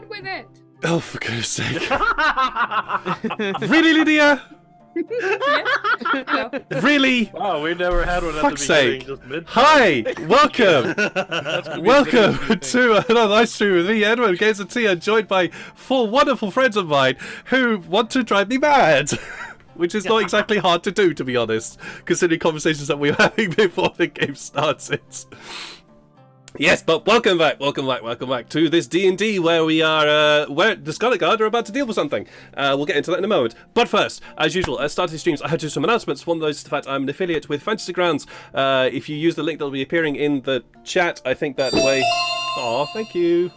with it. Oh, for goodness sake. Really, Lydia? Hello. Really? Wow, we never had one at Fuck's the beginning. sake. Just mid. Hi, welcome. That's gonna be Welcome interesting. to another live stream with me, Edward Games and Tia, joined by 4 wonderful friends of mine who want to drive me mad. Which is not exactly hard to do, to be honest, considering conversations that we were having before the game started. Yes, but welcome back to this D&D where we are, where the Scarlet Guard are about to deal with something. We'll get into that in a moment. But first, as usual, at the start of the streams, I had to do some announcements. One of those is the fact I'm an affiliate with Fantasy Grounds. If you use the link that will be appearing in the chat, I think that way... Aw, thank you.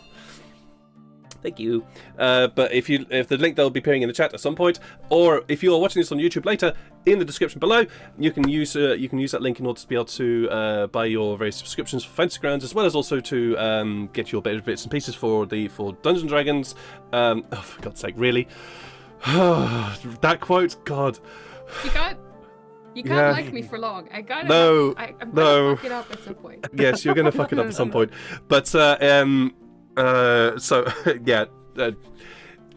Thank you. But if the link that will be appearing in the chat at some point, or if you are watching this on YouTube later, in the description below, you can use that link in order to be able to buy your various subscriptions for Fantasy Grounds, as well as also to get your bits and pieces for Dungeons and Dragons. Oh, for God's sake, really? That quote, God. You can't like me for long. I'm gonna fuck it up at some point. Yes, you're gonna fuck it up at some point. But so yeah,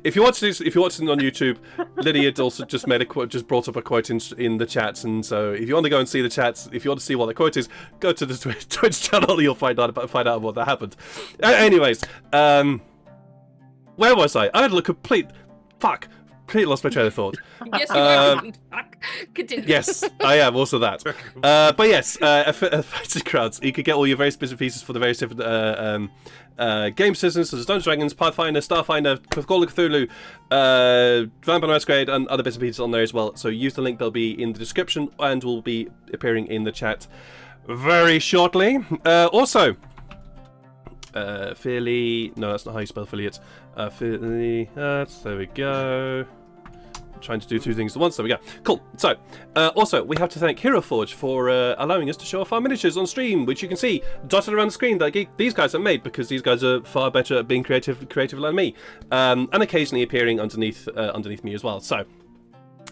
if you're watching this on YouTube, Lydia also just made a quote, just brought up a quote in the chat, and so if you want to go and see the chats, if you want to see what the quote is, go to the Twitch channel. You'll find out what that happened. Anyways, where was I? I had a completely lost my train of thought. Yes, you are. Fuck. Continue. Yes, I am also that. But yes, Fantasy Grounds, you could get all your various bits and pieces for the various different game systems, such as Dungeons & Dragons, Pathfinder, Starfinder, Call of Cthulhu, Vampire Masquerade, and other bits and pieces on there as well. So use the link, they'll be in the description and will be appearing in the chat very shortly. Also, Philly, no, that's not how you spell affiliate. Philly, there we go. Trying to do 2 things at once. There we go. Cool. So, also, we have to thank Heroforge for allowing us to show off our miniatures on stream, which you can see dotted around the screen that these guys have made, because these guys are far better at being creative than me, and occasionally appearing underneath me as well. So,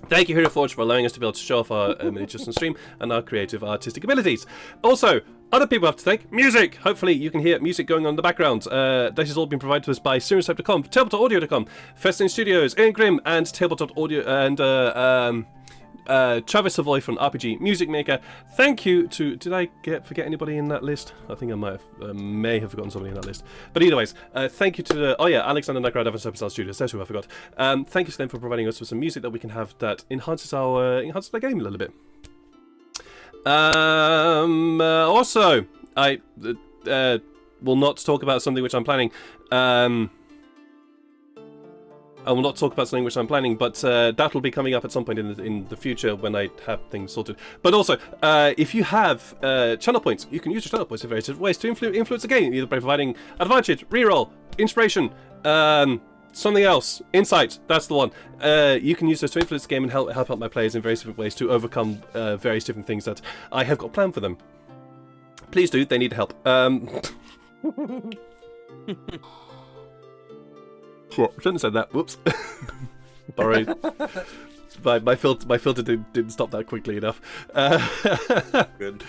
thank you, Heroforge, for allowing us to be able to show off our miniatures on stream and our creative artistic abilities. Also, other people I have to thank. Music! Hopefully you can hear music going on in the background. This has all been provided to us by SiriusType.com, TabletopAudio.com, Festin Studios, Ian Grimm, and Tabletop Audio, and Travis Savoy from RPG Music Maker. Thank you to... Did I forget anybody in that list? I think I may have forgotten somebody in that list. But either ways, thank you to Alexander Nagrad of Superstar Studios. That's who I forgot. Thank you to them for providing us with some music that we can have that enhances the game a little bit. Also, I will not talk about something which I'm planning. I will not talk about something which I'm planning, but that will be coming up at some point in the future when I have things sorted. But also, if you have channel points, you can use your channel points in various different ways to influence the game, either by providing advantage, reroll, inspiration, something else, insight, that's the one. You can use those to influence the game and help out my players in various different ways to overcome various different things that I have got planned for them. Please do, they need help. Shouldn't have said that, whoops. Sorry. My filter didn't stop that quickly enough. Good.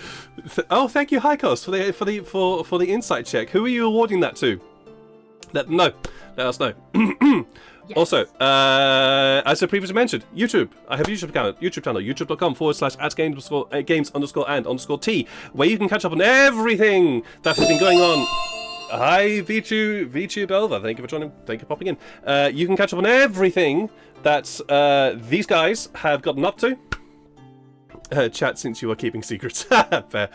Oh, thank you, High Cost, for the insight check. Who are you awarding that to? Let us know. Yes. Also, as I previously mentioned, YouTube. I have a YouTube channel, youtube.com/@games_and_t, where you can catch up on everything that has been going on. Hi, VTube Elva. Thank you for joining. Thank you for popping in. You can catch up on everything that these guys have gotten up to. Chat, since you are keeping secrets. Fair.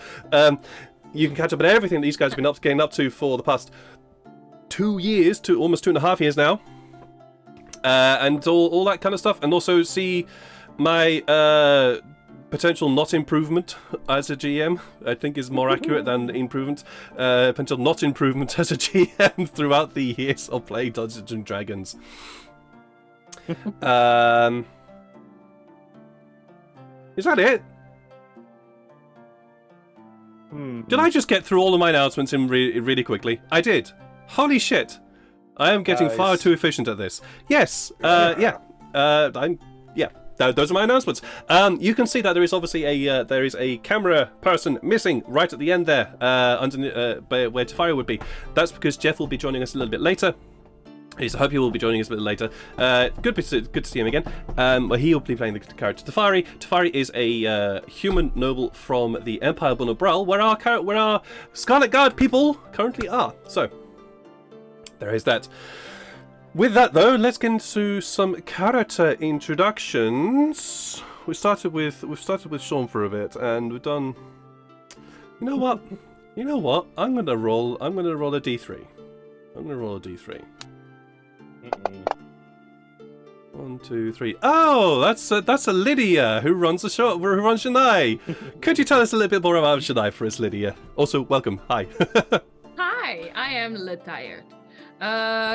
You can catch up on everything that these guys have been getting up to for the past 2 years, almost 2.5 years now, and all that kind of stuff, and also see my potential not improvement as a GM. I think is more accurate than improvement. Potential not improvement as a GM throughout the years of playing Dungeons and Dragons. Is that it? Did I just get through all of my announcements in really quickly? I did. Holy shit! I am getting far too efficient at this. Yes. Yeah. Those are my announcements. You can see that there is obviously a camera person missing right at the end there, underneath where Tafari would be. That's because Jeff will be joining us a little bit later. I hope he will be joining us a little later. Good to see him again. Well, he'll be playing the character Tefari. Tefari is a human noble from the Empire of Bunobral, where our Scarlet Guard people currently are. So, there is that. With that, though, let's get into some character introductions. We've started with Sean for a bit, and we've done. You know what? I'm gonna roll a d3. I'm gonna roll a d3. 1, 2, 3. Oh, that's a Lydia who runs the show. Who runs Shania. Could you tell us a little bit more about Shania for us, Lydia? Also, welcome. Hi. Hi, I am Letired.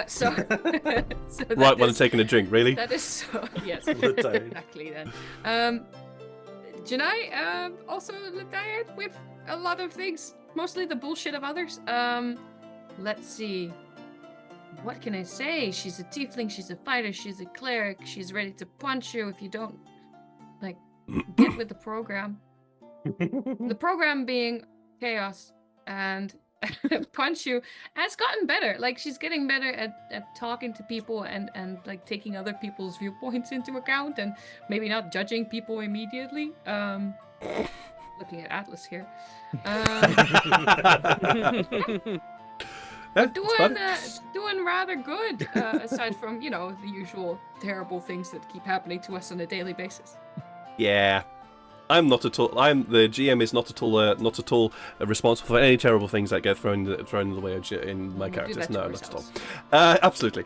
So right when I'm taking a drink, really? That is so. Yes, Letired. exactly. Then, Janai, also Letired with a lot of things, mostly the bullshit of others. Let's see. What can I say? She's a tiefling, she's a fighter, she's a cleric, she's ready to punch you if you don't, like, get with the program. The program being chaos and punch you has gotten better. Like, she's getting better at talking to people and like, taking other people's viewpoints into account and maybe not judging people immediately. Looking at Atlas here. Doing rather good, aside from, the usual terrible things that keep happening to us on a daily basis. Yeah, the GM is not at all responsible for any terrible things that get thrown in the way in my characters. No, not at all. Absolutely.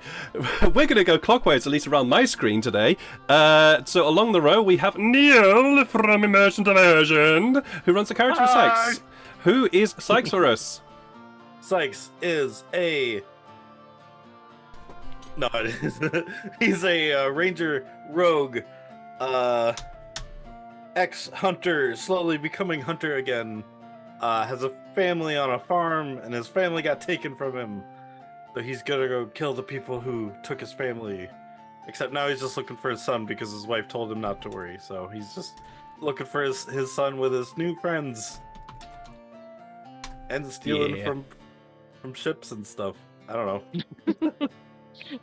We're going to go clockwise, at least around my screen today. So along the row we have Neil from Immersion Diversion, who runs the character of Sykes. Who is Sykes for us? Sykes is he's a ranger rogue, ex-hunter, slowly becoming hunter again, has a family on a farm, and his family got taken from him, so he's gonna go kill the people who took his family, except now he's just looking for his son because his wife told him not to worry, so he's just looking for his son with his new friends, and stealing from ships and stuff. I don't know.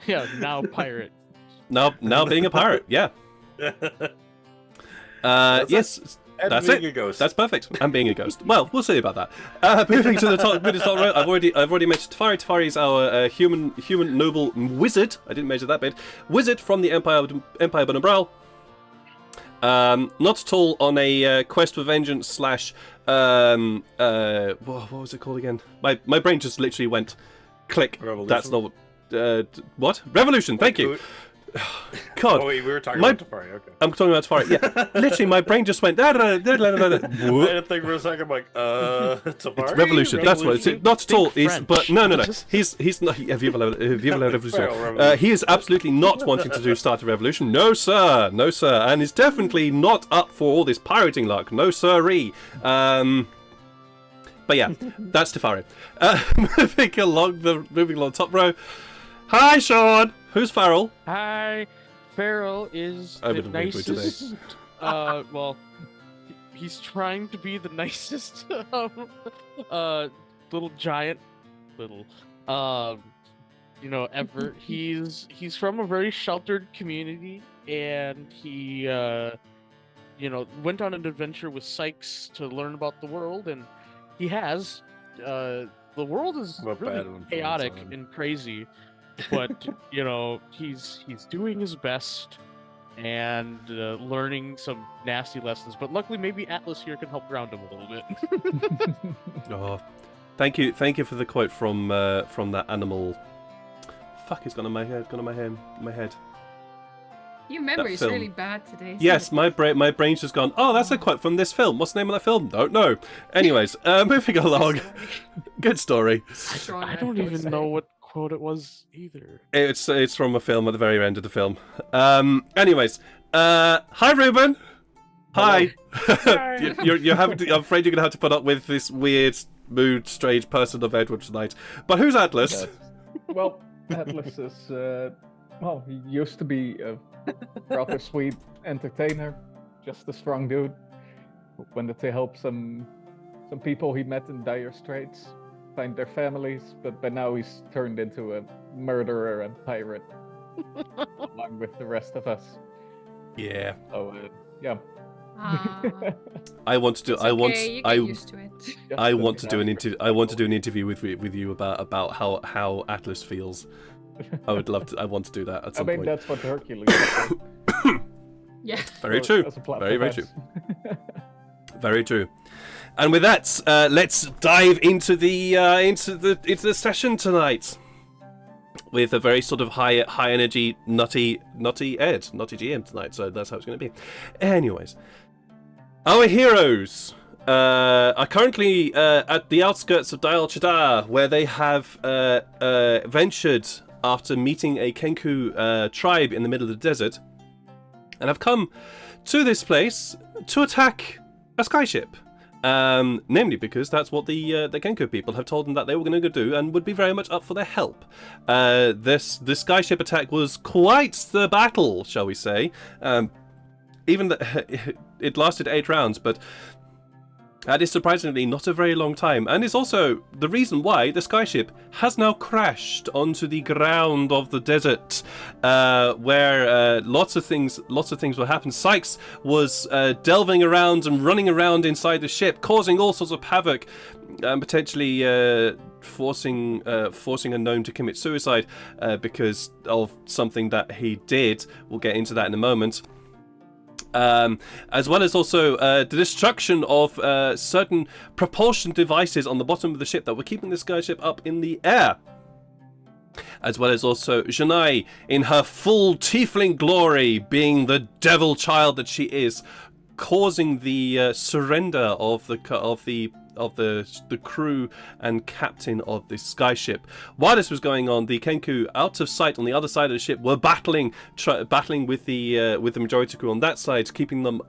Yeah, now pirate. Now being a pirate, yeah. Yes, that's it. A ghost. That's perfect. And being a ghost. Well, we'll see about that. Moving to the top row, I've already mentioned Tefari. Tefari is our human noble wizard. I didn't mention that bit. Wizard from the Empire Bunobral. Not at all on a quest for vengeance / what was it called again? My brain just literally went click. Revolution? That's not what? Revolution. Thank you. God. Oh wait, we were talking about Tefari. Okay. I'm talking about Tefari. Yeah, literally, my brain just went. I had a thing for a second. I'm like, Tefari. It's Revolution. That's what it's. Not at all. But no. He's not. Have you ever heard Revolution? He is absolutely not wanting to start a revolution. No sir, and he's definitely not up for all this pirating luck. No sirree. But yeah, that's Tefari. Moving along top row. Hi, Sean. Who's Farrell? Hi, Farrell is the nicest. Well, he's trying to be the nicest little giant, ever. He's from a very sheltered community, and he, went on an adventure with Sykes to learn about the world, and he has. The world is really chaotic and crazy. But he's doing his best and learning some nasty lessons. But luckily, maybe Atlas here can help ground him a little bit. Oh, thank you for the quote from that animal. Fuck, it's gone on my head. My head. Your memory's really bad today. Yes, my brain's just gone. Oh, that's a quote from this film. What's the name of that film? Don't know. Anyways, moving along. Good story. I don't even know what quote it was either. It's from a film at the very end of the film. Anyways, hi Ruben. Hi. You're having to, I'm afraid you're gonna have to put up with this weird mood, strange person of Edward tonight. But who's Atlas? Yes. Well, Atlas is he used to be a rather sweet entertainer, just a strong dude. Wanted to help some people he met in dire straits. find their families, but by now he's turned into a murderer and pirate, along with the rest of us. Yeah. So yeah. Ah, I want to do. it's I want. okay, you get used to it. Just I a want to do an disaster. interview. I want to do an interview with you about how Atlas feels. I would love to. I want to do that at I some mean, point. that's what Hercules is. Yeah. Very So, true. as a plot Very, very device. Very true. And with that, let's dive into the session tonight with a very sort of high energy nutty GM tonight. So that's how it's going to be. Anyways, our heroes are currently at the outskirts of Dial Chadar, where they have ventured after meeting a Kenku tribe in the middle of the desert, and have come to this place to attack a skyship. Namely because that's what the Kenku people have told them that they were going to go do, and would be very much up for their help. This skyship attack was quite the battle, shall we say. Even it lasted 8 rounds, but that is surprisingly not a very long time, and is also the reason why the skyship has now crashed onto the ground of the desert, where lots of things will happen. Sykes was delving around and running around inside the ship, causing all sorts of havoc, and potentially forcing a gnome to commit suicide because of something that he did. We'll get into that in a moment. As well as also the destruction of certain propulsion devices on the bottom of the ship that were keeping the skyship up in the air. As well as also Janai in her full tiefling glory, being the devil child that she is, causing the surrender of the crew and captain of the skyship. While this was going on, the Kenku, out of sight on the other side of the ship, were battling with the majority crew on that side, keeping them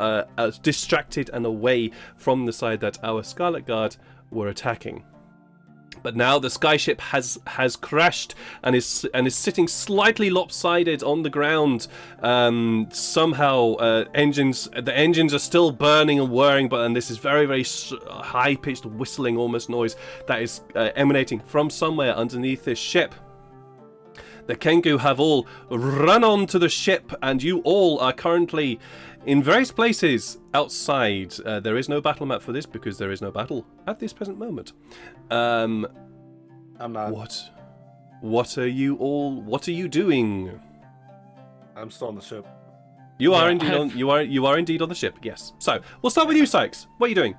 distracted and away from the side that our Scarlet Guard were attacking. But now the skyship has crashed and is sitting slightly lopsided on the ground. Somehow, the engines are still burning and whirring, and this is very, very high-pitched whistling, almost noise that is emanating from somewhere underneath this ship. The Kenku have all run onto the ship, and you all are currently in various places outside. There is no battle map for this because there is no battle at this present moment. I'm not. What are you all? What are you doing? I'm still on the ship. You are Yeah, indeed on. You are indeed on the ship. Yes. So we'll start with you, Sykes. What are you doing?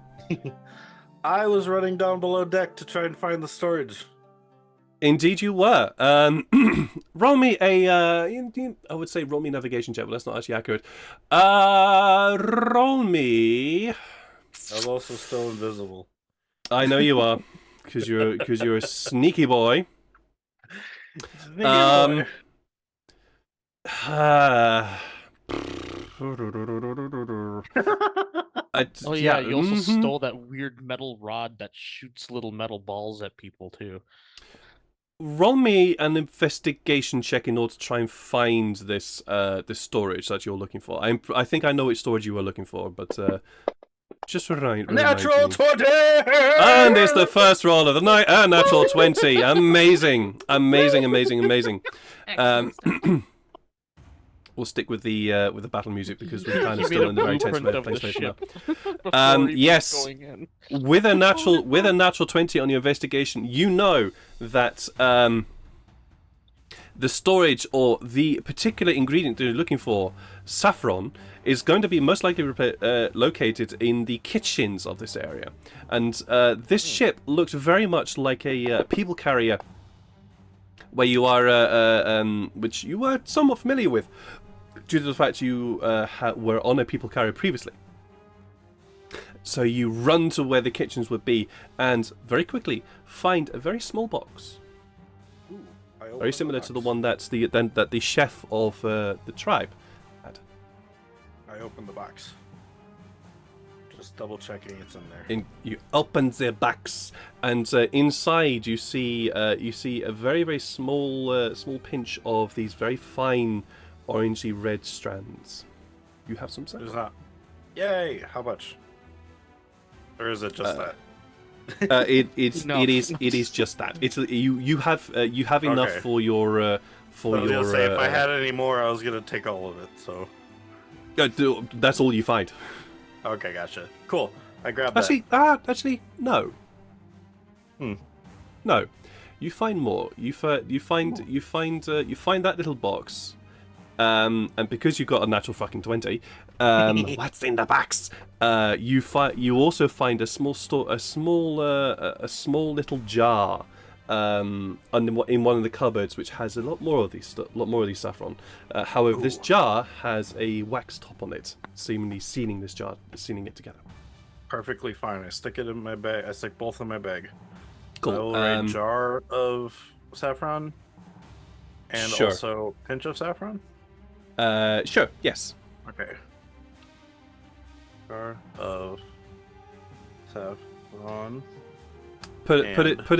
I was running down below deck to try and find the storage. Indeed, you were. Roll me a. I would say roll me a navigation check, but that's not actually accurate. Roll me. I'm also still invisible. I know you are, because you're a sneaky boy. Sneaky boy. Oh yeah, you also stole that weird metal rod that shoots little metal balls at people too. Roll me an investigation check in order to try and find this this storage that you're looking for. I think I know which storage you were looking for, but just remind Natural me. 20! And it's the first roll of the night, a natural 20. Amazing. Excellent stuff. We'll stick with the battle music because we're kind of He still made a in the very tense blueprint of the place now. ship before even yes. going in. With a natural 20 on your investigation, you know that the storage or the particular ingredient that you're looking for, saffron, is going to be most likely located in the kitchens of this area. And this ship looks very much like a people carrier, where you are, which you were somewhat familiar with, due to the fact you were on a people carrier previously. So you run to where the kitchens would be, and very quickly find a very small box, very similar to the one that the chef of the tribe had. I opened the box. Just double checking it's in there. You open the box, and inside you see a very, very small pinch of these very fine orangey red strands. You have some, sir? There's not. Yay! How much? Or is it just that? It is just that. It's you have enough Okay. for your I was gonna say if I had any more, I was gonna take all of it. So that's all you find. okay, gotcha. Cool. I grabbed that. Actually, no. No, you find more. You find that little box, and because you got a natural fucking 20, what's in the box? You also find a small little jar, in one of the cupboards, which has a lot more of these saffron. However, this jar has a wax top on it, seemingly sealing it together. Perfectly fine. I stick it in my bag. I stick both in my bag. Cool. I will write jar of saffron, and Sure. also pinch of saffron. Sure. Yes. Okay. Jar of saffron. Put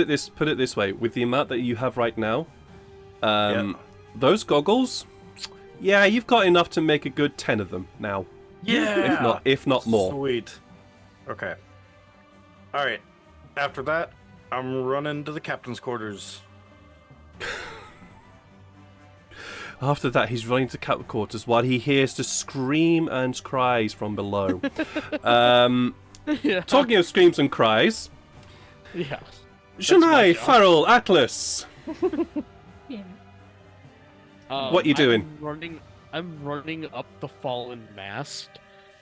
it this way. With the amount that you have right now, Yeah. those goggles, yeah, you've got enough to make a good 10 of them now. Yeah. If not more. Sweet. Okay. All right. After that, I'm running to the captain's quarters. After that, he's running to captain quarters while he hears the scream and cries from below. Yeah. Talking of screams and cries, Yeah. Shania, job. Farrell, Atlas, Yeah. What you doing? I'm running up the fallen mast,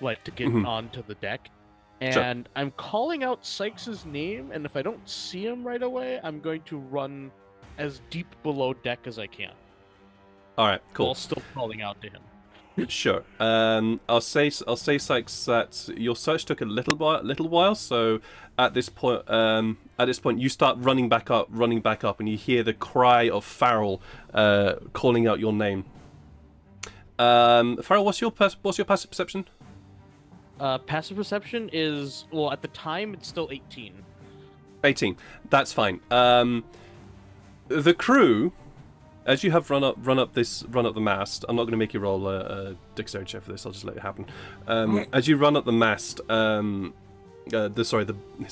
like to get Mhm. onto the deck, Sure. and I'm calling out Sykes' name. And if I don't see him right away, I'm going to run as deep below deck as I can, all right, while cool, still calling out to him. sure. I'll say Sykes that your search took a little while. So at this point, you start running back up, and you hear the cry of Farrell calling out your name. Farrell, what's your passive perception? Passive perception is, well, at the time it's still 18. 18. That's fine. The crew, as you have run up the mast. I'm not going to make you roll a dexterity check for this. I'll just let it happen. As you run up the mast, it's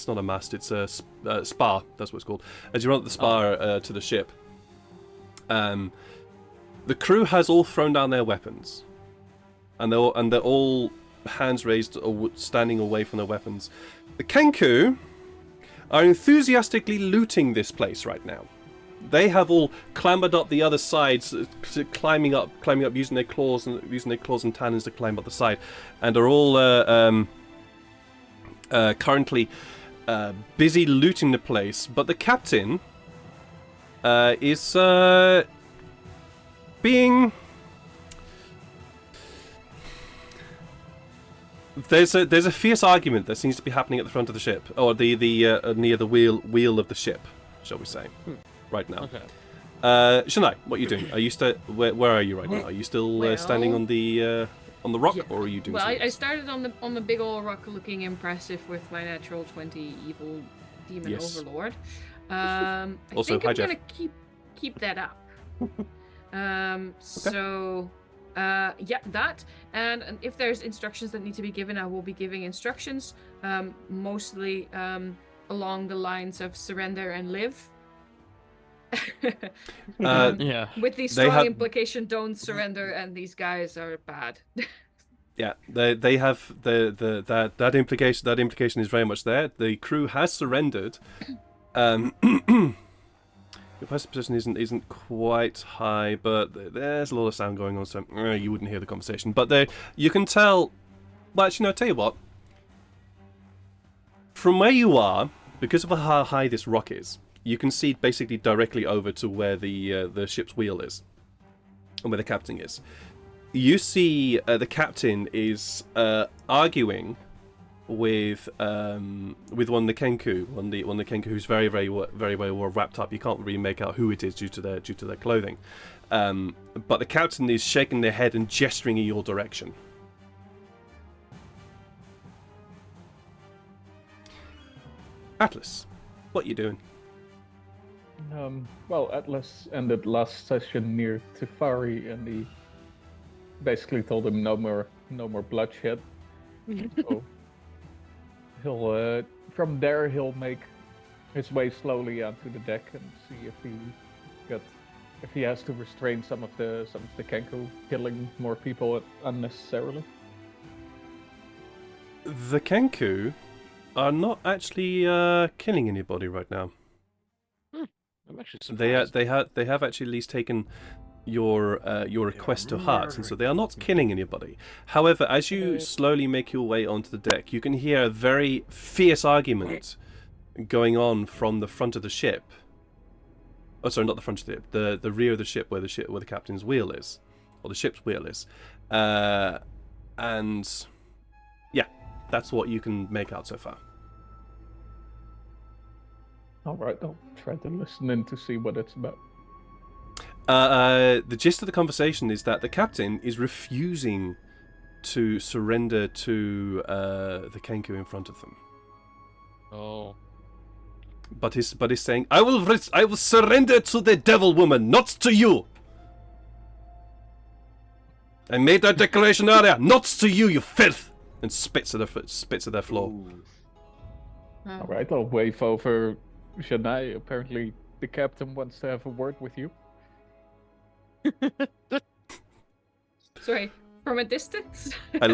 not a mast. It's a spar. That's what it's called. As you run up the spar to the ship, the crew has all thrown down their weapons, and they're all hands raised, standing away from their weapons. The Kenku are enthusiastically looting this place right now. They have all clambered up the other sides, climbing up using their claws and talons to climb up the side, and are all currently busy looting the place. But the captain is being. There's a fierce argument that seems to be happening at the front of the ship, or the near the wheel of the ship, shall we say, right now. Okay. Shania, what are you doing? Are you where are you right now? Are you still standing on the rock, Yeah. or are you doing? Well, something I else? started on the big old rock, looking impressive with my natural 20 evil demon Yes. overlord. I Also, think hi, I'm Jeff. gonna keep that up. So, yeah, that, and if there's instructions that need to be given, I will be giving instructions, mostly along the lines of surrender and live. Yeah. With the They strong have- implication, don't surrender, and these guys are bad. Yeah, they have that implication. That implication is very much there. The crew has surrendered. Your passive position isn't quite high, but there's a lot of sound going on, so you wouldn't hear the conversation. But you can tell. Well, actually, no. I'll tell you what. From where you are, because of how high this rock is, you can see basically directly over to where the ship's wheel is, and where the captain is. You see the captain is arguing with one of the Kenku, one of the Kenku who's very well wrapped up. You can't really make out who it is due to their clothing. But the captain is shaking their head and gesturing in your direction. Atlas, what you doing? Well, Atlas ended last session near Tefari, and he basically told him no more bloodshed. So he'll from there he'll make his way slowly onto the deck and see if he has to restrain some of the Kenku killing more people unnecessarily. The Kenku are not actually killing anybody right now. I'm actually surprised. They have actually at least taken your request to heart, and so they are not killing anybody. However, as you slowly make your way onto the deck, you can hear a very fierce argument going on from the front of the ship. Oh, sorry, not the front of the ship. The rear of the ship, where the captain's wheel is, or the ship's wheel is, and yeah, that's what you can make out so far. All right, I'll try to listen in to see what it's about. The gist of the conversation is that the captain is refusing to surrender to the Kenku in front of them. Oh. But he's saying, I will surrender to the devil woman, not to you. I made that declaration earlier, not to you, you filth, and spits at their floor. All right, I'll wave over Janai. Apparently, the captain wants to have a word with you. Sorry, from a distance? I'll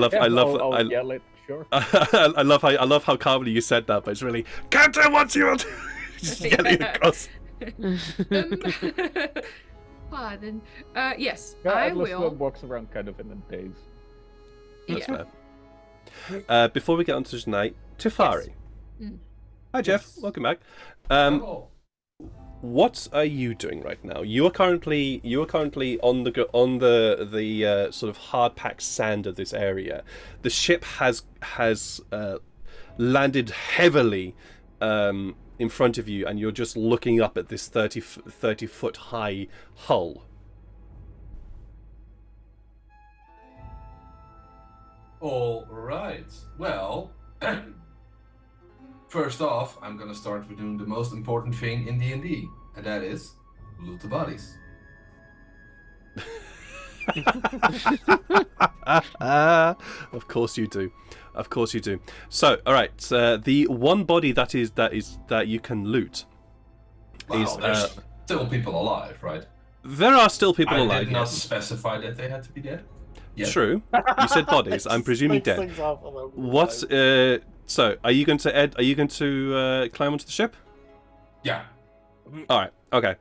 yell it. Sure. I love how calmly you said that, but it's really Captain wants you. Just yelling across. Pardon. Yes, Yeah, I Atlas will. walks around kind of in a daze. That's Yeah. fair. Before we get on to tonight, Tifari. Yes. Hi, Jeff. Yes. Welcome back. Hello. What are you doing right now? You are currently on the sort of hard packed sand of this area. The ship has landed heavily in front of you, and you're just looking up at this 30 foot high hull. All right. Well, first off, I'm gonna start with doing the most important thing in D&D, and that is loot the bodies. Of course you do. Of course you do. So, all right. The one body that you can loot Wow, is. there's still people alive, right? There are still people I alive. did not Yes. specify that they had to be dead. Yes. True. You said bodies. I'm presuming dead. What? So, are you going to climb onto the ship? Yeah. All right. Okay.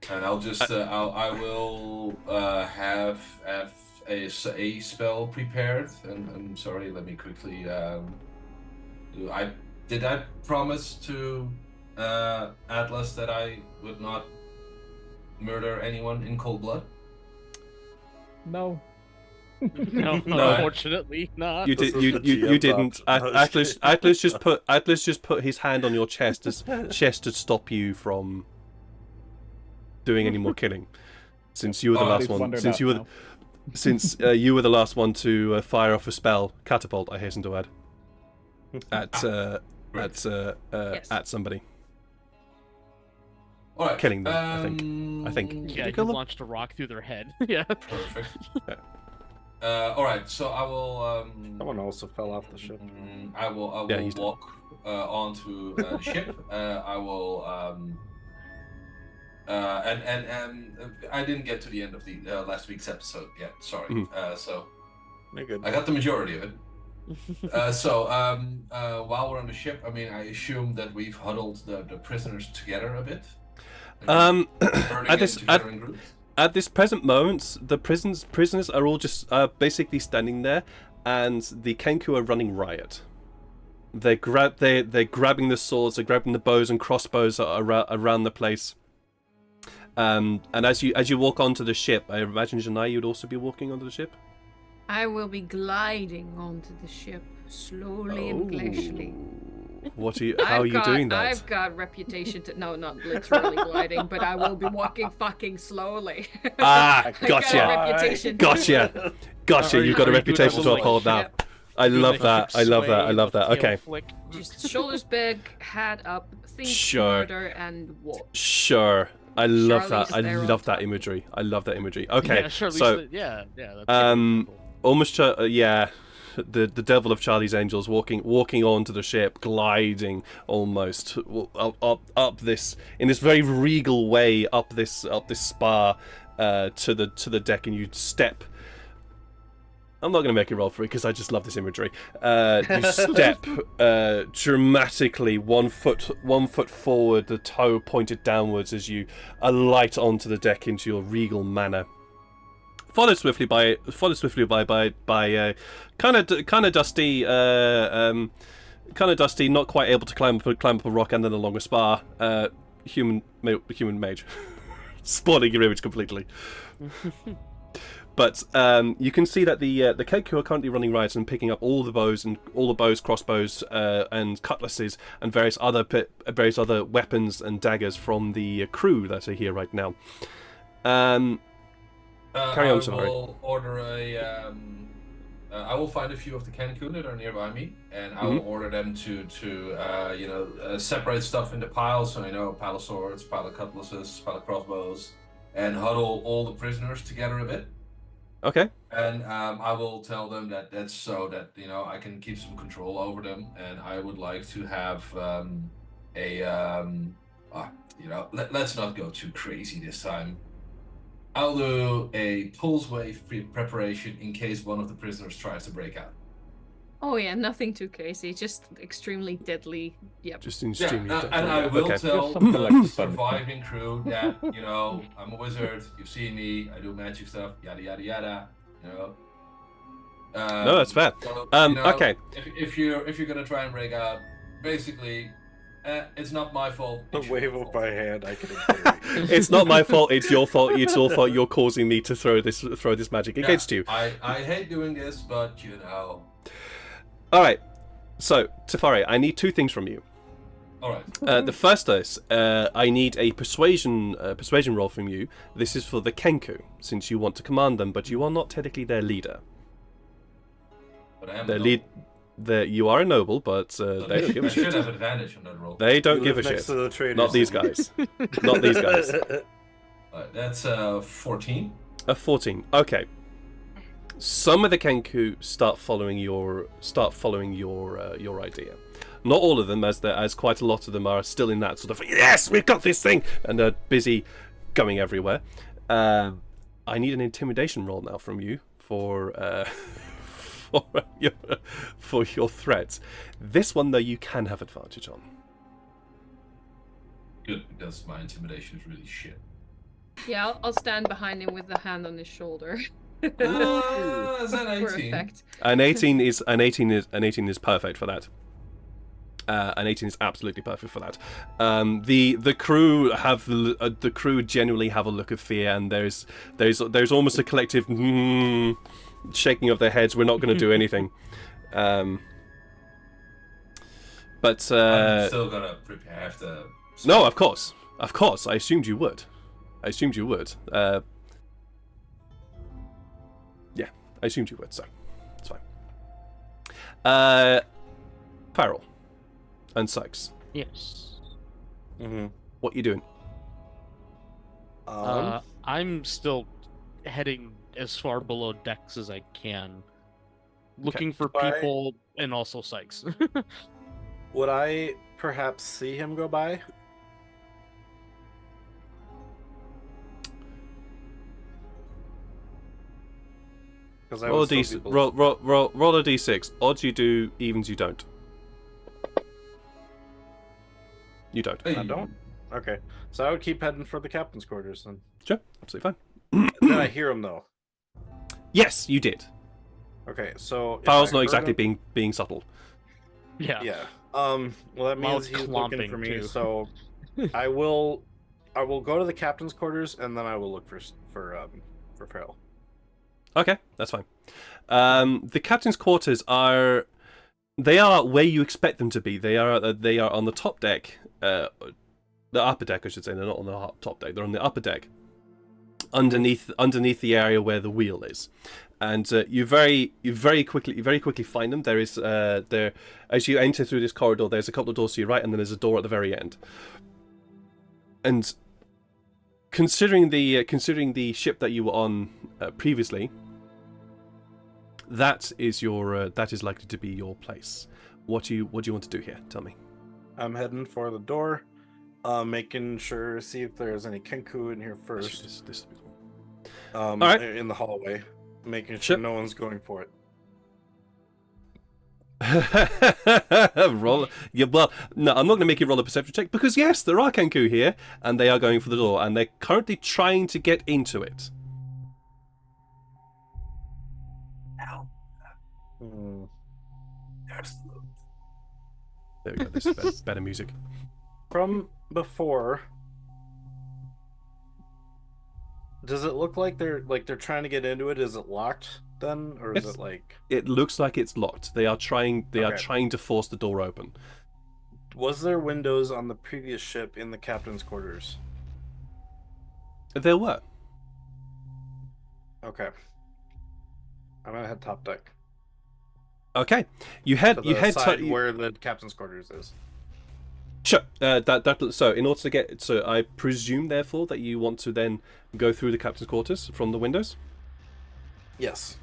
And I'll just I will have a spell prepared. And I'm sorry, let me quickly. Did I promise to Atlas that I would not murder anyone in cold blood? No. No, No. Unfortunately not. You did. This is the You GM didn't. option. Atlas just put his hand on your chest to stop you from doing any more killing. Since you were the Oh, last Please one. wonder Since that you were. now. Since you were the last one to fire off a spell, catapult, I hasten to add, Yes. at somebody, All right. killing them. I think. Yeah, Did you you kill them? launched a rock through their head. Yeah. Perfect. Yeah. All right. So I will. Someone also fell off the ship. I will Yeah, he's dead. walk onto the ship. I will. And I didn't get to the end of the last week's episode yet. Sorry. Mhm. So You're good. I got the majority of it. So while we're on the ship, I mean, I assume that we've huddled the prisoners together a bit. Um, Burning at this them together in groups. at this present moment, the prisoners are all just basically standing there, and the Kenku are running riot. They're grabbing the swords, they're grabbing the bows and crossbows around the place. And as you walk onto the ship, I imagine Janai, you'd also be walking onto the ship. I will be gliding onto the ship slowly and glacially. What are you? How are you doing that? I've got reputation to no, not literally gliding, but I will be walking fucking slowly. Ah, I got a gotcha, reputation. gotcha. Are You've got a you doing reputation a to little uphold now. Yep. I Doing love the that. hip I love that. I sway, love the that. tail Okay. flick. Just shoulders big, head up, think Sure. murder, and walk. Sure. I love that. Charlie's I there on love that top. imagery. I love that imagery. Okay. Yeah, sure. So, Yeah. That's almost. Yeah. the devil of Charlie's Angels walking onto the ship, gliding almost up this in this very regal way up this spar to the deck, and you step. I'm not going to make a roll for it because I just love this imagery. You step dramatically 1 foot forward, the toe pointed downwards as you alight onto the deck into your regal manner. Followed swiftly by kind of dusty, not quite able to climb up a rock and then along a spar. Human mage, spoiling your image completely. But you can see that the Kenku are currently running riot and picking up all the bows, crossbows, and cutlasses, and various other weapons and daggers from the crew that are here right now. Carry on, I will order a. I will find a few of the Kenku that are nearby me, and I will order them to separate stuff into piles. So a pile of swords, pile of cutlasses, pile of crossbows, and huddle all the prisoners together a bit. Okay. And I will tell them that that's so that I can keep some control over them, and I would like to have let's not go too crazy this time. I'll do a pulse wave preparation in case one of the prisoners tries to break out. Oh yeah, nothing too crazy, just extremely deadly. Yep. Just extremely deadly. And I will tell Something like the fun. surviving crew that I'm a wizard. You've seen me. I do magic stuff. Yada yada yada. No, that's fair. So, okay. If you're gonna try and break out, basically, it's not my fault. The it's your wave of fault. my hand, I can agree. It's not my fault. It's your fault. It's your fault. You're causing me to throw this magic against you. I hate doing this, but All right. So Tefari, I need 2 things from you. All right. The first is I need a persuasion roll from you. This is for the Kenku, since you want to command them, but you are not technically their leader. But I am Their lead. You are a noble, but they don't give a should shit. have advantage on that roll. They don't You give a live next shit. to the traitors. Not these guys. Not these guys. That's 14. A 14. Okay. Some of the Kenku start following your idea. Not all of them, as quite a lot of them are still in that sort of yes, we've got this thing, and are busy going everywhere. I need an intimidation roll now from you for your threats. This one though, you can have advantage on. Good, because my intimidation is really shit. Yeah, I'll stand behind him with the hand on his shoulder. Is that For 18? effect. An 18 is perfect for that. An 18 is absolutely perfect for that. The crew genuinely have a look of fear, and there's almost a collective shaking of their heads. We're not going to do anything. But I'm still gonna prepare the. no, of course. I assumed you would. Yeah, I assumed you would. So it's fine. Farrell and Sykes, Yes. Mm-hmm. what you doing? I'm still heading as far below decks as I can, looking for people and also Sykes. Would I perhaps see him go by? Because Roll a d6. Odds you do, evens you don't. You don't. I don't. Okay, so I would keep heading for the captain's quarters then. Sure, absolutely fine. Did I hear him though? Yes, you did. Okay, so if Farrell's I not heard exactly him- being subtle. Yeah. Yeah. Well, that means Mouth's he's looking clomping, for me. too. So I will go to the captain's quarters and then I will look for Farrell. Okay, that's fine. The captain's quarters are where you expect them to be. They are on the top deck, the upper deck, I should say. They're not on the top deck. They're on the upper deck, underneath the area where the wheel is. And you very quickly find them. There is as you enter through this corridor, there's a couple of doors to your right, and then there's a door at the very end. And considering the ship that you were on previously, that is your that is likely to be your place. What do you want to do here? Tell me. I'm heading for the door, making sure see if there's any Kenku in here first. This Alright. In the hallway, making sure Sure. no one's going for it. Roll. Yeah, well, no, I'm not going to make you roll a perception check because yes, there are Kenku here, and they are going for the door, and they're currently trying to get into it. Hmm. There we go. This is better music. From before, does it look like they're trying to get into it? Is it locked then, or is Yes. it like? It looks like it's locked. They are trying. They are Okay. trying to force the door open. Was there windows on the previous ship in the captain's quarters? There were. Okay. I'm gonna head top deck. Okay, you head. To You the head. side where the captain's quarters is. Sure. So in order to get, so I presume therefore that you want to then go through the captain's quarters from the windows. Yes.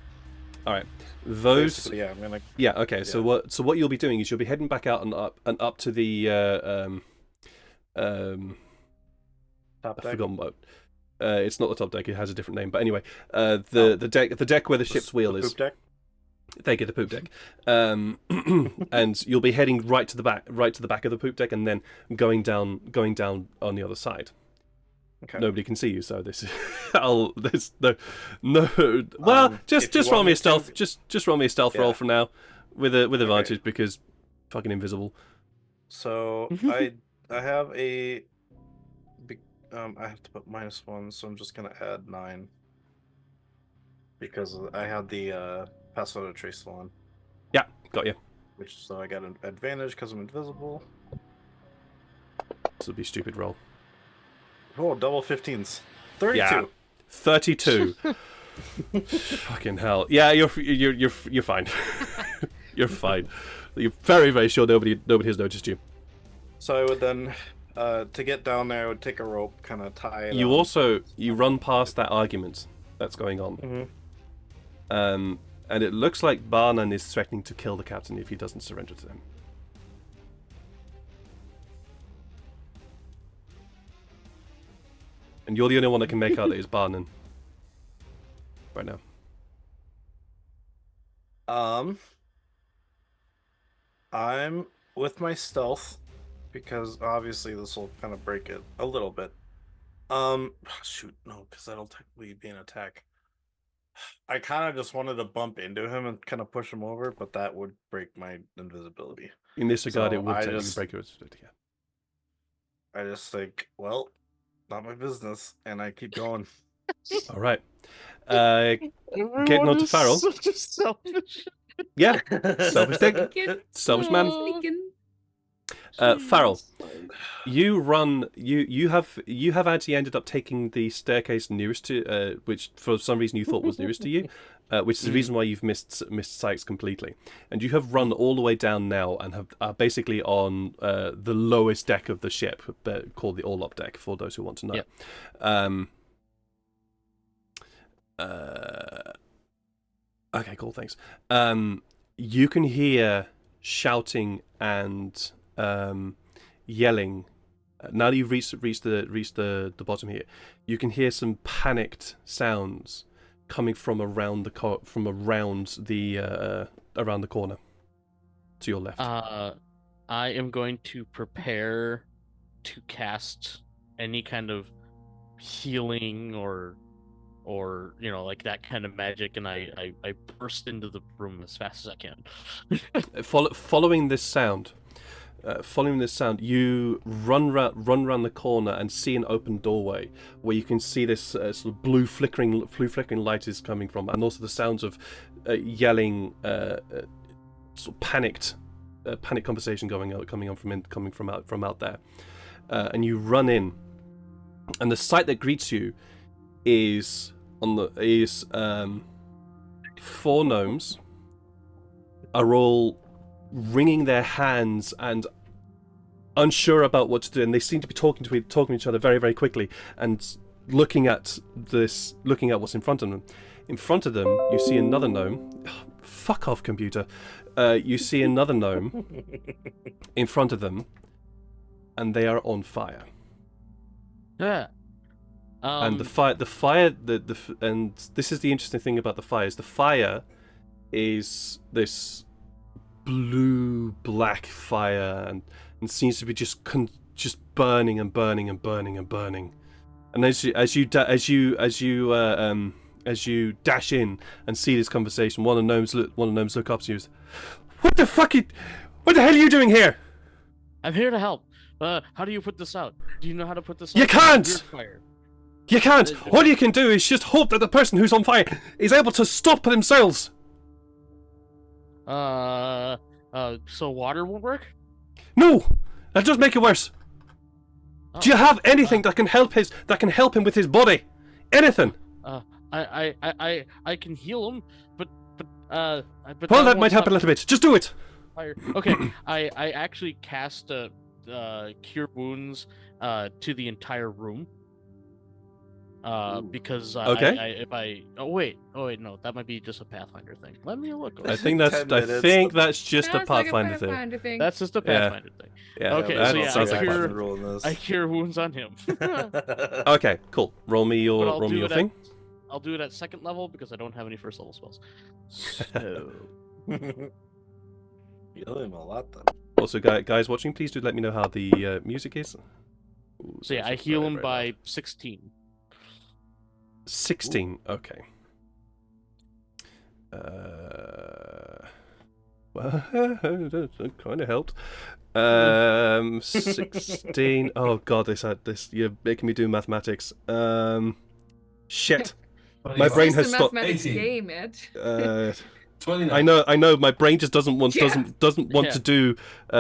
All right. Those. Basically, yeah, I'm gonna. Yeah. Okay. So what you'll be doing is you'll be heading back out and up to the Top I've deck. forgotten what. It's not the top deck. It has a different name. But anyway, the deck where the ship's wheel The is. poop deck. They get the poop deck, and you'll be heading right to the back of the poop deck, and then going down on the other side. Okay. Nobody can see you, so this is. There's no. Well, just if you roll want me me a stealth. to- Just roll me a stealth roll Yeah. for now, with advantage because fucking invisible. So I have a. I have to put -1, so I'm just gonna add 9. Because I had the pass without a trace on, Yeah, got you. which so I got an advantage because I'm invisible. This will be a stupid roll. Oh, double 15s. 32. Yeah. 32. Fucking hell. Yeah, you're fine. You're fine. You're very, very sure nobody has noticed you. So I would then, to get down there, I would take a rope, kind of tie it. You on. also run past that argument that's going on. Mhm. And it looks like Baanan is threatening to kill the captain if he doesn't surrender to him. And you're the only one that can make out that is Baanan. Right now. I'm with my stealth because obviously this will kind of break it a little bit. Shoot, no, because that'll technically be an attack. I kind of just wanted to bump into him and kind of push him over, but that would break my invisibility. In this regard, So it would I technically just- break your invisibility. Yeah. I just think, well, not my business, and I keep going. All right. Everyone on to is Farrell. Such a selfish. Yeah. Selfish dick. Sneaking, Selfish man. sneaking. Farrell, you run. You have actually ended up taking the staircase nearest to, which for some reason you thought was nearest to you, which is the reason why you've missed Sykes completely. And you have run all the way down now and are basically on the lowest deck of the ship, called the all-up deck. For those who want to know. Yep. Okay, cool. Thanks. You can hear shouting and yelling. Now that you've reached the bottom here, you can hear some panicked sounds coming from around the corner to your left. I am going to prepare to cast any kind of healing or like that kind of magic, and I burst into the room as fast as I can. Following this sound, you run around the corner and see an open doorway where you can see this sort of blue flickering light is coming from, and also the sounds of yelling, sort of panic conversation coming from out there, and you run in, and the sight that greets you is 4 gnomes are all wringing their hands and unsure about what to do, and they seem to be talking to each other very, very quickly and looking at what's in front of them. In front of them, you see another gnome. fuck off, computer. You see another gnome in front of them, and they are on fire. Yeah. And the fire, and this is the interesting thing about the fire, is the fire is this blue-black fire, and seems to be just burning and burning and burning and burning. And as you dash in and see this conversation, one of the gnomes look up to you. What the hell are you doing here? I'm here to help. How do you put this out? Do you know how to put this out? You can't! Weird fire. You can't! All you can do is just hope that the person who's on fire is able to stop themselves! So water won't work? No! That'll just make it worse. Oh. Do you have anything that can help him with his body? Anything? I can heal him, but Well, that might help a little bit. Just do it! Fire. Okay, I actually cast Cure Wounds to the entire room. Because Okay. oh wait, no, that might be just a Pathfinder thing. Let me look. I think that's just a Sounds like Pathfinder thing. Pathfinder thing. That's just a Pathfinder thing. Yeah, Okay, that so yeah, sounds I like cure- Pathfinder. I Cure Wounds on him. Okay, cool. Roll me But I'll your do it thing. I'll do it at second level because I don't have any first level spells. So Heal him a lot then. Also, guys watching, please do let me know how the music is. Ooh, yeah, I sounds heal very, him very by 16. 16. Okay. Well, that kind of helped. 16. Oh god, this. You're making me do mathematics. Shit. My brain has It's a stopped. mathematics 18. game, Ed. 29. I know. My brain just doesn't want Jeff! want to do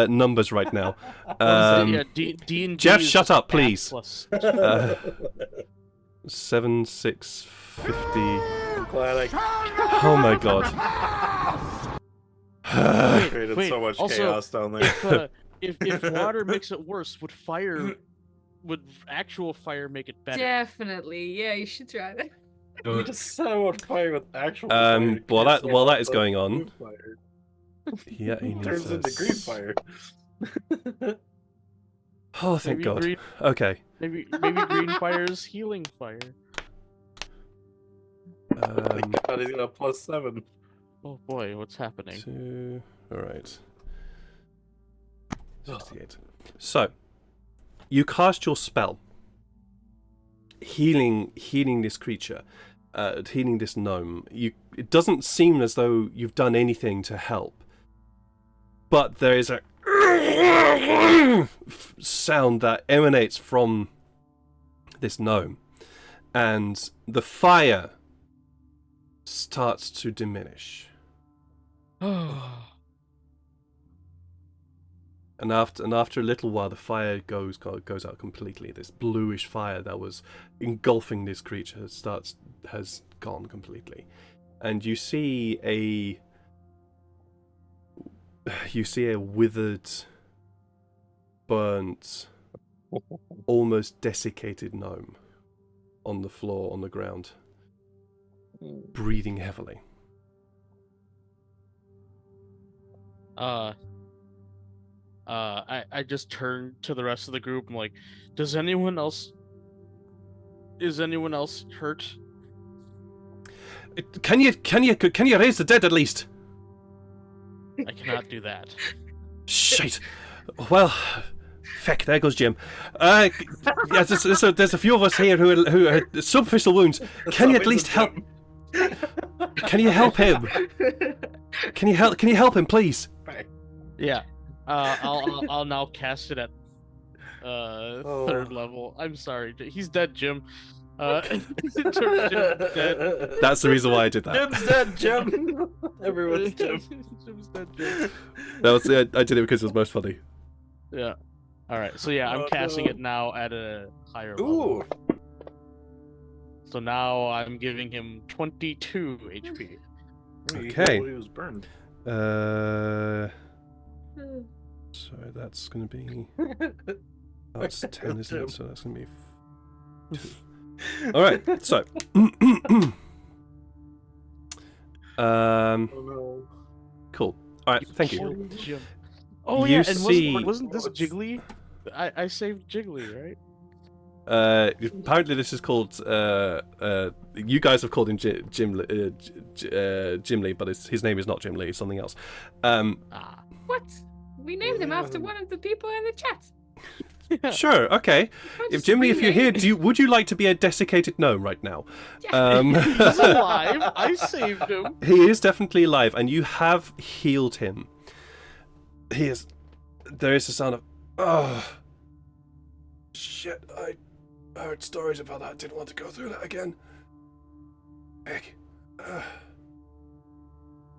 numbers right now. Yeah, D&D Jeff, is shut just up, math please. plus- 7, 6, 50. I'm glad I Oh my god. created wait, so much also, chaos down there. if water makes it worse, would actual fire make it better? Definitely. Yeah, you should try that. Do You it. just set him on fire with actual Um, fire. while that- Cancel while that out is the going on- blue fire. Yeah, he Turns needs into a green fire. Oh, thank Maybe god. green- Okay. Maybe green fire is healing fire. God, he's got a +7. Oh boy, what's happening? 2. All right. 68. So, you cast your spell, healing this creature, healing this gnome. It doesn't seem as though you've done anything to help, but there is a sound that emanates from this gnome, and the fire starts to diminish. And after a little while, the fire goes out completely. This bluish fire that was engulfing this creature has gone completely, and you see a withered, burnt, almost desiccated gnome on the floor, on the ground, breathing heavily. I just turned to the rest of the group. I'm like, is anyone else hurt? Can you raise the dead at least? I cannot do that. Shit. Well, feck. There goes Jim. Yeah, there's a few of us here who are superficial wounds. Can you at least help? Can you help him? Can you help him, please? Yeah. I'll now cast it at third level. I'm sorry, he's dead, Jim. Jim's dead. That's the reason why I did that. Jim's dead, Jim. Everyone's Jim. Jim's dead, Jim. That was I did it because it was most funny. Yeah. All right. So yeah, I'm casting it now at a higher level. Ooh. So now I'm giving him 22 HP. Okay. He was burned. So that's going to be. Oh, it's 10, isn't it? So that's going to be. 2. All right. So. Oh no. All right, thank you. Holy Jim. Oh You yeah, and see- wasn't this Oh, it's- Jiggly? I saved Jiggly, right? Apparently this is called. You guys have called him Jim Lee, but his name is not Jim Lee. It's something else. Ah. What? We named him after one of the people in the chat. Sure, okay. Can't If just Jim Lee, if you're here, rename- would you like to be a desiccated gnome right now? Yeah. He's alive. I saved him. He is definitely alive, and you have healed him. He is. There is a sound of. Oh. Shit, I heard stories about that. Didn't want to go through that again. Heck.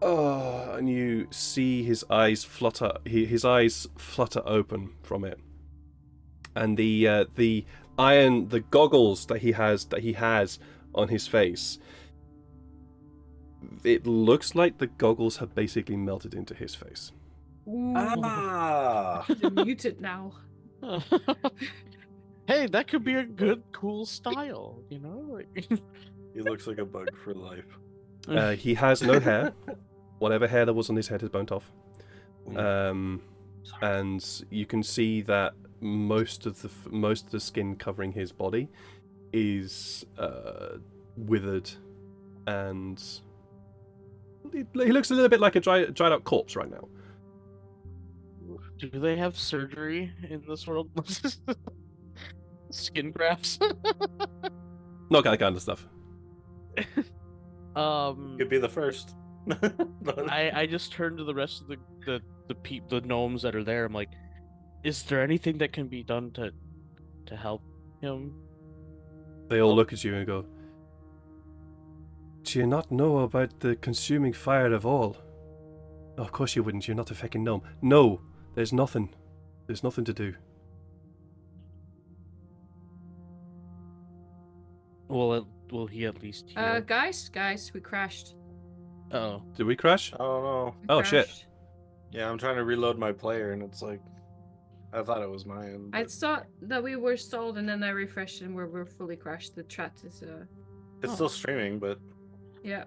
Oh, and you see his eyes flutter. His eyes flutter open from it, and the goggles that he has on his face. It looks like the goggles have basically melted into his face. Ooh, Ah. they're muted now. Hey, that could be a good, cool style, you know? Like... He looks like a bug for life. He has no hair. Whatever hair that was on his head is burnt off. And you can see that most of the skin covering his body is withered, and he looks a little bit like a dried out corpse right now. Do they have surgery in this world? Skin grafts? Not that kind of stuff. Could be the first. I just turned to the rest of the gnomes that are there. I'm like, is there anything that can be done to help him? They all look at you and go, "Do you not know about the consuming fire of all?" "Oh, of course you wouldn't. You're not a fucking gnome." "No, there's nothing. There's nothing to do." Will he at least heal? Guys, we crashed. Oh. Did we crash? I don't know. We Oh, shit. crashed. Yeah, I'm trying to reload my player, and it's like, I thought it was my end. I but thought that we were stalled, and then I refreshed, and we're fully crashed. The chat is it's still streaming, but yeah.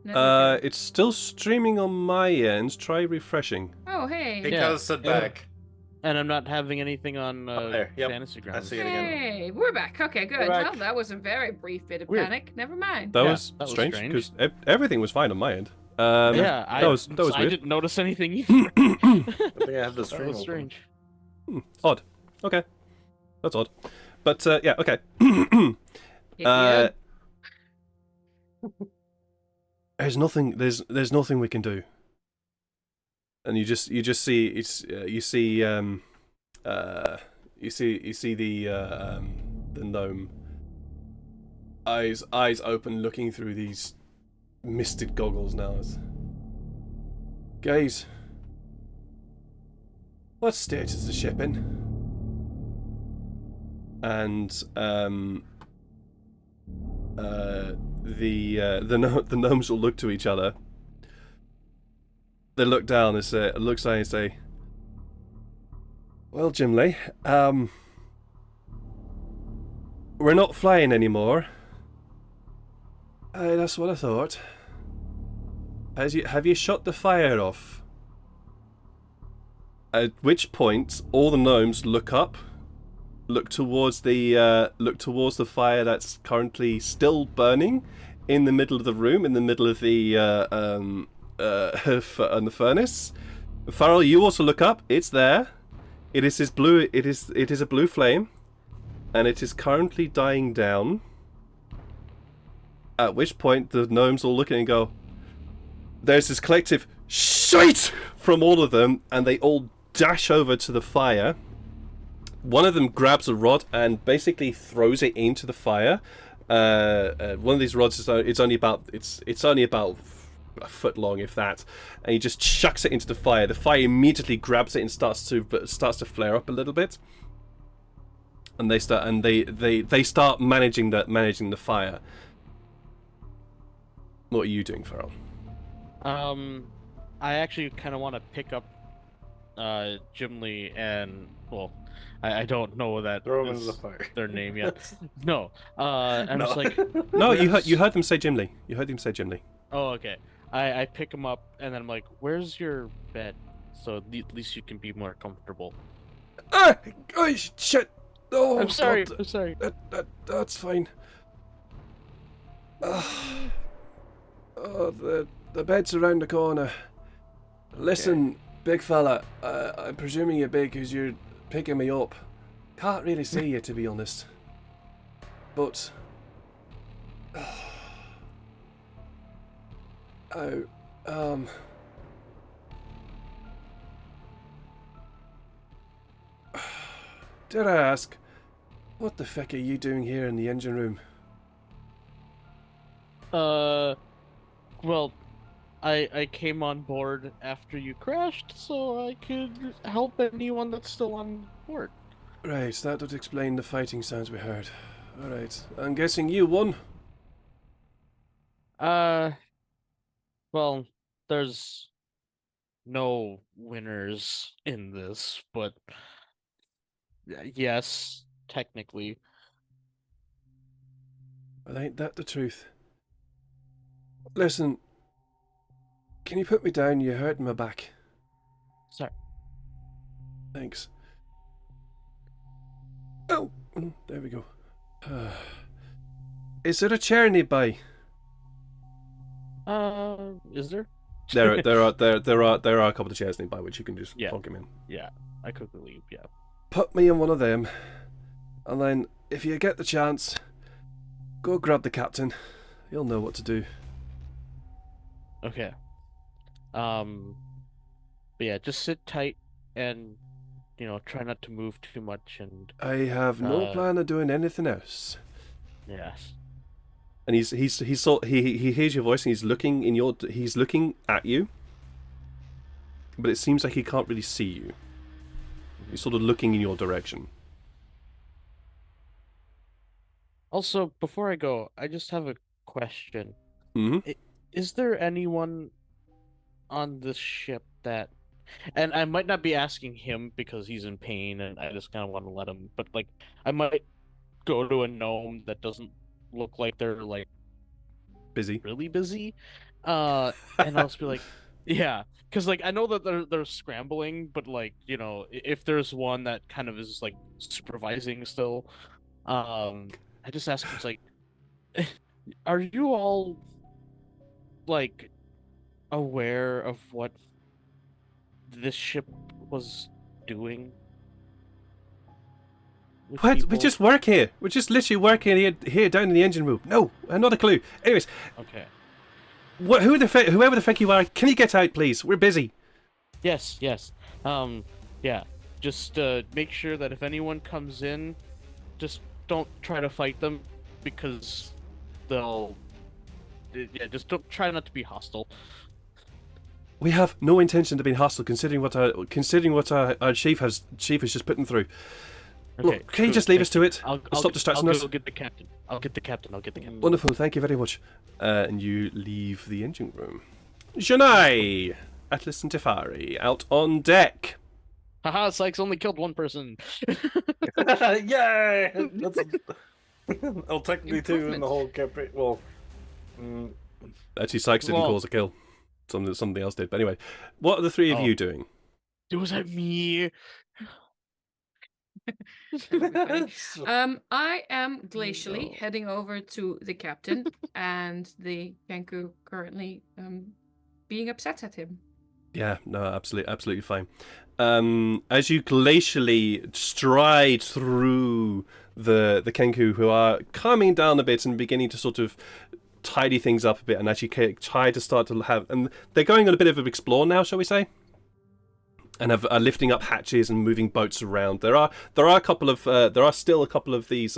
Network It's still streaming on my end. Try refreshing. error. Oh hey. it Yeah. got set Yeah. back. And I'm not having anything on there, yep. Fantasy I Grounds. see it again. Hey, we're back. Okay, good. back. Well, that was a very brief bit of Weird. panic. Never mind. That Yeah, was that was strange strange. because everything was fine on my end. Yeah, that was I weird. didn't notice anything either. I think I have the That stream was open. strange. Odd. Okay, that's odd. But yeah, okay. Yeah. There's nothing. There's nothing we can do. And you just see it's you see the gnome eyes open, looking through these misted goggles now. Guys, what state is the ship in? And the gnomes will look to each other. They look down and say, "Well, Jim Lee, we're not flying anymore." That's what I thought. Have you shut the fire off? At which point, all the gnomes look up, look towards the fire that's currently still burning in the middle of the room, in the middle of the on the furnace. Farrell, you also look up. It's there. It is a blue flame, and it is currently dying down. At which point the gnomes all look at it and go, there's this collective shite from all of them, and they all dash over to the fire. One of them grabs a rod and basically throws it into the fire. One of these rods is only about a foot long, if that, and he just chucks it into the fire. The fire immediately grabs it and starts to flare up a little bit. And they start managing the fire. What are you doing, Farrell? I actually kind of want to pick up Jim Lee and, well, I don't know that Throw him is into the fire. their name yet. No. I'm just like, No, you heard them say Jim Lee. You heard him say Jim Lee. oh, okay. I pick him up and then I'm like, "Where's your bed?" So at least you can be more comfortable. Ah! Oh, shit! Oh, I'm sorry. God. I'm sorry. That's fine. Oh, the bed's around the corner. Listen, big fella, I'm presuming you're big because you're picking me up. Can't really see you, to be honest. But... Oh, dare I ask, what the feck are you doing here in the engine room? Well, I came on board after you crashed, so I could help anyone that's still on board. Right, that would explain the fighting sounds we heard. Alright, I'm guessing you won? Uh, well, there's no winners in this, but yes, technically. Well, ain't that the truth? Listen, can you put me down? You're hurting my back. Sorry. Thanks. Oh, there we go. Is there a chair nearby? Is there? There are a couple of chairs nearby which you can just Yeah. plonk him in. Yeah, I could believe, yeah. Put me in one of them, and then if you get the chance, go grab the captain. He'll know what to do. Okay. But yeah, just sit tight and, try not to move too much and, I have no plan of doing anything else. yes. And he hears your voice and he's looking at you, but it seems like he can't really see you. He's sort of looking in your direction. Also, before I go, I just have a question. Mm-hmm. Is there anyone on this ship that, and I might not be asking him because he's in pain and I just kind of want to let him, but like, I might go to a gnome that doesn't look like they're like Busy. really busy, and I'll just be like, yeah, because like I know that they're scrambling, but like if there's one that kind of is like supervising still, I just ask him, it's like, are you all like aware of what this ship was doing? With What? We people? just work here. We're just literally working here down in the engine room. No, not a clue. Anyways, Okay. whoever the feck you are, can you get out, please? We're busy. Yes. Yeah. Just make sure that if anyone comes in, just don't try to fight them because they'll. Yeah, just don't try not to be hostile. We have no intention of being hostile, considering what our chief has just put them through. Okay. Look, can you cool, just leave thank us to it? I'll Stop distracting I'll us. go get the captain. I'll get the captain. Wonderful, thank you very much. And you leave the engine room. Janai, Atlas and Tefari, out on deck. Haha, Sykes only killed one person. Yay! That's well, technically two in Improvement. the whole campaign. Well, Actually, Sykes didn't Well- cause a kill. Something else did. But anyway, what are the three of Oh. you doing? Was that me? I am glacially No. heading over to the captain and the Kenku currently being upset at him. Yeah, no, absolutely fine. As you glacially stride through the Kenku, who are calming down a bit and beginning to sort of tidy things up a bit, and actually try to start to have, and they're going on a bit of an explore now, shall we say? And are lifting up hatches and moving boats around. There are still a couple of these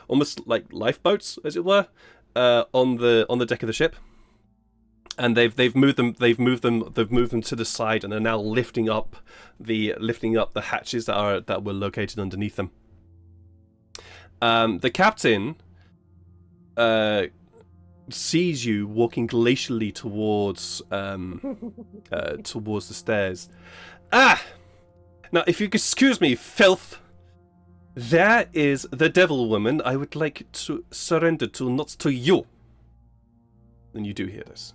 almost like lifeboats, as it were, on the deck of the ship. And they've moved them to the side and are now lifting up the hatches that were located underneath them. The captain sees you walking glacially towards the stairs. Ah! Now, if you could excuse me, filth. There is the devil woman I would like to surrender to, not to you. And you do hear this.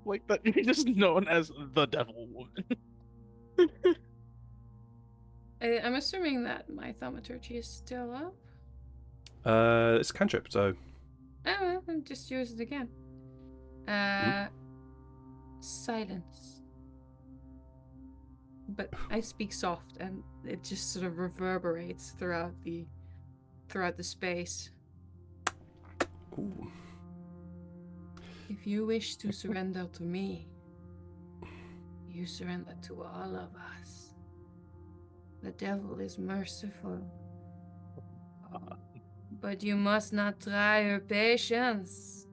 Like that, you're just known as the Devil Woman. I'm assuming that my thaumaturgy is still up. It's a cantrip, so Oh, well, I'll just use it again. Silence. But I speak soft, and it just sort of reverberates throughout the space. ooh. If you wish to surrender to me, you surrender to all of us. The devil is merciful. But you must not try her patience.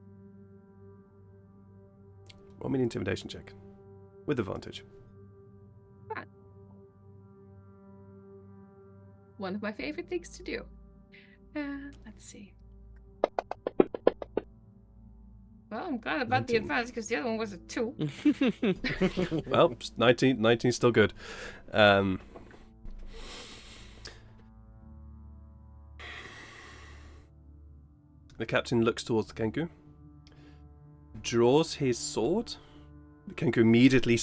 Roll me an intimidation check with advantage. One of my favorite things to do. Let's see. Well, I'm glad about the 19. advantage because the other one was a 2. Well, 19 still good. The captain looks towards the Kenku, draws his sword. The Kenku immediately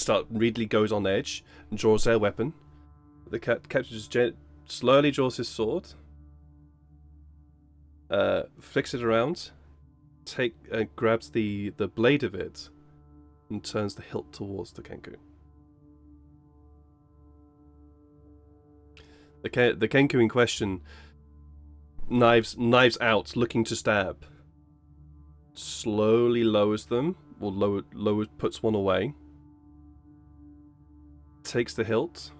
goes on edge and draws their weapon. The captain just slowly draws his sword, flicks it around, grabs the blade of it, and turns the hilt towards the Kenku. The Kenku in question, knives out, looking to stab, slowly lowers them, or puts one away, takes the hilt,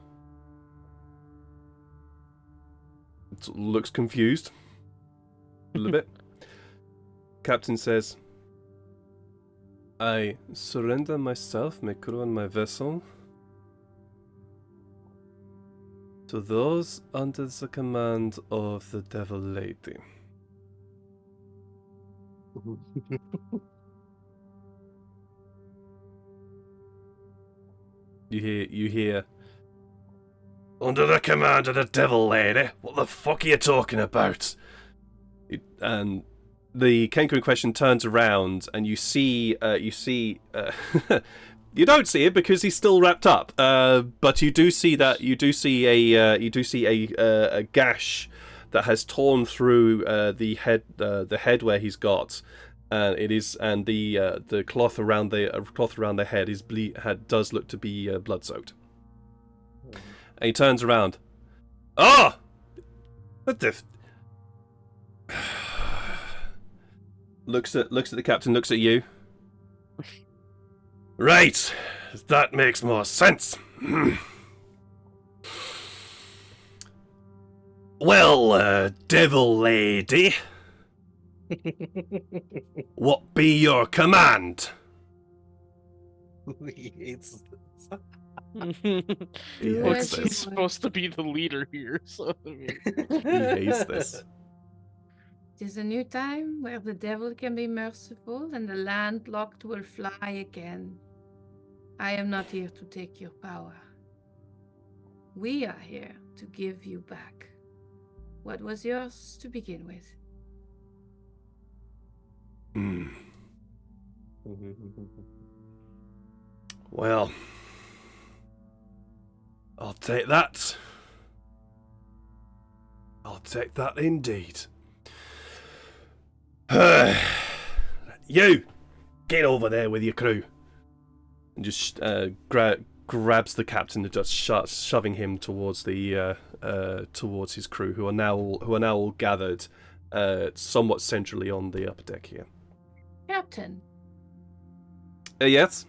looks confused a little bit. Captain says, I surrender myself, my crew and my vessel to those under the command of the Devil Lady. You hear, under the command of the Devil Lady? What the fuck are you talking about? And the Kenku in question turns around, and you see, you don't see it because he's still wrapped up. But you do see a gash that has torn through the head where he's got, and the cloth around the head does look to be blood soaked. And he turns around. Ah! What the? Looks at the captain. Looks at you. Right, that makes more sense. Well, Devil Lady, what be your command? He hates this. He Well, hates He's this. supposed to be the leader here, so I mean, He hates this. It is a new time where the devil can be merciful and the landlocked will fly again. I am not here to take your power. We are here to give you back what was yours to begin with. Hmm. Well, I'll take that. I'll take that indeed. You, get over there with your crew. And just grabs the captain and just shoving him towards towards his crew, who are now all gathered, somewhat centrally on the upper deck here. Captain, Yes,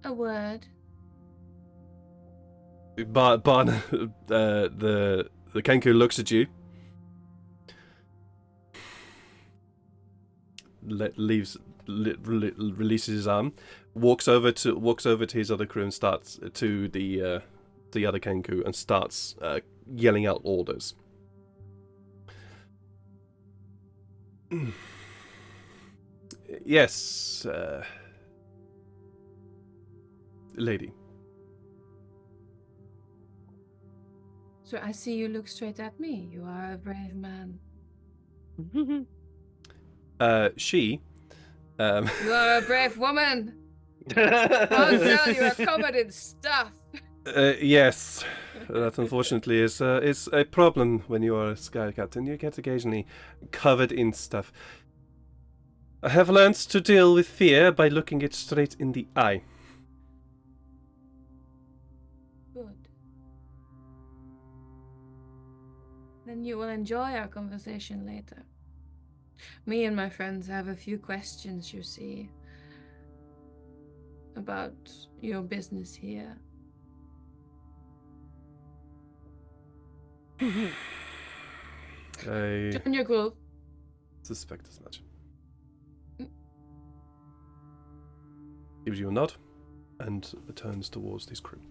a word. Baanan, the Kenku looks at you. Releases his arm, walks over to his other crew and starts to the other Kenku and starts yelling out orders. Yes, lady. So I see you look straight at me. You are a brave man. She. You are a brave woman. I'll tell you, I'm covered in stuff. Yes, that unfortunately is a problem when you are a sky captain. You get occasionally covered in stuff. I have learned to deal with fear by looking it straight in the eye. Good. Then you will enjoy our conversation later. Me and my friends have a few questions, you see, about your business here. I Join your group. suspect as much. Gives you a nod and returns towards his crew.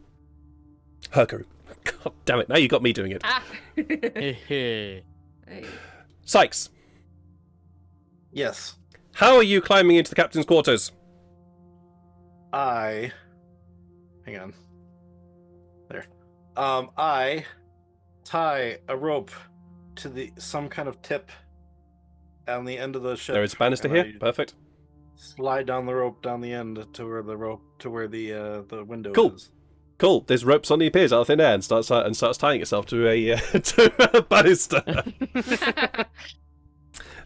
Her crew. God damn it, now you got me doing it. Ah. Hehe. Hey. Sykes, Yes. how are you climbing into the captain's quarters? Hang on. There. I tie a rope to some kind of tip on the end of the ship. There is a banister and here. I Perfect. slide down the rope down the end to where the window Cool. is. Cool. This rope suddenly appears out of thin air and starts tying itself to a to a banister.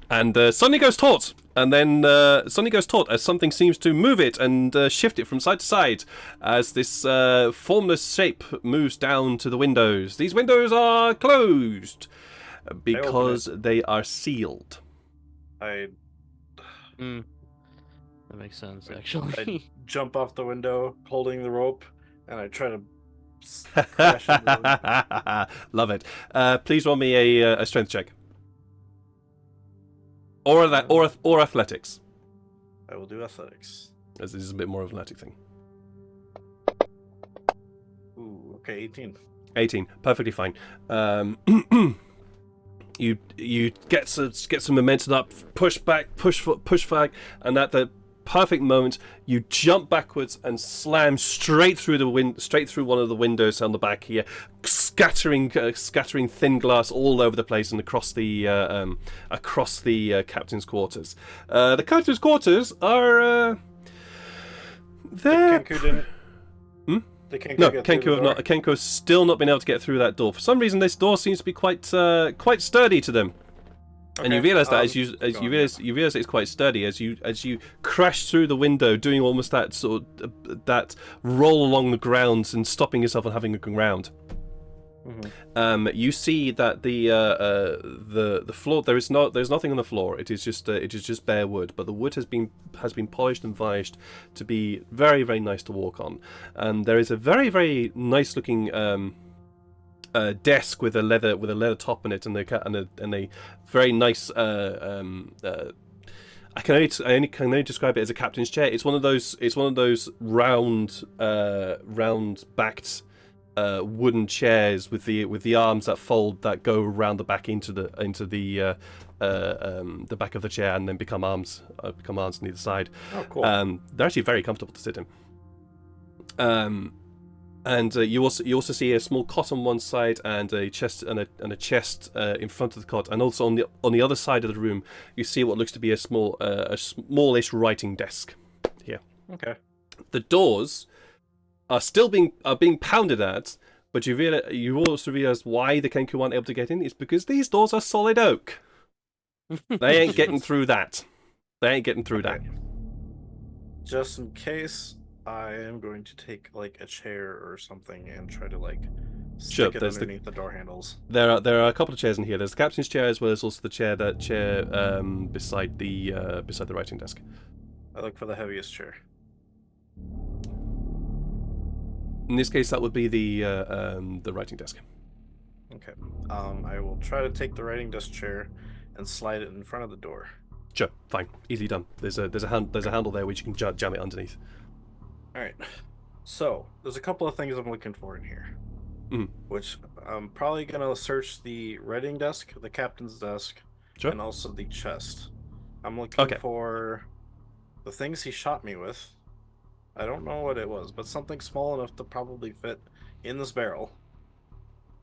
And suddenly goes taut, and then suddenly goes taut as something seems to move it and shift it from side to side as this formless shape moves down to the windows. These windows are closed because they are sealed. I That makes sense, actually. jump off the window holding the rope, and I try to crash into the Love it. Please roll me a strength check. Or athletics. I will do athletics. As this is a bit more of an athletic thing. Ooh, okay, 18. 18, perfectly fine. You get some momentum up, push back, push back, and at the perfect moment, you jump backwards and slam straight through one of the windows on the back here, scattering thin glass all over the place and across the captain's quarters. The captain's quarters are they're Kenku didn't. Hmm? The Kenku no, get through the door? Kenku has still not been able to get through that door. For some reason, this door seems to be quite sturdy to them. And you Okay, realise that keep you going, realise it's quite sturdy as you crash through the window, doing almost that sort of that roll along the ground and stopping yourself and having a ground. Mhm. You see that the floor there's nothing on the floor. It is just bare wood, but the wood has been polished and varnished to be very, very nice to walk on. And there is a very, very nice looking desk with a leather top on it and a very nice I can only describe it as a captain's chair. It's one of those round backed wooden chairs with the arms that fold that go around the back into the back of the chair and then become arms on either side. Oh, cool. They're actually very comfortable to sit in. And you also see a small cot on one side and a chest a chest in front of the cot, and also on the other side of the room you see what looks to be a smallish writing desk here. Okay. The doors are still being pounded at, but you also realize why the Kenku aren't able to get in. It's because these doors are solid oak. They ain't getting through that. Just in case, I am going to take like a chair or something and try to like Sure, stick it there's underneath the door handles. There are a couple of chairs in here. There's the captain's chair as well as also the chair beside the writing desk. I look for the heaviest chair. In this case, that would be the writing desk. Okay. I will try to take the writing desk chair and slide it in front of the door. Sure, fine, easily done. There's a handle there which you can jam it underneath. All right. So there's a couple of things I'm looking for in here, which I'm probably gonna search the writing desk, the captain's desk, Sure. and also the chest. I'm looking Okay. for the things he shot me with. I don't know what it was, but something small enough to probably fit in this barrel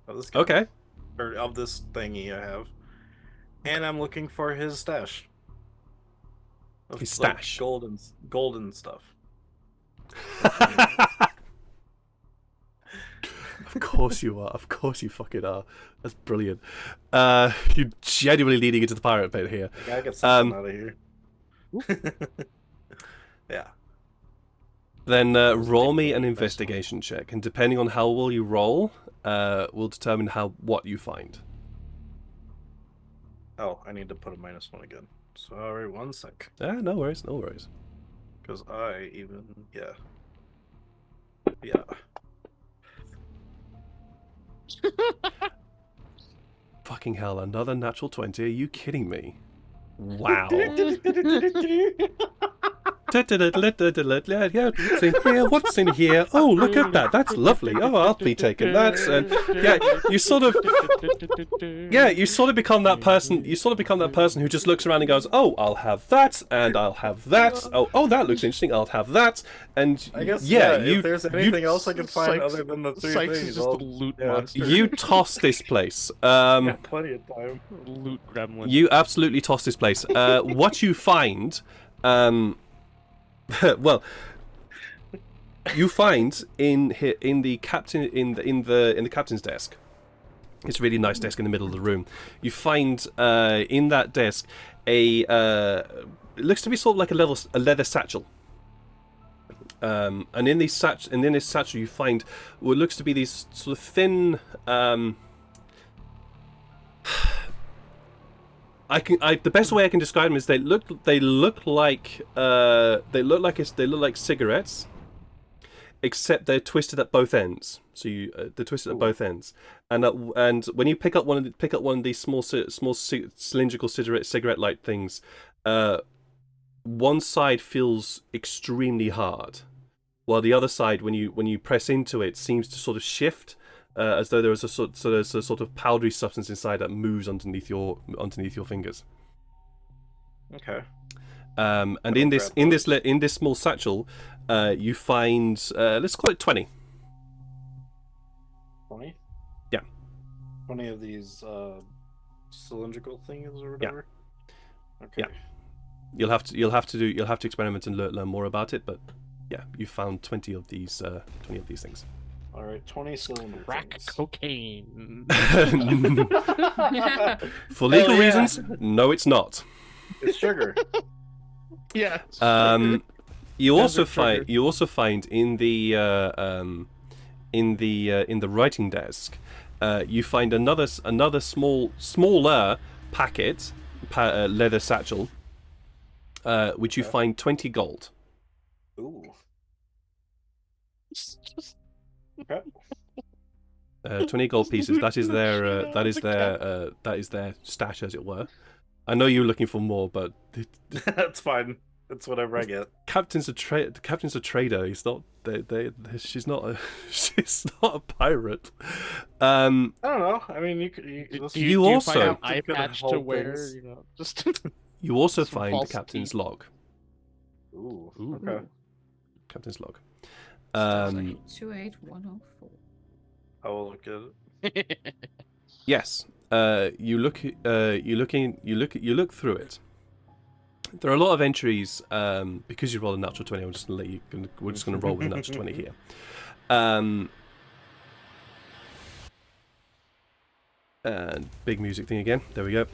of this gun, Okay. or of this thingy I have. And I'm looking for his stash. Of, His like, stash. golden stuff. Of course you are. Of course you fucking are. That's brilliant. You're genuinely leading into the pirate pit here. I gotta get something out of here. Yeah. Then roll me an investigation check, and depending on how well you roll, will determine what you find. Oh, I need to put a -1 again. Sorry, 1 sec. No worries, no worries. Because yeah. Fucking hell, another natural 20. Are you kidding me? Wow. What's in here? What's in here? Oh, look at that. That's lovely. Oh, I'll be taking that. And yeah, you sort of become that person. You sort of become that person who just looks around and goes, "Oh, I'll have that, and I'll have that. Oh, that looks interesting. I'll have that." And I guess if there's anything else I can find other than the 3 Sykes things, is just a loot monster. you toss this place. got plenty of time. Loot gremlin. You absolutely toss this place. What you find, well, you find in the captain's desk. It's a really nice desk in the middle of the room. You find in that desk it looks to be sort of like a leather satchel. And in this satchel you find what looks to be these sort of thin. The best way I can describe them is they look like cigarettes, except they're twisted at both ends. So they're twisted at both ends, and when you pick up one of these small cylindrical cigarette-like things, one side feels extremely hard, while the other side, when you press into it, seems to sort of shift. As though there was a sort of powdery substance inside that moves underneath your fingers. Okay. And in this small satchel, you find let's call it 20. 20? Yeah. 20 of these cylindrical things or whatever. Yeah. Okay. Yeah. You'll have to experiment and learn more about it, but yeah, you found 20 of these things. All right, 20 cylinder Crack things. cocaine. For legal reasons, no, it's not. It's sugar. Yeah. You also find in the writing desk, you find another smaller packet, leather satchel, which you find 20 gold. Ooh. Okay. 20 gold pieces. That is their stash, as it were. I know you're looking for more, but That's fine. It's whatever I get. the captain's a trader. He's not. She's not a pirate. I don't know. I mean, you Do you also- find an It's eye gonna patch to hold wear? things. You know, just You also Some find the false captain's teeth. log. Ooh. Ooh. Okay. Captain's log. 28104. I will look at it. Yes. You look through it. There are a lot of entries. Because you rolled a natural 20, we're just gonna roll with a natural 20 here. And big music thing again. There we go.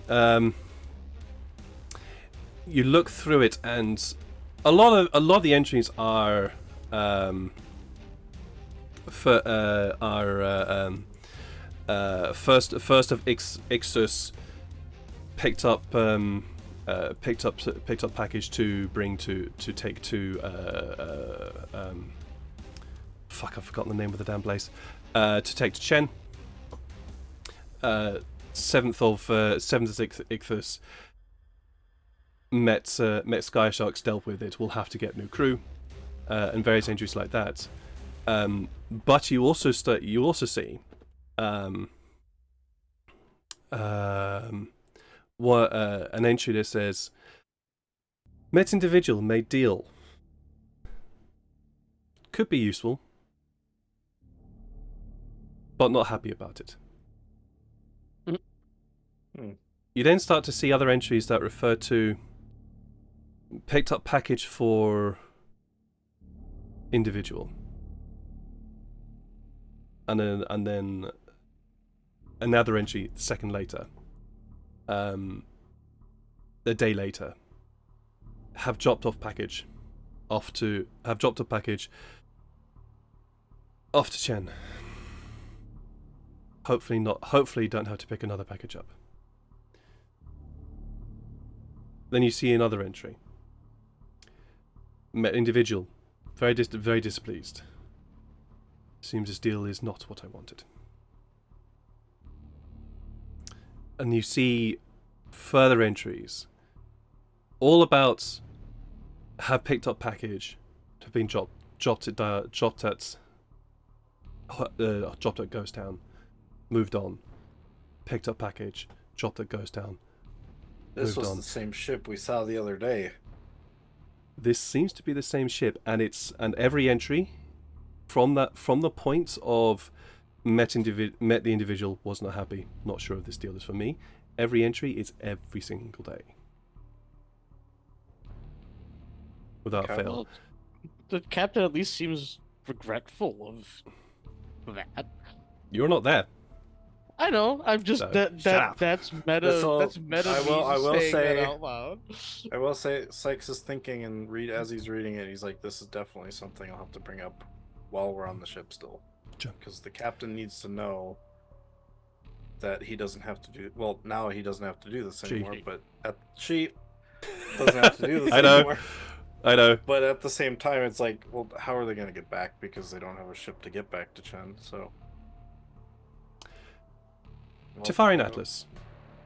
You look through it, and a lot of the entries are first of Ixus picked up package to bring to take to fuck, I've forgotten the name of the damn place, to take to Chen. Seventh of Ixus met Skysharks, dealt with it, will have to get new crew, and various entries like that. But you also see an entry that says met individual made deal. Could be useful, but not happy about it. You then start to see other entries that refer to picked up package for individual. And then another entry a second later. A day later. Have dropped off package off to Chen. Hopefully don't have to pick another package up. Then you see another entry. Met individual, very displeased. Seems this deal is not what I wanted. And you see further entries, all about have picked up package, have been dropped at Ghost Town, moved on, picked up package, dropped at Ghost Town. This was on. the same ship we saw the other day. This seems to be the same ship, and every entry from the point of met the individual, was not happy, not sure if this deal is for me. Every entry is every single day, without Okay. fail. Well, the captain at least seems regretful of that. You're not there. I know. I'm just So, that shut up. that's meta. This'll- That's meta. I will saying say- that out loud. I will say, Sykes is thinking and as he's reading it, he's like, "This is definitely something I'll have to bring up while we're on the ship still, Sure. because the captain needs to know that he doesn't have to do. Well, now he doesn't have to do this She. anymore, but she doesn't have to do this I know. anymore. I know. But at the same time, it's like, well, how are they going to get back because they don't have a ship to get back to Chen? So. Well, Tefari and you know, Atlas,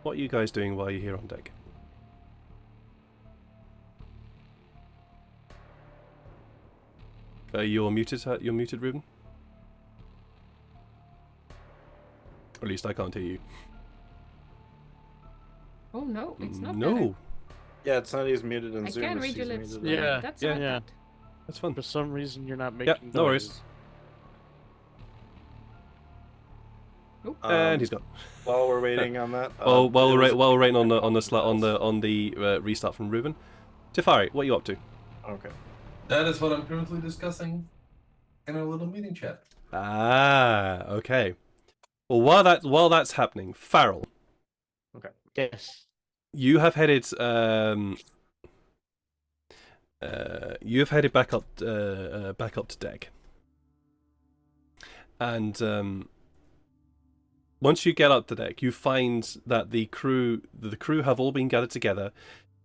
what are you guys doing while you're here on deck? You're muted. You're muted, Ruben. Or at least I can't hear you. Oh no, it's not. No, Yeah, it's not he's muted in I Zoom. can't it's read your he's lips. muted in- Yeah, That's yeah, not yeah. that. that's fun. For some reason, you're not making. no worries. noise. And he's gone. While we're waiting on that. While there was- we're waiting on the restart from Ruben. Tefari, what are you up to? Okay. That is what I'm currently discussing in our little meeting chat. Ah, okay. Well, while that's happening, Farrell, Yes. you have headed back up to deck, and once you get up to deck, you find that the crew have all been gathered together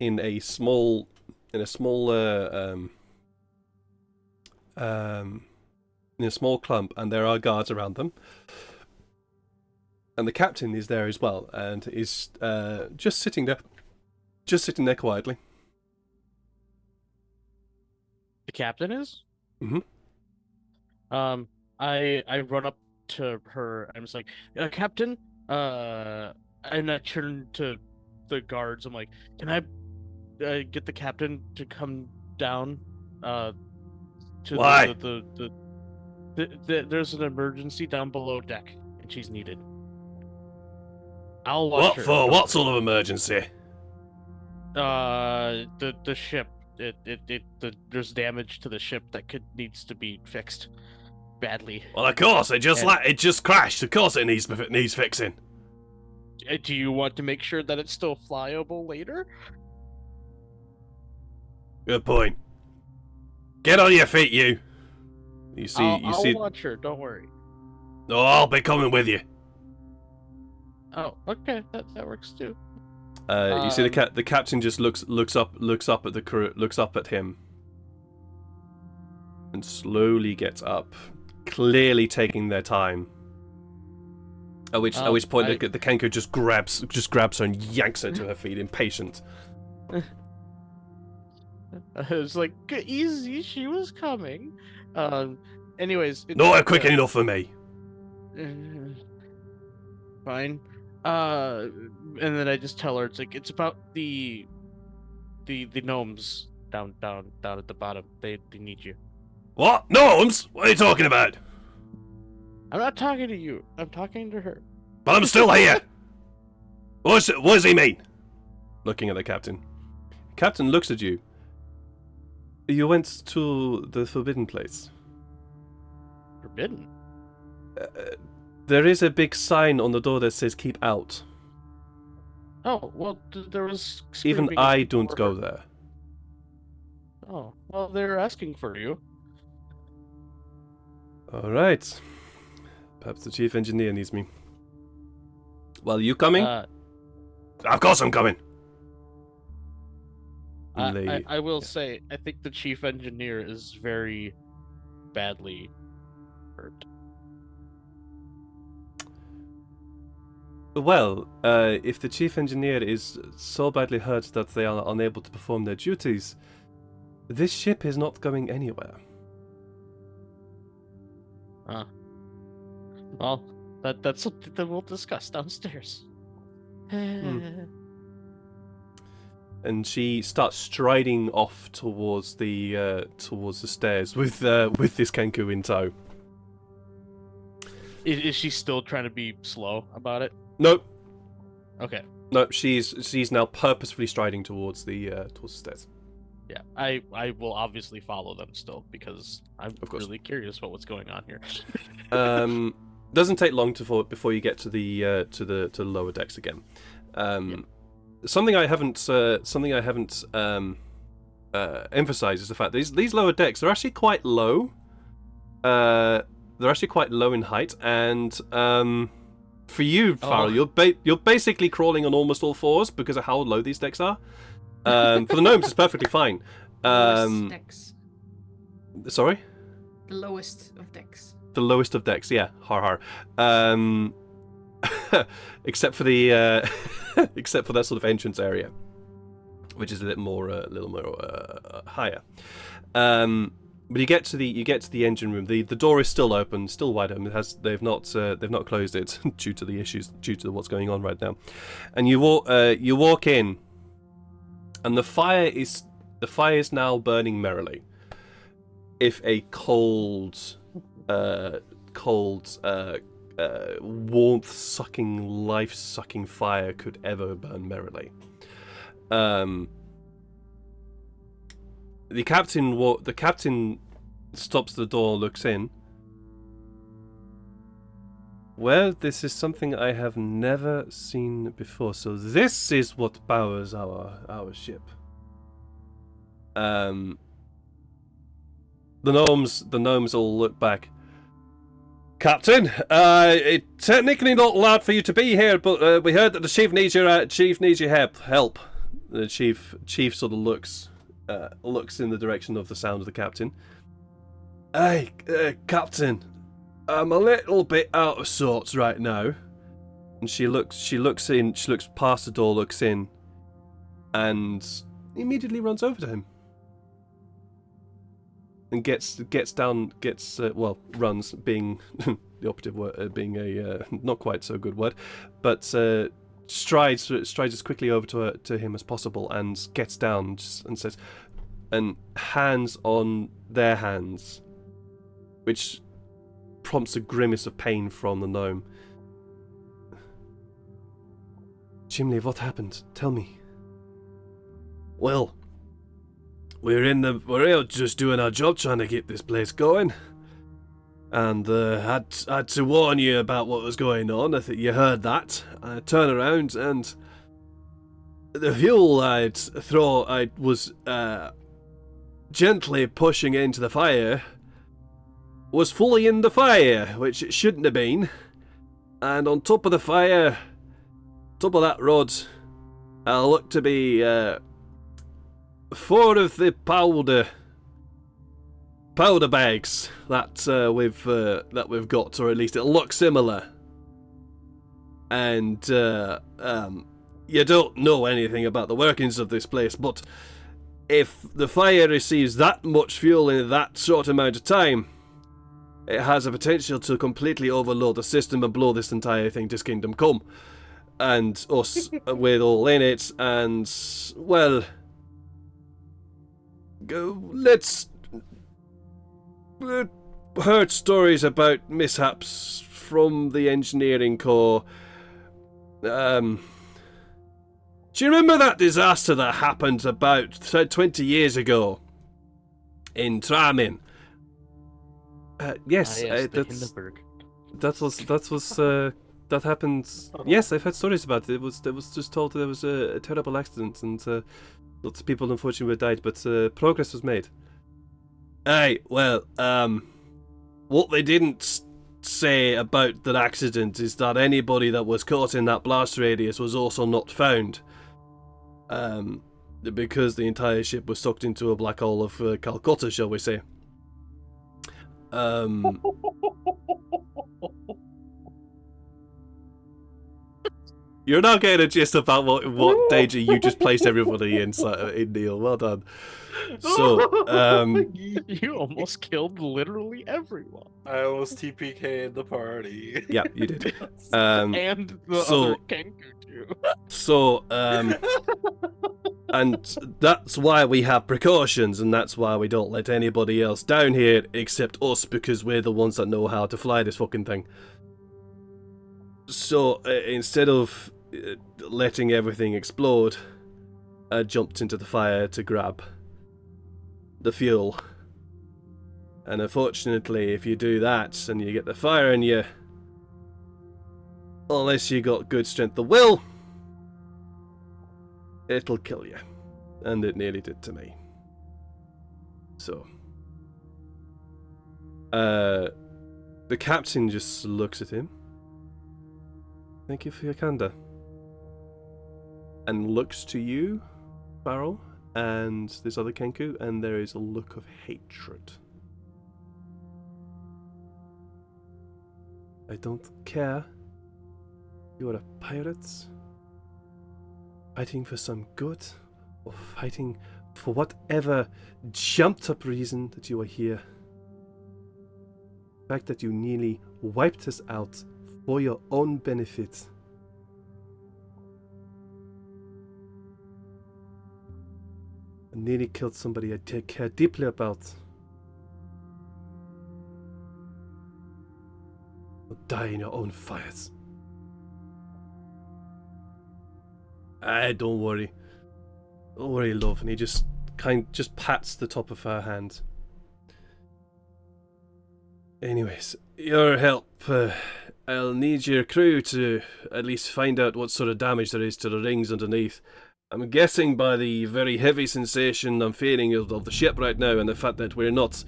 in a small clump, and there are guards around them. And the captain is there as well, and is just sitting there quietly. The captain is. Mhm. I run up to her. I'm just like, Captain. And I turn to the guards. I'm like, can I get the captain to come down? To Why? there's an emergency down below deck, and she's needed. I'll watch What her. for? What sort of emergency? The ship. There's damage to the ship that needs to be fixed badly. Well, of course, it And- just crashed. Of course, it needs fixing. Do you want to make sure that it's still flyable later? Good point. Get on your feet, you. I'll watch her. Don't worry. Oh, I'll be coming with you. Oh, okay. That works too. You see the captain just looks up at the crew, looks up at him, and slowly gets up, clearly taking their time. At which point the Kenko just grabs her and yanks her to her feet, impatient. It's like easy. She was coming. Anyways. Not quick enough for me. Fine. And then I just tell her it's about the gnomes down at the bottom. They need you. What? Gnomes? What are you talking about? I'm not talking to you. I'm talking to her. But I'm still here. What does he mean? Looking at the captain. Captain looks at you. You went to the forbidden place. forbidden. There is a big sign on the door that says "Keep out." Oh, well, there was. Even screaming I and don't people go were- there. Oh, well, they're asking for you. All right. Perhaps the chief engineer needs me. Well, you coming? Of course I'm coming. And they- I will say, I think the chief engineer is very badly hurt. Well, if the chief engineer is so badly hurt that they are unable to perform their duties, this ship is not going anywhere. Well, that's something that we'll discuss downstairs. And she starts striding off towards the stairs with this Kenku in tow. Is she still trying to be slow about it? Nope. Okay. No, she's now purposefully striding towards the stairs. Yeah, I will obviously follow them still because I'm Of course. really curious about what's going on here. Doesn't take long before you get to the lower decks again. Something I haven't emphasized is the fact that these lower decks are actually quite low. They're actually quite low in height, and for you, Farrell, you're basically crawling on almost all fours because of how low these decks are. For the gnomes, it's perfectly fine. Lowest decks. Sorry? The lowest of decks. The lowest of decks, yeah. Har har. Except for the except for that sort of entrance area, which is a little more higher. But you get to the engine room. The door is still open, still wide open. They've not closed it due to what's going on right now. And you walk in, and the fire is now burning merrily. If a cold warmth-sucking, life-sucking fire could ever burn merrily. The captain stops the door, looks in. Well, this is something I have never seen before. So this is what powers our ship. The gnomes all look back. Captain, it's technically not allowed for you to be here, but we heard that the chief needs your help. The chief sort of looks in the direction of the sound of the captain. Hey, Captain, I'm a little bit out of sorts right now. And she looks past the door, looks in, and immediately runs over to him. And runs, being the operative word, being a not quite so good word, but strides as quickly over to him as possible and gets down and says, and hands on their hands, which prompts a grimace of pain from the gnome. Chimney, what happened? Tell me. Well, we're out just doing our job, trying to get this place going, and had to warn you about what was going on. I think you heard that. I turn around and the fuel I was gently pushing into the fire was fully in the fire, which it shouldn't have been. And on top of the fire, top of that rod, looked to be 4 of the powder bags that we've got, or at least it looks similar. And you don't know anything about the workings of this place, but if the fire receives that much fuel in that short amount of time, it has a potential to completely overload the system and blow this entire thing to Kingdom Come. And us with all in it, and, well, let's heard stories about mishaps from the engineering corps. Do you remember that disaster that happened about 20 years ago in Tramin? Yes, the that's Hindenburg. that happened. Yes, I've heard stories about it. It was just told there was a terrible accident and lots of people unfortunately died, but progress was made. Aye, well, what they didn't say about that accident is that anybody that was caught in that blast radius was also not found. Because the entire ship was sucked into a black hole of Calcutta, shall we say. You're not getting a gist about what danger you just placed everybody in, Neil. Well done. So, You almost killed literally everyone. I almost TPK'd the party. yeah, you did. And the so- other Kenku too. So, and that's why we have precautions, and that's why we don't let anybody else down here except us, because we're the ones that know how to fly this fucking thing. So, instead of letting everything explode, I jumped into the fire to grab the fuel. And unfortunately, if you do that and you get the fire in you, unless you got good strength of will, it'll kill you. And it nearly did to me. So, the captain just looks at him. Thank you for your candor. And looks to you, Farrell, and this other Kenku, and there is a look of hatred. I don't care. You are a pirate, fighting for some good, or fighting for whatever jumped up reason that you are here. The fact that you nearly wiped us out for your own benefit. And nearly killed somebody I care deeply about. Or die in your own fires. Don't worry. Don't worry, love. And he just pats the top of her hand. Anyways, your help. I'll need your crew to at least find out what sort of damage there is to the rings underneath. I'm guessing by the very heavy sensation I'm feeling of the ship right now, and the fact that we're not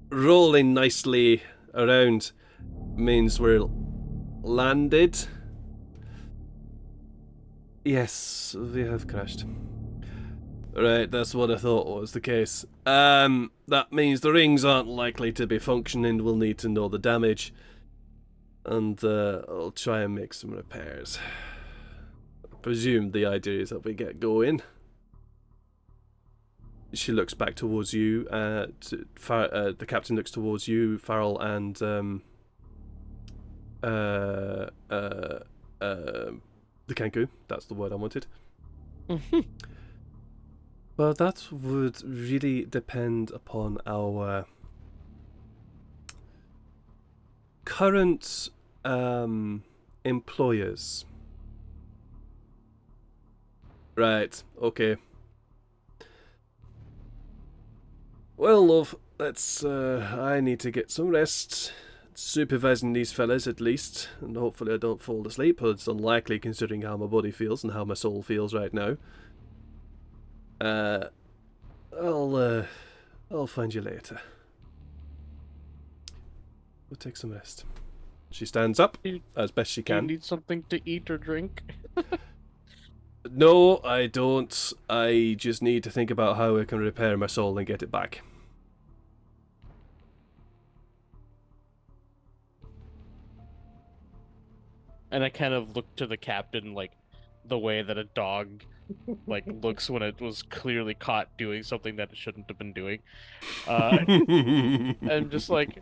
rolling nicely around means we're landed. Yes, we have crashed. Right, that's what I thought was the case. That means the rings aren't likely to be functioning. We'll need to know the damage. And I'll try and make some repairs. I presume the idea is that we get going. She looks back towards you. The captain looks towards you, Farrell, and the Kenku. That's the word I wanted. Well, that would really depend upon our current employers. Right, okay. Well, love, I need to get some rest. Supervising these fellas, at least, and hopefully I don't fall asleep, but it's unlikely considering how my body feels and how my soul feels right now. I'll find you later. We'll take some rest. She stands up as best she Do you can. need something to eat or drink? No, I don't. I just need to think about how I can repair my soul and get it back. And I kind of look to the captain like the way that a dog like looks when it was clearly caught doing something that it shouldn't have been doing. I'm just like,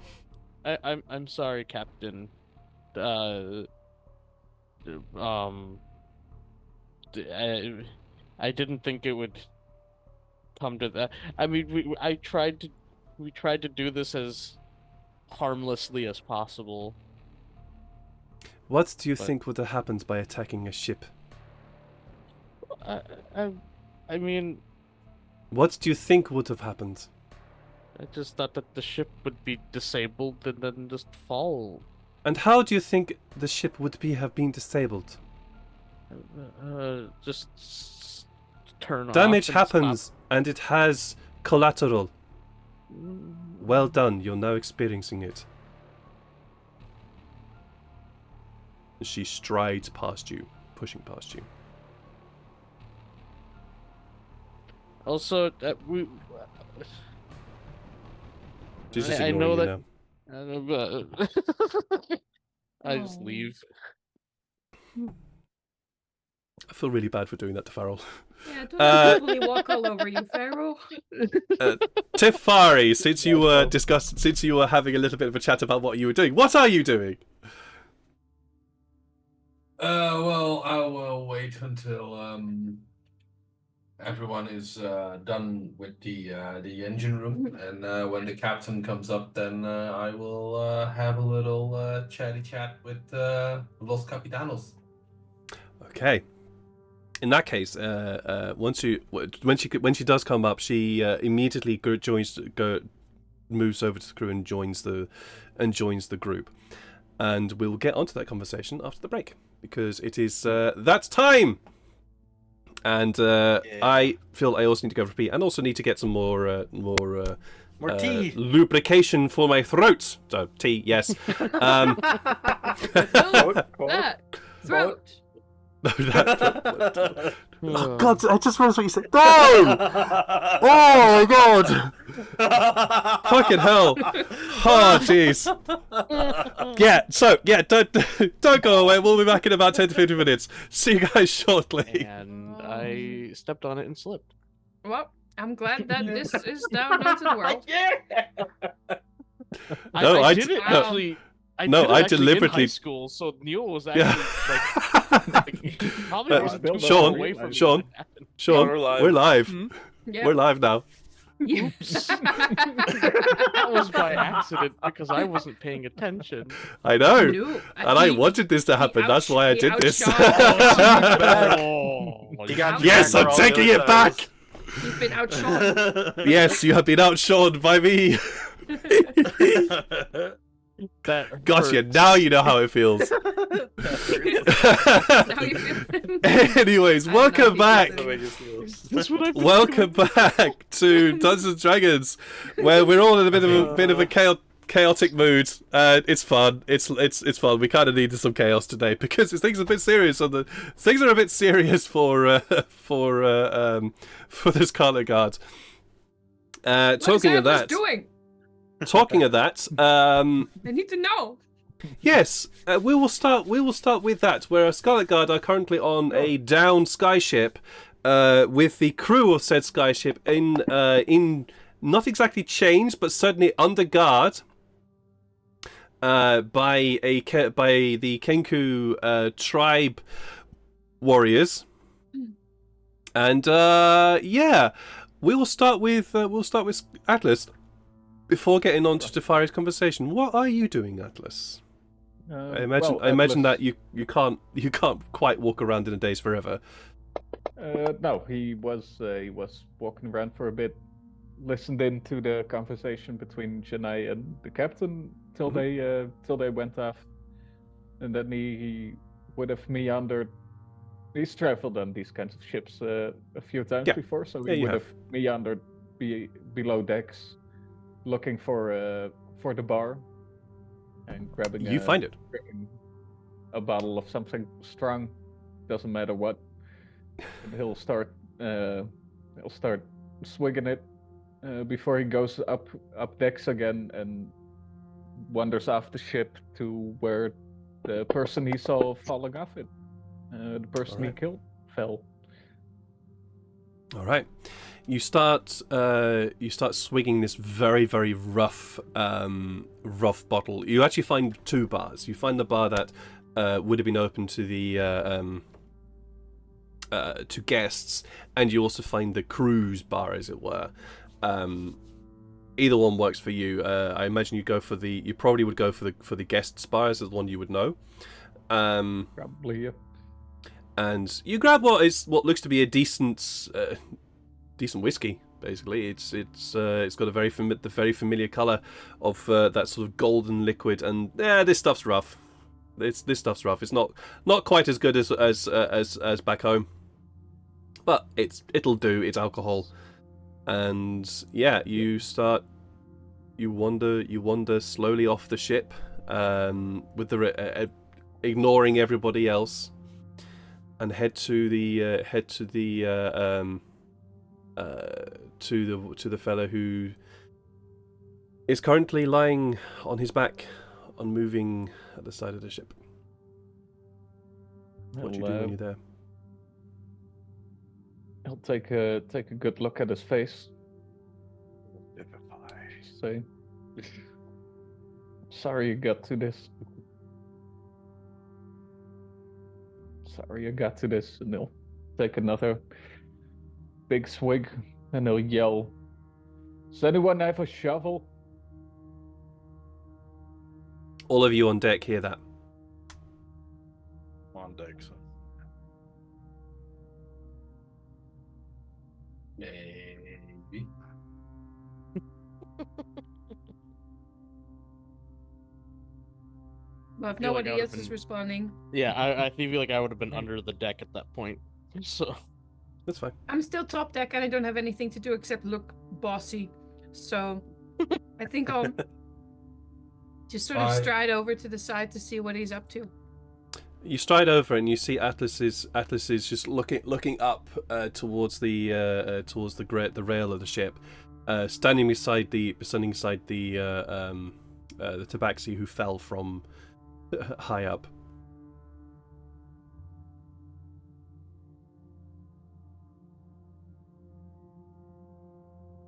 I'm sorry, Captain. I didn't think it would come to that. I mean, we tried to do this as harmlessly as possible. What do you think would have happened by attacking a ship? I mean, What do you think would have happened? I just thought that the ship would be disabled and then just fall. And how do you think the ship would have been disabled? Turn off. Damage and happens, and it has collateral. stop. Well done, you're now experiencing it. She strides past you, pushing past you. Also, She's just I ignoring know you that. now. I just Oh. leave. I feel really bad for doing that to Farrell. Yeah, don't totally walk all over you, Pharaoh. Tifari, since you were having a little bit of a chat about what you were doing, what are you doing? Well, I will wait until everyone is done with the engine room, and when the captain comes up, then I will have a little chatty chat with Los Capitanos. Okay. In that case, when she does come up, she immediately moves over to the crew and joins the group, and we'll get onto that conversation after the break because it is that time. And I feel I also need to go for a pee, and also need to get some more tea. lubrication for my throat. So tea, yes. No, that throat. No, that. Oh God! I just realized what you said. No! Oh my God! Fucking hell! Oh jeez. Yeah. So yeah, don't go away. We'll be back in about 10 to 15 minutes. See you guys shortly. And I stepped on it and slipped. Well, I'm glad that this is down into the world. No, I I did d- it no. actually. I No, did it I actually deliberately- in high school, so Neil was actually Yeah. like probably Uh, wasn't too Sean, far away from me Sean. when it happened. Sean, We're live. we're live. Hmm? Yeah. We're live now. Oops. That was by accident because I wasn't paying attention. I know. No, And I wanted this to happen. That's why I he did this. outshot Oh, You got Yes, back I'm for all the taking other it back. times. You've been outshot. Yes, you have been outshone by me. that Gotcha. hurts. Now you know how it feels. Now you feel. Anyways, I'm welcome not back. feeling That's what I've been Welcome back to Dungeons and Dragons, where we're all in a bit of a chaotic mood. It's fun. It's fun. We kind of needed some chaos today because things are a bit serious. Things are a bit serious for the Scarlet Guard. Talking of that, Doing? talking of that, I need to know. yes, we will start with that. Where Scarlet Guard are currently on a downed Skyship, with the crew of said Skyship in not exactly chains, but certainly under guard. By the Kenku tribe warriors, and yeah, we'll start with Atlas before getting on to Tefari's conversation. What are you doing, Atlas? I imagine that you can't quite walk around in the days forever. No, he was walking around for a bit, listened into the conversation between Janai and the captain till they went off, and then he would have meandered. He's traveled on these kinds of ships a few times Yeah. before, so Yeah, he you would have. have meandered below decks, looking for the bar, and grabbing. You find it. Grabbing a bottle of something strong, doesn't matter what. And he'll start swigging it before he goes up decks again and wanders off the ship to where the person he saw falling off it, the person he Alright. fell. All right. You start swigging this very, very rough bottle. You actually find two bars. You find the bar that would have been open to the to guests, and you also find the crew's bar, as it were. Either one works for you. I imagine you probably would go for the guests bar as the one you would know. Probably, yeah. And you grab what looks to be a decent whiskey. Basically, it's got a very the very familiar color of that sort of golden liquid, and this stuff's rough. This stuff's rough. It's not quite as good as back home, but it'll do. It's alcohol, and yeah, you wander slowly off the ship, with the ignoring everybody else, and head to the fellow who is currently lying on his back, unmoving at the side of the ship. What do you do when you're there? He'll take a good look at his face. Say, sorry you got to this. Sorry you got to this. And he'll take another big swig, and he'll yell, "Does anyone have a shovel?" All of you on deck hear that. On deck, so. Maybe. Well, if feel like I nobody would've else is been- responding, Yeah, I feel like I would have been under the deck at that point. So That's fine. I'm still top deck and I don't have anything to do except look bossy. So I think I'll just sort of Bye. stride over to the side to see what he's up to. You stride over and you see Atlas is just looking up towards the rail of the ship, standing beside the tabaxi who fell from high up.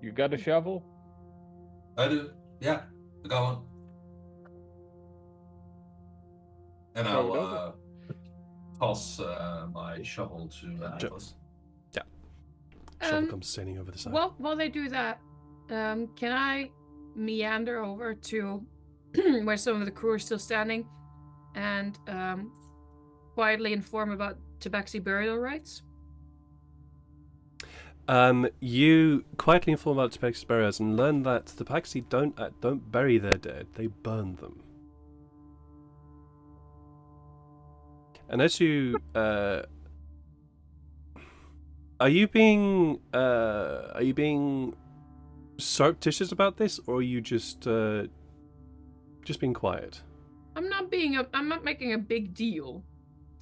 You got a shovel? I do. Yeah, I got one. And Throw it I'll over. toss my shovel to Atlas. Shovel comes sailing over the side. While they do that, can I meander over to where some of the crew are still standing and quietly inform about Tabaxi burial rites? You quietly inform about Tabaxi's burials and learn that the Tabaxi don't bury their dead; they burn them. And as you are you being surreptitious about this, or are you just being quiet? I'm not making a big deal.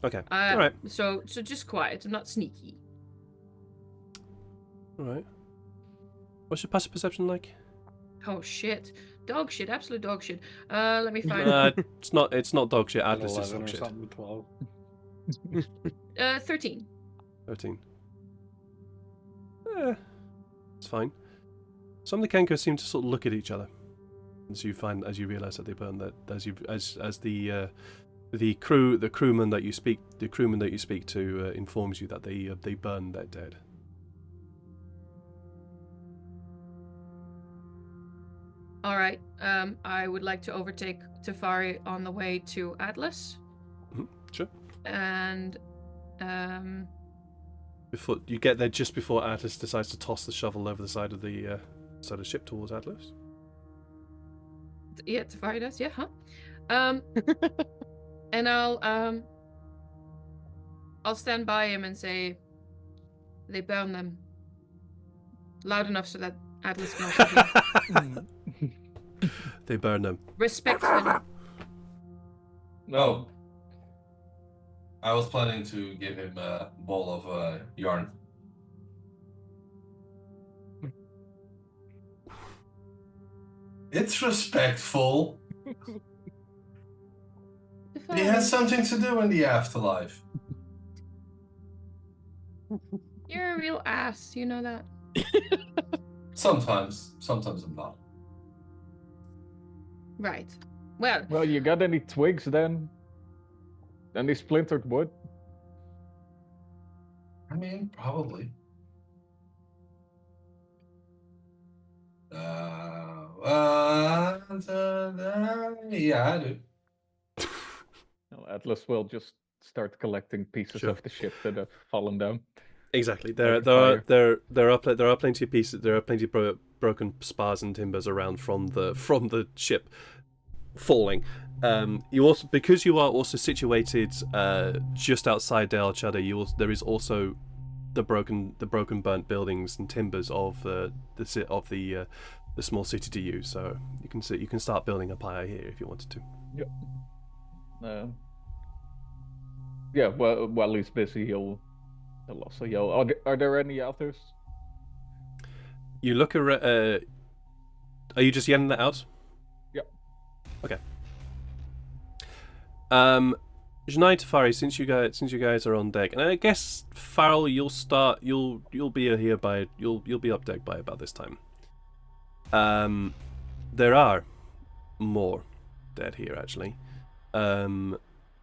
Okay. All right. So just quiet. I'm not sneaky. All right. What's your passive perception like? Oh shit. Dog shit, absolute dog shit. Let me find It's not dog shit. Atlas is 11 dog or shit. something, 12. 13. 13. It's fine. Some of the Kenko seem to sort of look at each other as you realise that they burn that as the crewman that you speak to informs you that they burn their dead. All right. I would like to overtake Tefari on the way to Atlas. Sure. And Before you get there, just before Atlas decides to toss the shovel over the side of the ship towards Atlas. yeah, Tefari does. Yeah, huh? And I'll stand by him and say, they burn them loud enough so that Atlas can also hear. They burn them. Respectfully. Oh. I was planning to give him a ball of yarn. It's respectful. He has something to do in the afterlife. You're a real ass, you know that. Sometimes I'm not. Right. Well, Well, you got any twigs then? Any splintered wood? I mean, probably. Yeah, I do. Well, Atlas will just start collecting pieces Sure. of the ship that have fallen down. Exactly. Like fire. There are plenty of pieces. There are plenty of broken spars and timbers around from the ship falling. You also, because you are also situated just outside Del Chada, there is also the broken burnt buildings and timbers of the small city to you. So you can start building a pyre here if you wanted to. Yeah, while he's busy, he'll also yell. Are there any others? You look around. Are you just yelling that out? Yep. Okay. Janai Tafari, since you guys are on deck, and I guess Farrell, you'll be here by you'll be up deck by about this time. There are more dead here actually.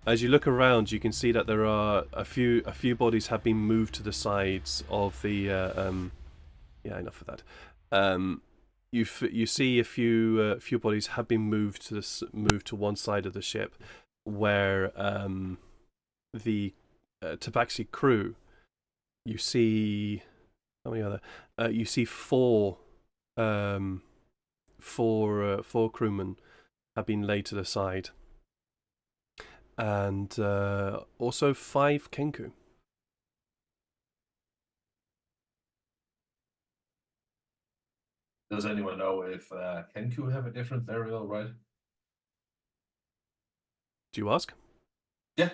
As you look around, you can see that there are a few bodies have been moved to the sides of the. Yeah, enough of that. You see a few bodies have been moved to one side of the ship, where the Tabaxi crew. You see how many other? You see four crewmen have been laid to the side. And also 5 Kenku. Does anyone know if Kenku have a different burial right? Do you ask? Yeah.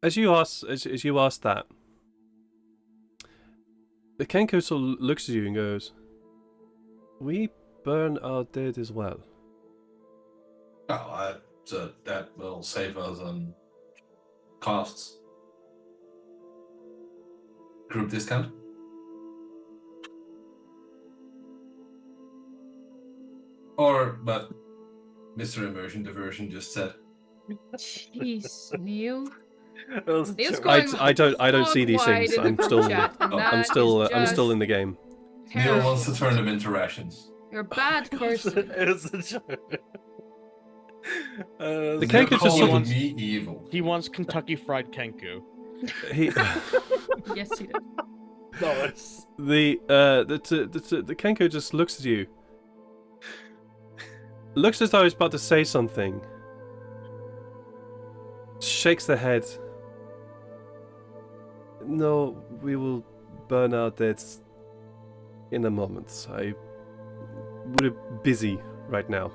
As you ask that, the Kenku sort of looks at you and goes, "We burn our dead as well." Oh, so that will save us on costs. Group discount? But Mr. Immersion Diversion just said. Jeez, Neil. That was Neil's terrible. going I don't see these hog things. wide in the I'm group still chat, and that I'm is still in just the game. Neil terrible. wants to turn them into rations. You're a bad person. It was a joke. The They're Kenku just sort calling of me evil. He wants Kentucky Fried Kenku. he Yes, he did. No, it's the Kenku just looks at you. Looks as though he's about to say something. Shakes the head. No, we will burn our dead in a moment. We're busy right now.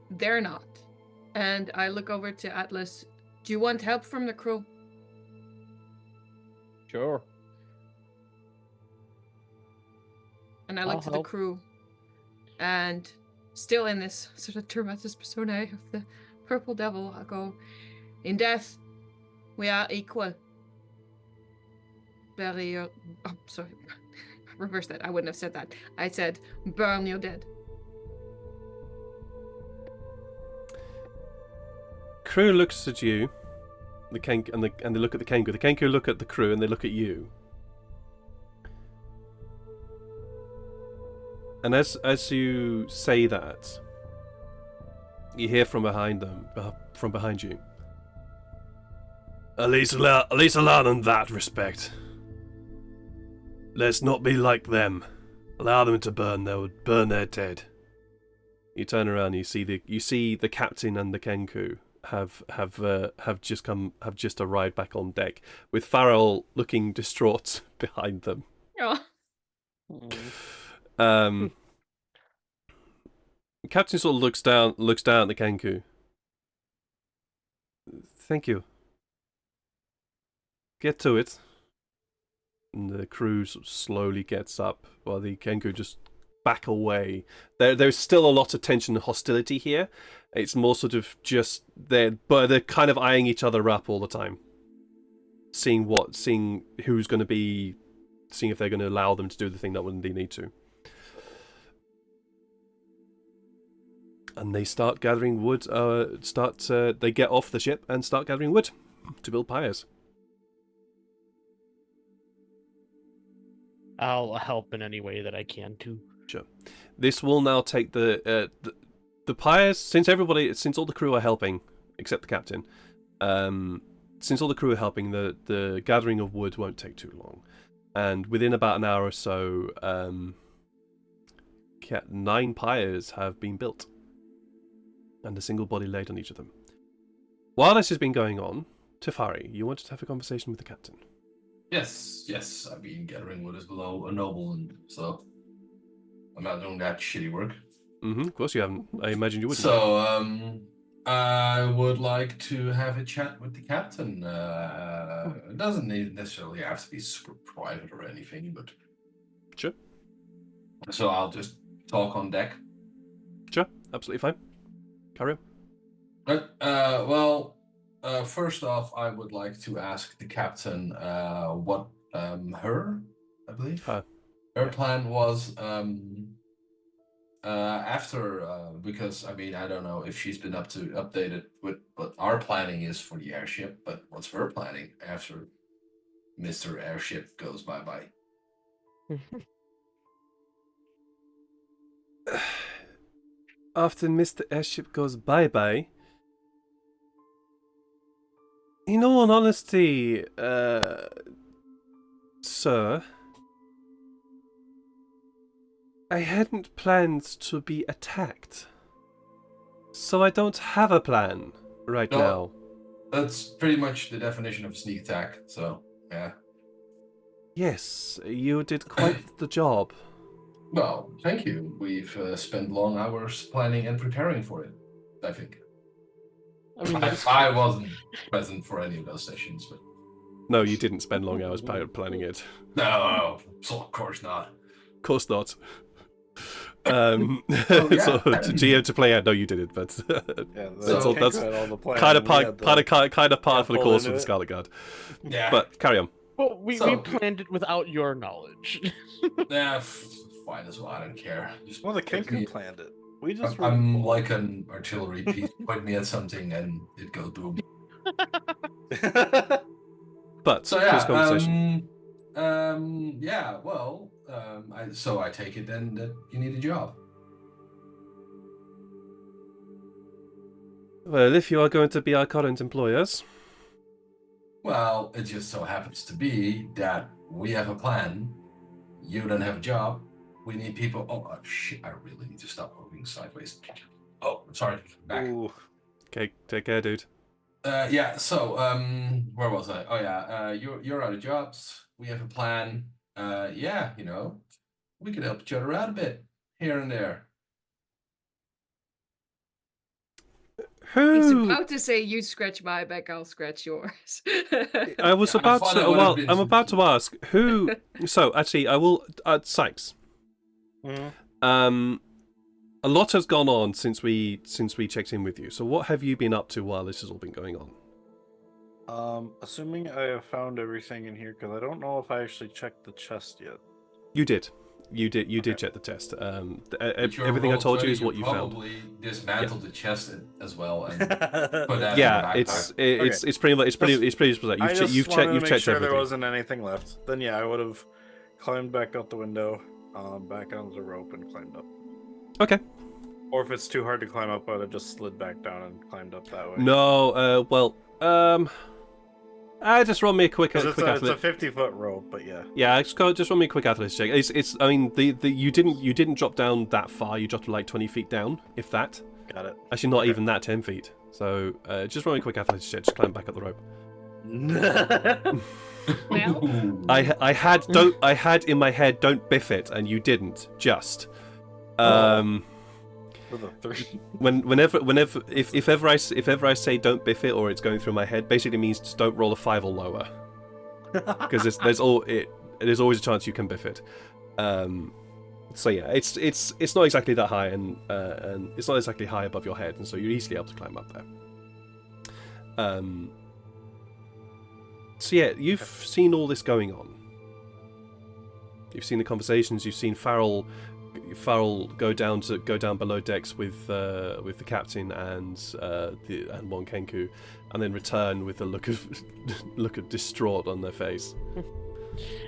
They're not. And I look over to Atlas. Do you want help from the crew? Sure. And I look I'll to the help. crew. And still in this sort of Termatus persona of the purple devil, I go, in death, we are equal. Bury your... Oh, sorry. Reverse that. I wouldn't have said that. I said, burn your dead. Crew looks at you, the Kenku, and they look at the Kenku. The Kenku look at the crew and they look at you. And as you say that, you hear from behind you. At least allow them that respect. Let's not be like them. Allow them to burn their dead. You turn around, you see the captain and the Kenku have just arrived back on deck, with Farrell looking distraught behind them. Oh. Captain sort of looks down at the Kenku. Thank you. Get to it. And the crew sort of slowly gets up while the Kenku just back away. There's still a lot of tension and hostility here. It's more sort of just they're kind of eyeing each other up all the time. Seeing who's going to be, seeing if they're going to allow them to do the thing that when they need to. And they start gathering wood. They get off the ship and start gathering wood to build pyres. I'll help in any way that I can too. Sure. This will now take the pyres, since all the crew are helping, except the captain, since all the crew are helping, the gathering of wood won't take too long, and within about an hour or so, 9 pyres have been built, and a single body laid on each of them. While this has been going on, Tefari, you wanted to have a conversation with the captain. Yes. I mean, gathering wood is below a noble, and so I'm not doing that shitty work. Of course you haven't. I imagine you wouldn't. So, I would like to have a chat with the captain. It doesn't necessarily have to be super private or anything, but Sure. So I'll just talk on deck. Sure, absolutely fine. Carry on. First off, I would like to ask the captain what her plan was after, because I mean, I don't know if she's been updated with what our planning is for the airship, but what's her planning after Mr. Airship goes bye-bye? After Mr. Airship goes bye-bye, in all honesty, sir, I hadn't planned to be attacked, so I don't have a plan right now. That's pretty much the definition of a sneak attack, so, yeah. Yes, you did quite the job. Well, thank you. We've spent long hours planning and preparing for it, I think. I mean, I wasn't present for any of those sessions, but... No, you didn't spend long hours planning it. No, so of course not. Of course not. yeah. So GM to play out. No, you didn't. But that's kind of part for the course of the Scarlet Guard. Yeah. But carry on. Well, we planned it without your knowledge. Yeah, fine as well. I don't care. Well, the Kenku planned it. We just. I'm like an artillery piece. Point me at something and it goes boom. But so this conversation. I take it then that you need a job. Well, if you are going to be our current employers. Well, it just so happens to be that we have a plan. You don't have a job. We need people. Oh, shit! I really need to stop moving sideways. Oh, sorry. Back. Ooh. Okay, take care, dude. So, where was I? Oh, yeah. You're out of jobs. We have a plan. We could help each other out a bit here and there. He's about to say, "You scratch my back, I'll scratch yours." I was about to. Well, I'm about to ask who. So actually, I will. Sykes. Mm-hmm. A lot has gone on since we checked in with you. So what have you been up to while this has all been going on? Assuming I have found everything in here, because I don't know if I actually checked the chest yet. You did. You did check the test. Everything I told you is what you found. Probably dismantled the chest as well and put that yeah, in the backpack. it's pretty much you've checked sure everything. There wasn't anything left. Then yeah, I would have climbed back out the window, back onto the rope and climbed up. Okay. Or if it's too hard to climb up, I would have just slid back down and climbed up that way. No, just roll me a quick. It's a 50-foot rope, but yeah. Yeah, just roll me a quick athletics check. It's. I mean, you didn't drop down that far. You dropped like 20 feet down, if that. Got it. Actually, not even that 10 feet. So, just roll me a quick athletics check. Just climb back up the rope. Well, I had in my head, don't biff it, and you didn't. Just. With a 3. Whenever if ever I say don't biff it or it's going through my head, basically means just don't roll a 5 or lower, because there's always a chance you can biff it. So yeah, it's not exactly that high, and it's not exactly high above your head, and so you're easily able to climb up there. So yeah, you've seen all this going on. You've seen the conversations. You've seen Farrell go down below decks with the captain and one Kenku, and then return with a look of distraught on their face.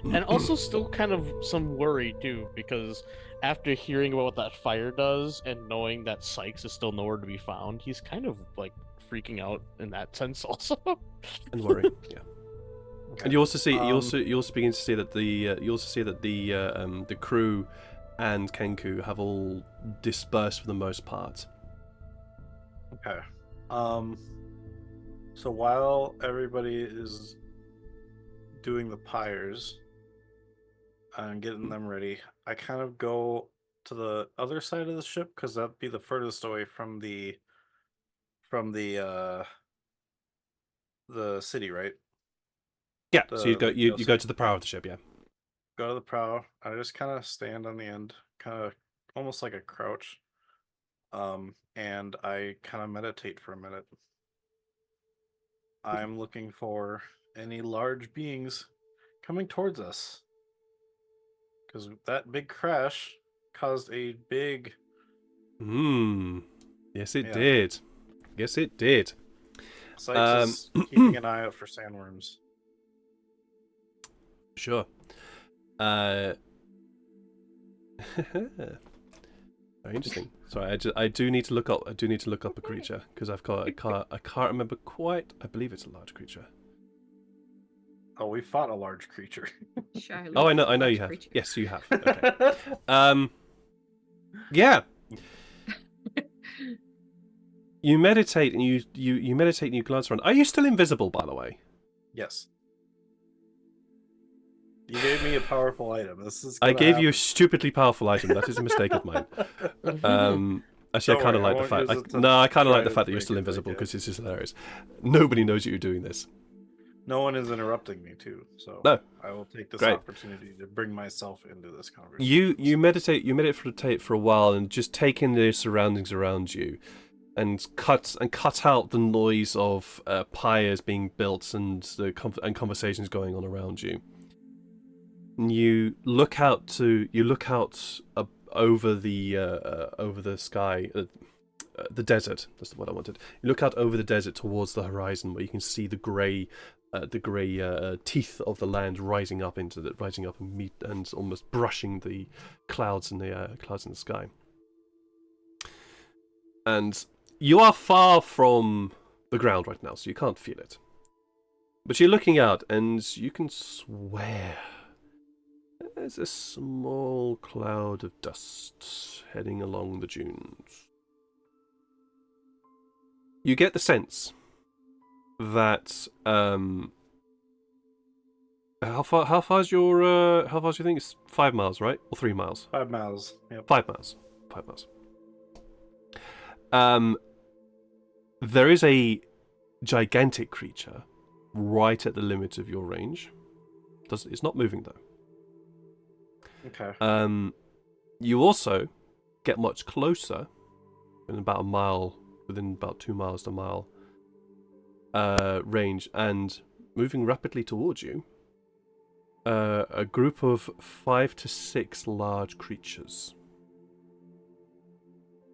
And also still kind of some worry too, because after hearing about what that fire does and knowing that Sykes is still nowhere to be found, he's kind of like freaking out in that sense also. And worry, yeah. Okay. And you also see, you also begin to see that the crew and Kenku have all dispersed for the most part. Okay. So while everybody is doing the pyres and getting them ready, I kind of go to the other side of the ship because that'd be the furthest away from the city, right? Yeah, so you go the you go DLC. to the prow of the ship, yeah. Go to the prow. I just kind of stand on the end, kind of almost like a crouch. And I kind of meditate for a minute. I'm looking for any large beings coming towards us. Because that big crash caused a big... Yes, it Yeah. did. Yes, it did. Sykes is keeping an eye out for sandworms. Sure. Very interesting. Sorry, I do need to look up. I do need to look up a creature because I can't remember quite. I believe it's a large creature. Oh, we fought a large creature. Shy Oh, I looks know. like a I know large you have. creature. Yes, you have. Okay. Yeah. You meditate and you meditate and you glance around. Are you still invisible, by the way? Yes. You gave me a powerful item. This is. I gave happen. you a stupidly powerful item. That is a mistake of mine. Actually, Don't I kind of worry, I like the won't fact. use it to No, I kind of try like the to fact that you're make still it invisible like because this is hilarious. Nobody knows you're doing this. No one is interrupting me too, so No. I will take this Great. opportunity to bring myself into this conversation. You meditate for a while and just take in the surroundings around you, and cut out the noise of pyres being built and conversations going on around you. And you look out over the sky, the desert. That's what I wanted. You look out over the desert towards the horizon, where you can see the grey teeth of the land rising up and almost brushing the clouds in the sky. And you are far from the ground right now, so you can't feel it. But you're looking out, and you can swear there's a small cloud of dust heading along the dunes. You get the sense that how far is your thing? It's 5 miles, right? Or 3 miles? 5 miles. Yep. 5 miles. 5 miles. There is a gigantic creature right at the limit of your range. It's not moving though. Okay. You also get much closer, within about 2 miles to a mile range, and moving rapidly towards you, a group of 5 to 6 large creatures.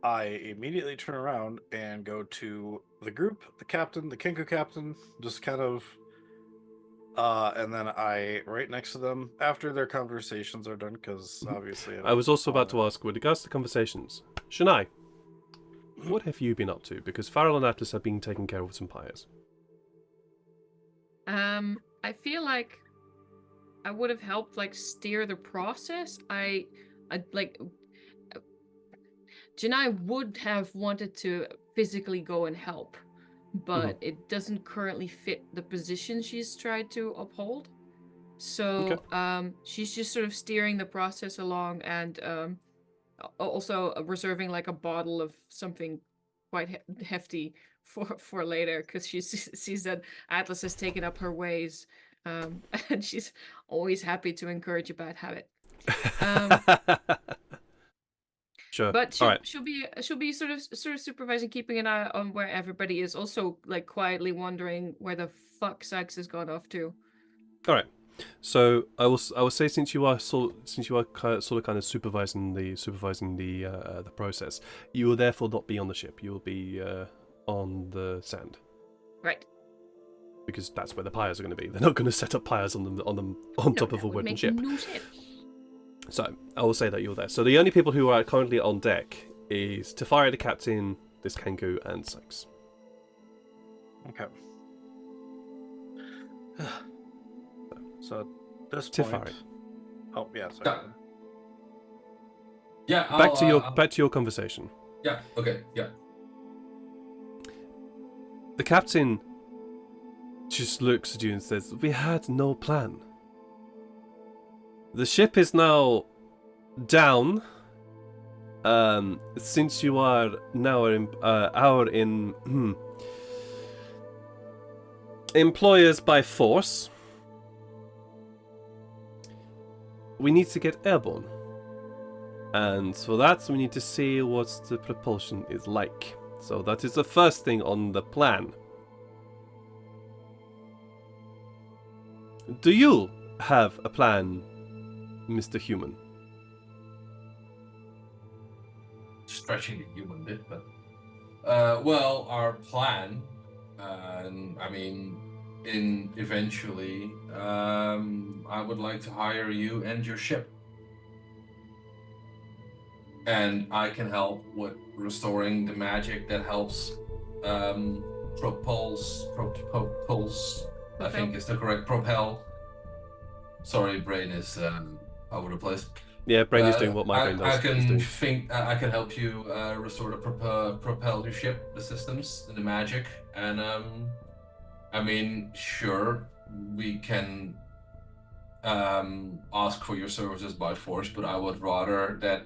I immediately turn around and go to the group, the captain, the Kenku captain, just kind of, and then I right next to them after their conversations are done, because obviously I was also about to ask, with regards to conversations, Shania, what have you been up to? Because Farrell and Atlas have been taking care of some pyres. I feel like I would have helped steer the process. I like Janai would have wanted to physically go and help, but it doesn't currently fit the position she's tried to uphold. So she's just sort of steering the process along, and also reserving a bottle of something quite hefty for later, because she sees that Atlas has taken up her ways, and she's always happy to encourage a bad habit. Sure. But All right. she'll be sort of supervising, keeping an eye on where everybody is. Also, quietly wondering where the fuck Sykes has gone off to. All right. So I will say, since you are sort of kind of supervising the process, you will therefore not be on the ship. You will be on the sand. Right. because that's where the pyres are going to be. They're not going to set up pyres on top of a would wooden make ship. no sense. So I will say that you're there. So the only people who are currently on deck is Tefari, the captain, this Kenku, and Sykes. Okay. So at this Tefari. point. Oh yeah, sorry. Yeah. Back to your conversation. Yeah. Okay. Yeah. The captain just looks at you and says, "We had no plan. The ship is now down. Since you are now employers by force, we need to get airborne. And for that, we need to see what the propulsion is like. So that is the first thing on the plan. Do you have a plan, Mr. Human?" Stretching the human bit, but well, our plan, I mean, eventually, I would like to hire you and your ship, and I can help with restoring the magic that helps propulse. I think is the correct propel. Sorry, brain is all over the place. Yeah, brain is doing what my brain does. I can help you restore the propel your ship, the systems, and the magic. And I mean, sure, we can ask for your services by force, but I would rather that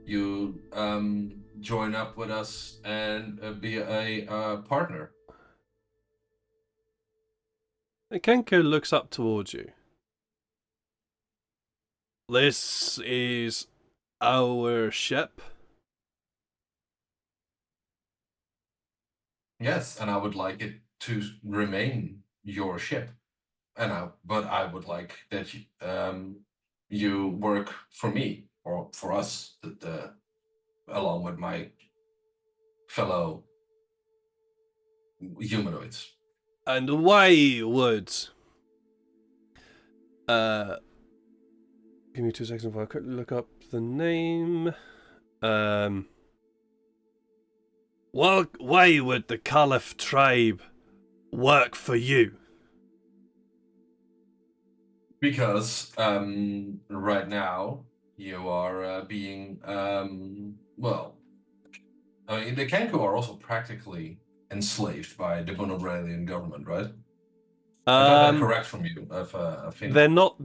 you join up with us and be a partner. Kenko looks up towards you. This is our ship. Yes, and I would like it to remain your ship, but I would like that you work for me or for us, along with my fellow humanoids. And why would give me 2 seconds while I quickly look up the name. Well, why would the Caliph tribe work for you? Because right now you are being well, I mean, the Kenku are also practically enslaved by the Bonobralian government, right? I got that correct from you. I think They're not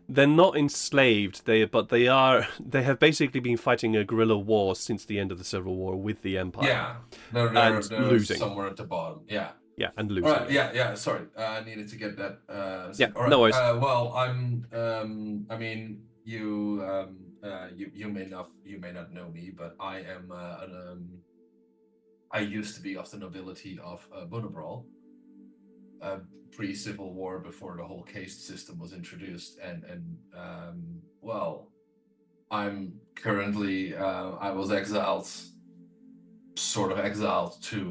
they're not enslaved. They have basically been fighting a guerrilla war since the end of the Civil War with the Empire. Yeah, and they're losing. somewhere at the bottom. Yeah. Yeah, and losing. All right. Yeah. Sorry, I needed to get that. Yeah, all right. no worries. Well, I'm. I mean, you may not know me, but I am. I used to be of the nobility of Bunabral. Pre-Civil War, before the whole caste system was introduced, and well, I'm currently I was exiled, sort of exiled to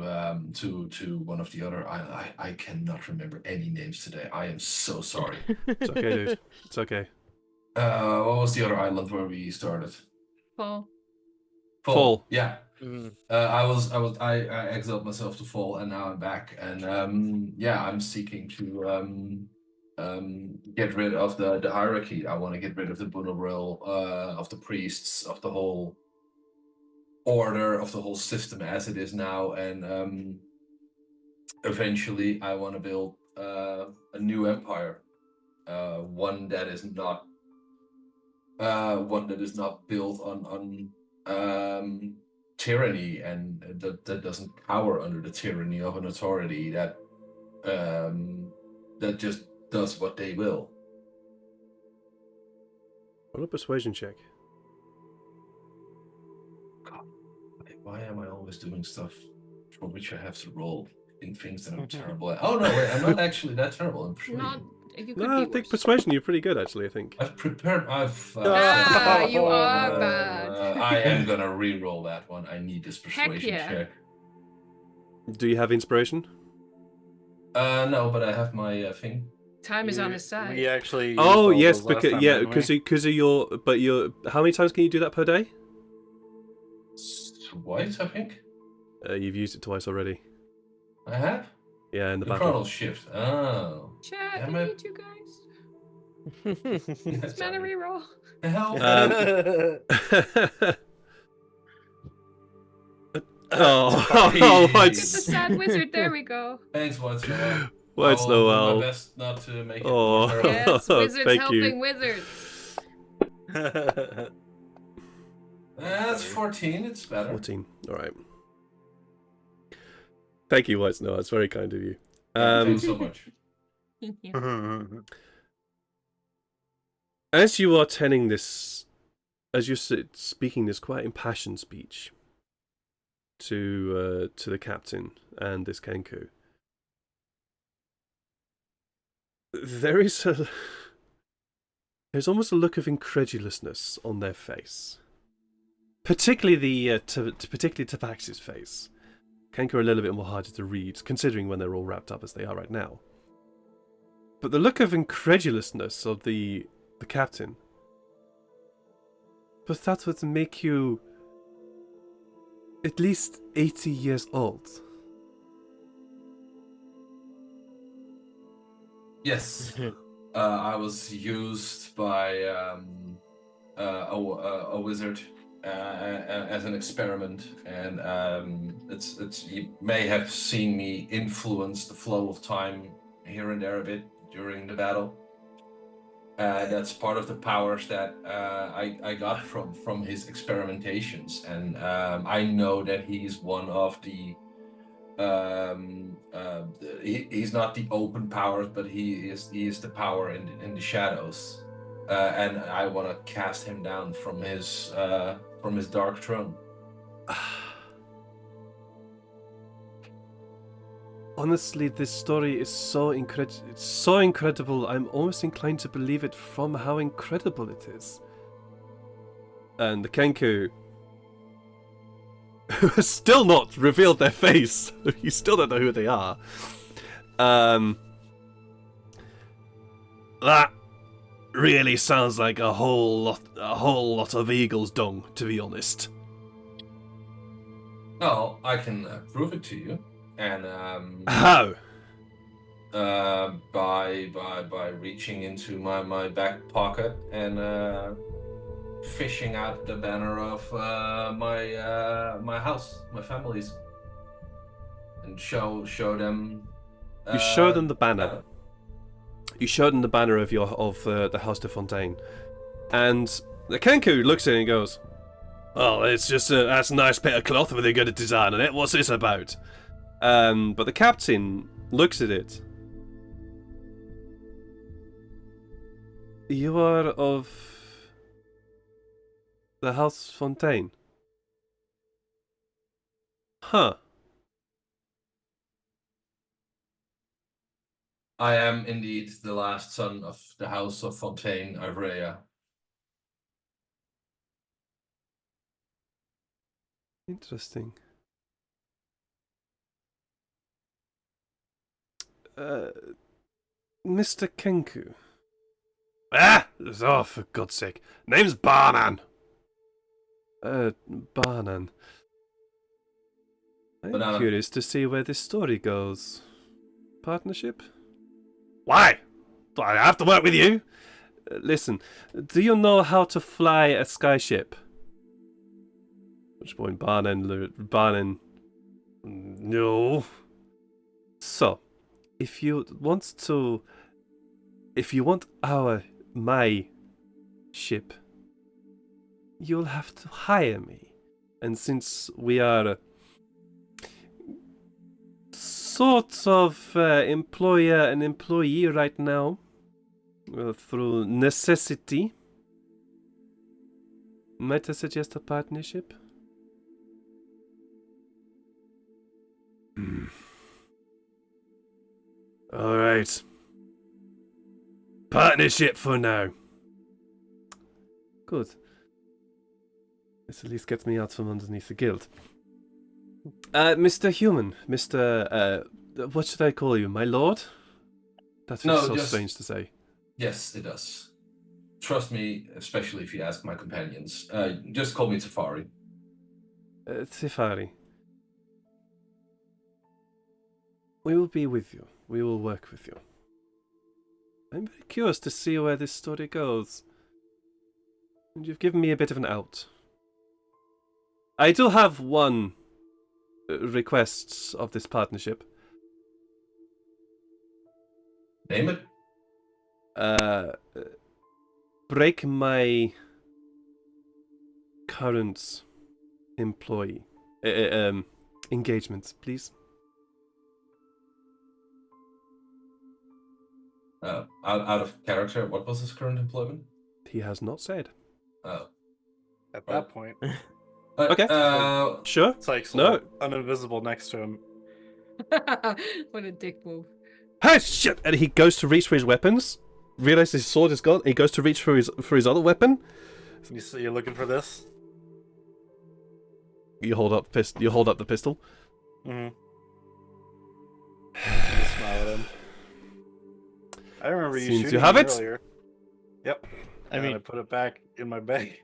one of the other. I cannot remember any names today. I am so sorry. It's okay, dude. It's okay. What was the other island where we started? Fall. Yeah. I exiled myself to Fall, and now I'm back, and yeah, I'm seeking to get rid of the hierarchy. I want to get rid of the Bunobril, of the priests, of the whole order, of the whole system as it is now, and eventually I want to build a new empire, one that is not built on tyranny, and that doesn't cower under the tyranny of an authority that just does what they will. Roll a persuasion check. God, why am I always doing stuff for which I have to roll in things that I'm terrible at? Oh no, wait, I'm not actually that terrible. I'm pretty. You could No, I be think worse. persuasion you're pretty good actually. I think. I've prepared. You are bad. I am gonna re-roll that one. I need this Heck persuasion yeah. check. Do you have inspiration? No, but I have my thing. Time is on his We side. actually. Used Oh all yes, those last because time, yeah, didn't we? because of your. But your. How many times can you do that per day? Twice, I think. You've used it twice already. I have. Yeah, in the The battle. chrono shift. Oh. Chat, Damn I it. need you guys. It's mana Sorry. reroll. Help. Oh, Look at the what's sad wizard. There we go. Thanks, Once Noel. what's I will do my Noel? best not to make it Oh. more terrible. Yes, wizards Thank helping you. wizards. That's 14. It's better. 14. All right. Thank you, White Snow. That's very kind of you. Thanks so much. As you are telling this, as you're speaking this quite impassioned speech to the captain and this Kenku, there's almost a look of incredulousness on their face, particularly particularly Tabaxi's face. Kenku are a little bit more harder to read, considering when they're all wrapped up as they are right now. But the look of incredulousness of the captain. But that would make you at least 80 years old. Yes. I was used by a wizard as an experiment, and it's you may have seen me influence the flow of time here and there a bit during the battle. That's part of the powers that I got from his experimentations, and I know that he's one of the he's not the open powers, but he is the power in the shadows, and I want to cast him down from his dark throne. Honestly, this story is so incredible. I'm almost inclined to believe it from how incredible it is. And the Kenku, who has still not revealed their face, you still don't know who they are. That really sounds like a whole lot of eagle's dung, to be honest. Oh, I can prove it to you, and How? by reaching into my back pocket and fishing out the banner of my house, my family's, and show them. You show them the banner. You show them the banner of the House de Fontaine, and the Kenku looks at it and goes, "Well, it's just that's a nice bit of cloth with a good design on it. What's this about?" But the captain looks at it. You are of the House Fontaine. Huh. I am indeed the last son of the House of Fontaine, Ivrea. Interesting. Mr. Kenku. Ah! Oh, for God's sake. Name's Baanan. Baanan. I'm Banana. curious to see where this story goes. Partnership? Why? Do I have to work with you? Listen, do you know how to fly a skyship? Which point Baanan... No. So, if you want my ship, you'll have to hire me. And since we are sort of employer and employee right now, through necessity, might I suggest a partnership? Alright. Partnership for now. Good. This at least gets me out from underneath the guild. Mr. Human, Mr. What should I call you, my lord? That feels No, so just- strange to say. Yes, it does. Trust me, especially if you ask my companions. Just call me Tafari. Tifari. We will be with you. We will work with you. I'm very curious to see where this story goes. And you've given me a bit of an out. I do have one request of this partnership. Name it. Break my current employee engagement, please. Out of character, what was his current employment? He has not said. Oh. At that point, Okay. Sure. Sykes No. uninvisible next to him. What a dick move. Hey, shit! And he goes to reach for his weapons. Realizes his sword is gone. He goes to reach for his other weapon. You're looking for this? You hold up the pistol. Mm-hmm. You smile at him. I remember you Seems shooting you have me it. earlier. Yep. I And mean, I put it back in my bag.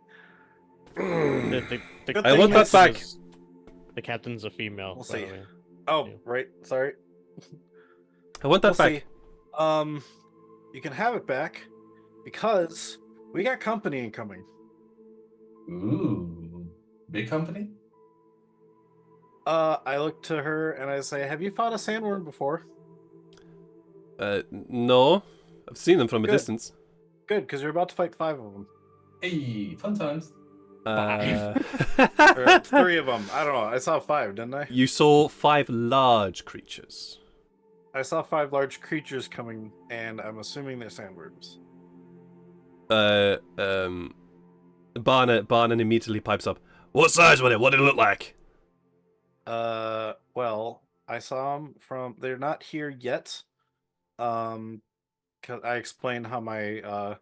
the Good I thing want that this back. The captain's a female. We'll by the see. way. Oh, Yeah. right. Sorry. I want that We'll back. see. You can have it back because we got company incoming. Ooh. Big company? I look to her and I say, "Have you fought a sandworm before?" No. I've seen them from a Good. distance. Good, because you're about to fight 5 of them. Hey, fun times. Or 3 of them. I don't know. I saw 5, didn't I? You saw 5 large creatures. I saw 5 large creatures coming, and I'm assuming they're sandworms. Baanan immediately pipes up. What size was it? What did it look like? Well, I saw them from. They're not here yet. 'Cause I explained how my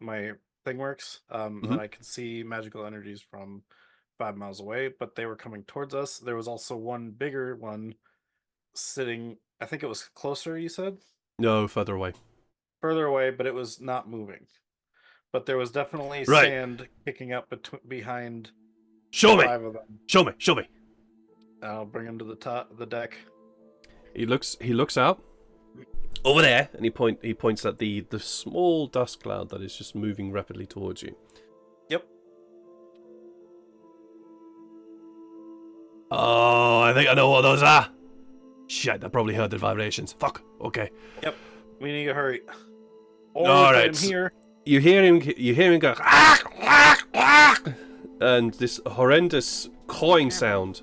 my thing works. That I can see magical energies from 5 miles away, but they were coming towards us. There was also one bigger one sitting. I think it was closer. You said No, further away. further away, but it was not moving. But there was definitely Right. sand kicking up behind Show me. 5 of them. Show me. Show me. I'll bring them to the deck. He looks out over there, and he points at the small dust cloud that is just moving rapidly towards you. Yep. Oh, I think I know what those are. Shit, I probably heard the vibrations. Fuck. Okay. Yep. We need to hurry. Or All we right. put him here. You hear him go, "Ah, ah, ah," and this horrendous cawing sound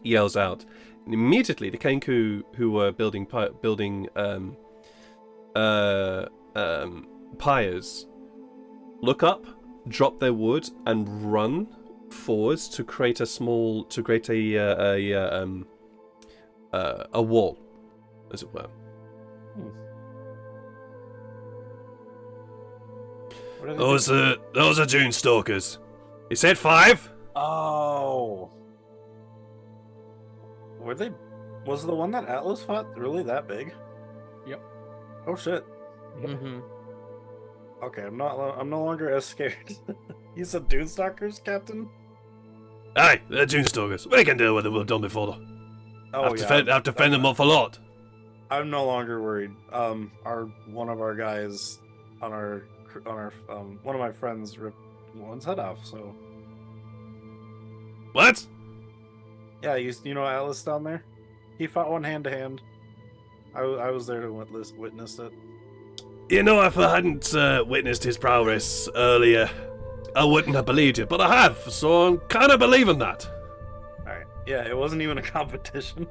yells out. And immediately, the Kenku who were building pyres look up, drop their wood, and run forwards to create a wall, as it were. What are they Those are Dune Stalkers. He said 5. Oh. Were they? Was the one that Atlas fought really that big? Yep. Oh shit. Mm-hmm. Okay, I'm no longer as scared. You said Dune Stalkers, Captain? Aye, they're Dune Stalkers. We can deal with them. We've done before. Though. Oh I've defended them off a lot. I'm no longer worried. One of our guys on our one of my friends ripped one's head off. So What? yeah, you know Atlas down there? He fought one hand to hand. I was there to witness it. You know, if I hadn't witnessed his prowess earlier, I wouldn't have believed it. But I have, so I'm kind of believing that. Alright. Yeah, it wasn't even a competition.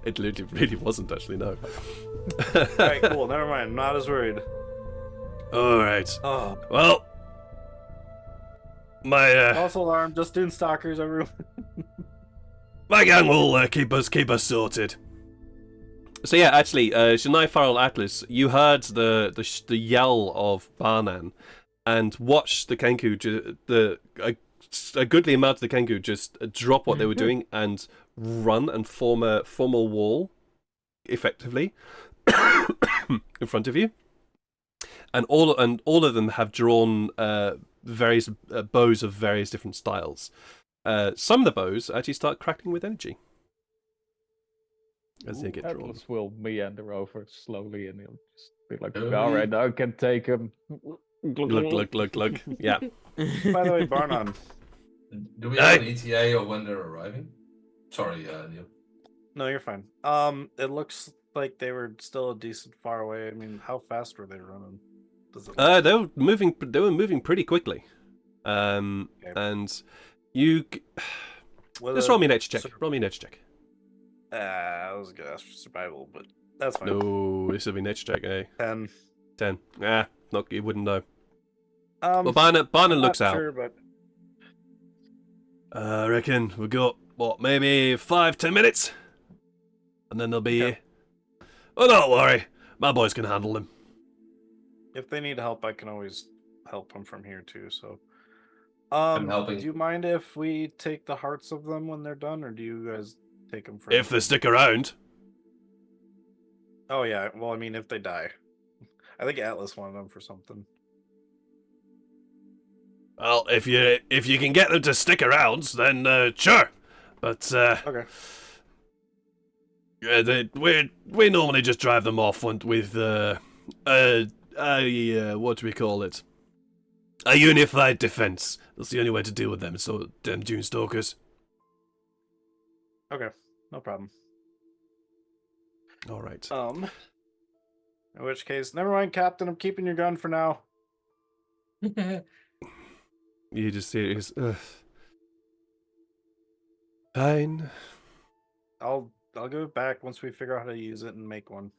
It really wasn't, actually, no. Alright, cool. Never mind. I'm not as worried. Alright. Oh. Well, my False alarm. Just Dune Stalkers, everyone. my gang will keep us sorted. So yeah, actually, Shania Farrell Atlas, you heard the yell of Baanan, and watched the Kenku, a goodly amount of the Kenku just drop what they were doing and run and form a wall, effectively, in front of you. And all of them have drawn various bows of various different styles. Some of the bows actually start crackling with energy as they get drawn. Atlas will meander over slowly, and he'll just be like, Oh, "All right, yeah. I can take him." Glug. Yeah. By the way, Baanan, Do we have an ETA of when they're arriving? Sorry, Neil. no, you're fine. It looks like they were still a decent far away. I mean, how fast were they running? Does it look... They were moving. They were moving pretty quickly. And you just roll me an edge check. Roll me an edge check. I was gonna ask for survival, but that's fine. No, this will be an edge check. 10. 10. Not you wouldn't know. Well, Well, Baanan looks out. Sure, but I reckon we've got maybe 5-10 minutes, and then they'll be here. Oh, don't worry, my boys can handle them. if they need help, I can always help them from here too. So, I'm helping. do you mind if we take the hearts of them when they're done, or do you guys take them first? If they stick around. Oh yeah. Well, I mean, if they die, I think Atlas wanted them for something. Well, if you can get them to stick around, then sure. But Okay. we normally just drive them off with what do we call it? A unified defense. That's the only way to deal with them. So them Dune Stalkers. Okay. No problem. All right. In which case, never mind, Captain. I'm keeping your gun for now. You just see it. Fine. I'll give it back once we figure out how to use it and make one.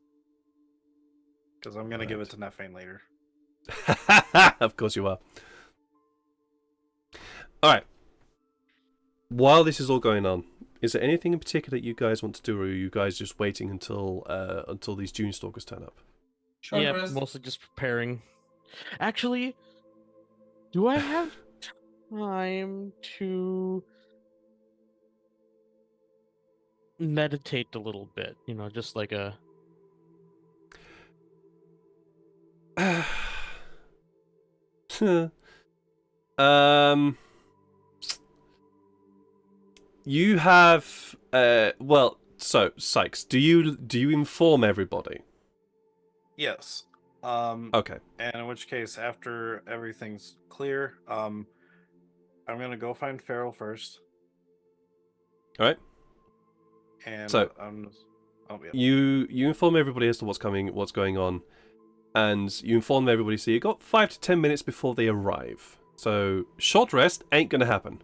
Because I'm gonna give it to Nefane later. Of course you are. All right. While this is all going on, is there anything in particular that you guys want to do, or are you guys just waiting until these Dune Stalkers turn up? Short Yeah, rest. mostly just preparing. Actually, do I have time to meditate a little bit? You know, just like a... You have so Sykes, do you inform everybody? Yes. Okay. And in which case, after everything's clear, I'm gonna go find Farrell first. All right. And So- yeah. You inform everybody as to what's going on, and you inform everybody. So you got 5 to 10 minutes before they arrive. So short rest ain't gonna happen.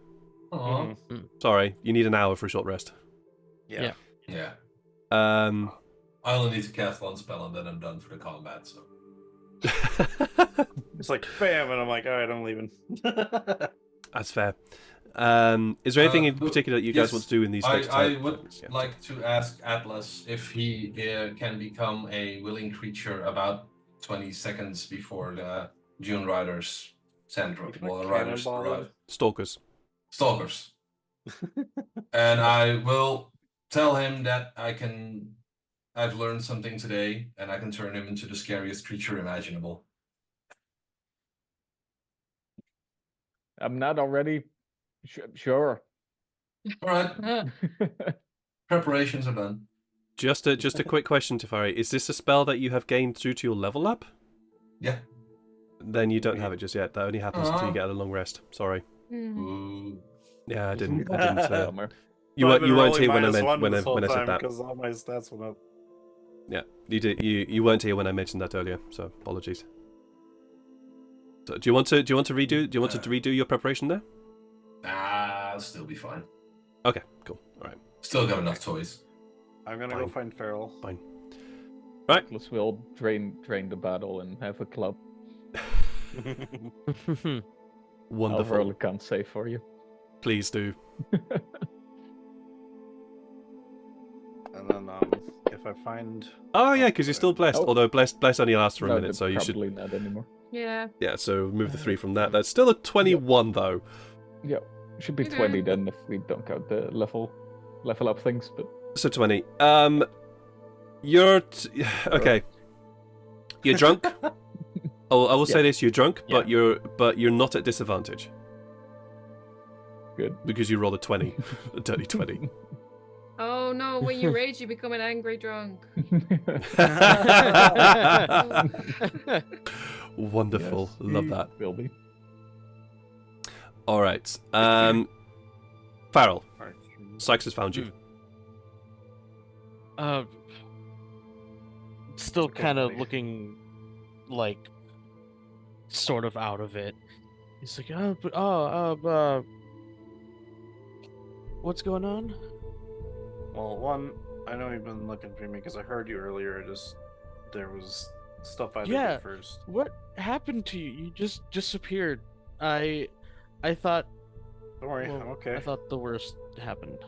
Aw. Mhm. Sorry, you need an hour for a short rest. Yeah. Yeah. Um. I only need to cast one spell and then I'm done for the combat, so. It's like bam, and I'm like, all right, I'm leaving. That's fair. Is there anything in but- particular that you guys yes, want to do in these next I 10 would minutes? Yeah. like to ask Atlas if he can become a willing creature about 20 seconds before the June Riders Like Riders cannonball arrive. Stalkers. Stalkers. And I will tell him that I've learned something today, and I can turn him into the scariest creature imaginable. I'm not already sure. All right, preparations are done. Just a quick question, Tefari. Is this a spell that you have gained through to your level up? Yeah. Then you don't have it just yet. That only happens until you get a long rest. Sorry. Ooh. Yeah, I didn't. Bummer. You I've weren't been here rolling when I -1 meant this whole when I said time that. because all my stats went up. Yeah, you did. You weren't here when I mentioned that earlier. So apologies. So do you want to redo your preparation there? Nah, I'll still be fine. Okay, cool. All right. Still got enough toys. I'm gonna go find Farrell. Fine. Atlas will drain the battle and have a club. I'll Wonderful. roll a con save for you. Please do. And then if I find Oh yeah, because you're still blessed. Oh. Although blessed only lasts for a No, minute, so you should. probably not anymore. Yeah. Yeah, so move the 3 from that. That's still a 21 though. Yeah, should be Okay. 20 then if we don't count the level level up things, but So 20. Okay. You're drunk. Oh, I will say this: you're drunk, but you're not at disadvantage good. because you rolled a 20, a dirty 20. Oh no, when you rage, you become an angry drunk. Wonderful, Yes, love he that. Will be. All right, Farrell, Sykes has found you. Still Okay, kind of buddy. looking like sort of out of it. He's like, what's going on? Well, one, I know you've been looking for me because I heard you earlier. There was stuff I had to Yeah. do first. What happened to you? You just disappeared. I thought. Don't worry, Well, I'm okay. I thought the worst happened.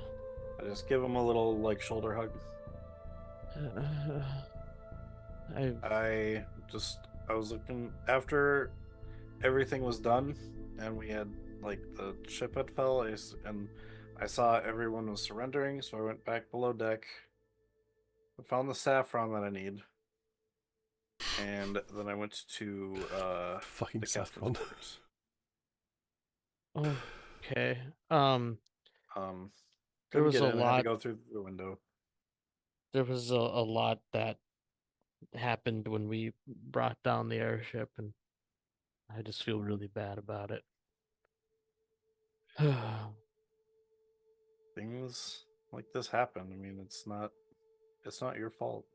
I just give him a little shoulder hug. I was looking after everything was done, and we had the ship had fell, and I saw everyone was surrendering, so I went back below deck. I found the saffron that I need, and then I went to Fucking the captain's saffron. quarters. Okay. There Couldn't was get a in, I had to lot. go through the window. There was a lot that happened when we brought down the airship, and I just feel really bad about it. Things like this happen. I mean, it's not your fault.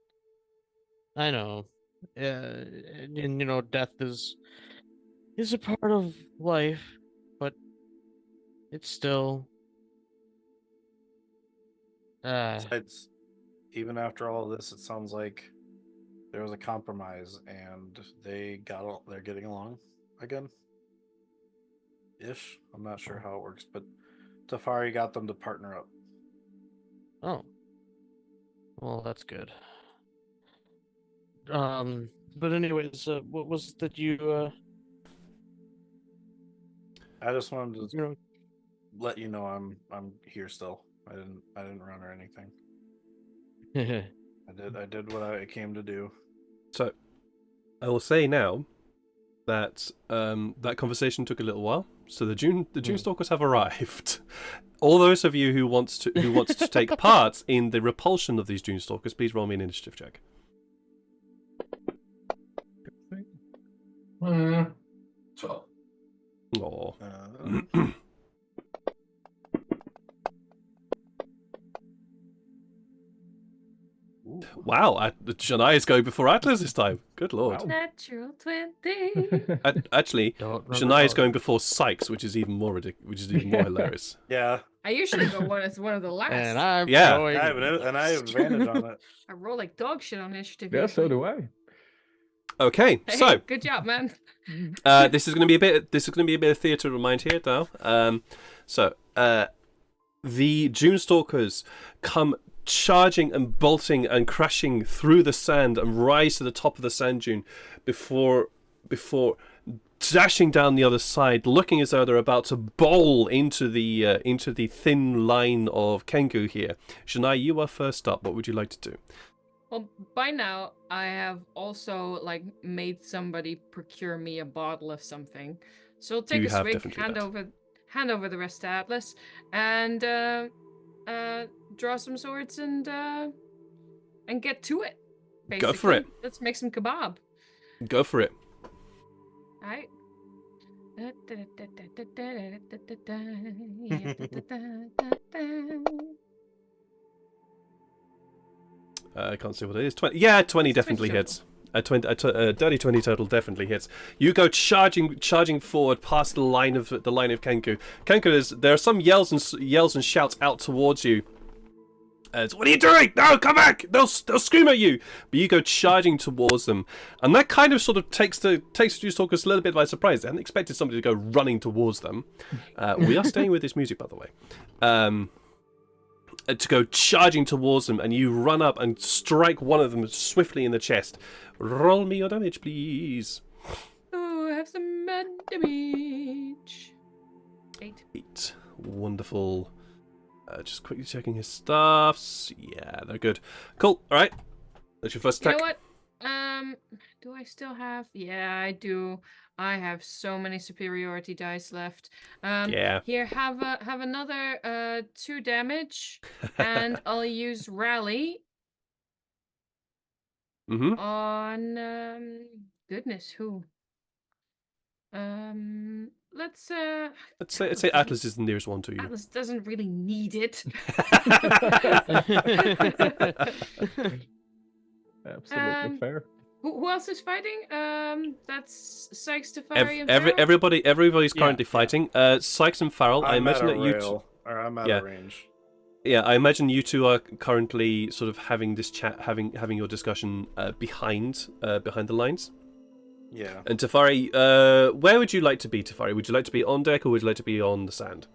I know. And you know, death is a part of life, but it's still Besides, even after all of this, it sounds like there was a compromise, and they're getting along again. Ish. I'm not sure how it works, but Tafari got them to partner up. oh. Well, that's good. But anyways, what was it that you I just wanted to you know let you know I'm here still. I didn't run or anything. I did what I came to do. So, I will say now that that conversation took a little while. So the June Stalkers have arrived. All those of you who wants to take part in the repulsion of these June Stalkers, please roll me an initiative check. 12. Oh. Wow, Shania is going before Atlas this time. Good lord. Wow. Natural 20. Actually, don't Shania is going before Sykes, which is even more hilarious. Yeah, I usually go as one of the last. and I'm Yeah. going. I have advantage on it. I roll like dog shit on initiative. Yeah, so usually. do I. Okay, Hey, so good job, man. this is going to be a bit of theatre of mind here now. The June Stalkers come charging and bolting and crashing through the sand and rise to the top of the sand dune before dashing down the other side, looking as though they're about to bowl into the thin line of Kengu here. Shania, you are first up. What would you like to do? Well, by now I have also made somebody procure me a bottle of something. So I'll take You a have swig, definitely hand over the rest to Atlas, and draw some swords and get to it. Basically. Go for it. Let's make some kebab. Go for it. All right. I can't see what it is. 20. Yeah, 20 definitely hits. A dirty 20 total definitely hits. You go charging forward past the line of Kenku. Kenku, there are some yells and shouts out towards you. As, what are you doing? No, come back! They'll scream at you. But you go charging towards them, and that kind of sort of takes the June Stalkers a little bit by surprise. They hadn't expected somebody to go running towards them. We are staying with this music, by the way. To go charging towards them, and you run up and strike one of them swiftly in the chest. Roll me your damage, please. Oh, I have some bad damage. 8. 8. Wonderful. Just quickly checking his stuffs. Yeah, they're good. Cool. All right. That's your first You attack. know what? Do I still have? Yeah, I do. I have so many superiority dice left. Yeah. Here, have another 2 damage, and I'll use rally Mm-hmm. on goodness who? Let's Let's say Atlas is the nearest one to you. Atlas doesn't really need it. Absolutely fair. Who else is fighting? That's Sykes, Teferi, and Everybody's Yeah, currently yeah. fighting. Sykes and Farrell. I I'm at imagine a that you. rail, or I'm at Yeah. a range. Yeah, I imagine you two are currently sort of having this chat, having your discussion behind the lines. Yeah. And Teferi, where would you like to be, Teferi? Would you like to be on deck or would you like to be on the sand?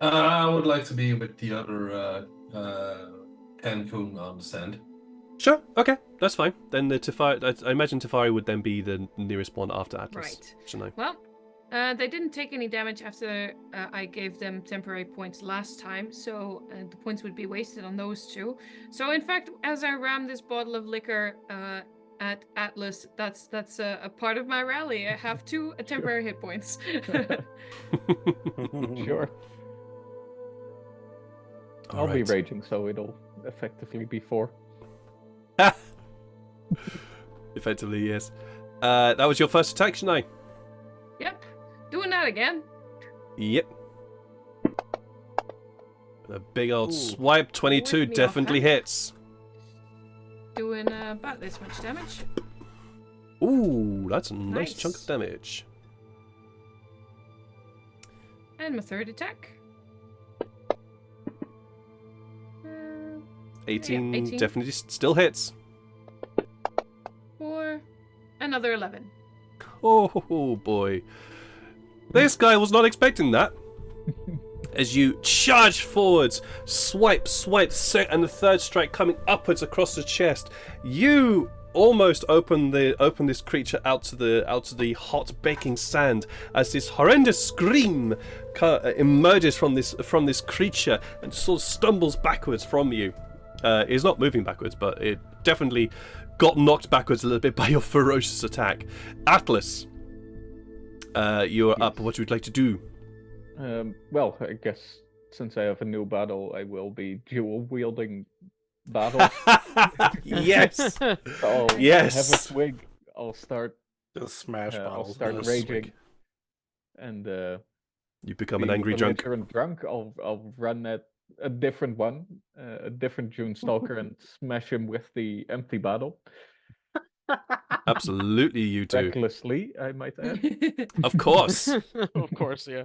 I would like to be with the other Cancun on the sand. Sure. Okay, that's fine. Then the Teferi, I imagine Teferi would then be the nearest one after Atlas. Right. Shouldn't I? Well, they didn't take any damage after I gave them temporary points last time, so the points would be wasted on those two. So in fact, as I ram this bottle of liquor at Atlas, that's a part of my rally. I have 2 temporary hit points. Sure. All I'll be right. raging, so it'll effectively be 4. Effectively, yes. That was your first attack, Shania? Yep, doing that again. Yep. A big old Ooh. swipe, 22 With me definitely offhand. hits. Doing about this much damage. Ooh, that's a nice Nice. chunk of damage. And my third attack. 18, 18. definitely still hits. For another 11. Oh boy. This guy was not expecting that. As you charge forwards, swipe, and the third strike coming upwards across the chest, you almost open this creature out to the hot baking sand as this horrendous scream emerges from this creature and sort of stumbles backwards from you. It's not moving backwards, but it definitely got knocked backwards a little bit by your ferocious attack. Atlas, you are up. What would you like to do? Well, I guess since I have a new battle, I will be dual wielding battle. Yes. I'll Yes. have a swig. I'll start. Just smash I'll bottles. start Nice raging, swig. and You become an being angry drunk. belligerent drunk. I'll run at a different one, a different June Stalker, and smash him with the empty bottle Absolutely, you do. recklessly. I might add. Of course. Of course, yeah.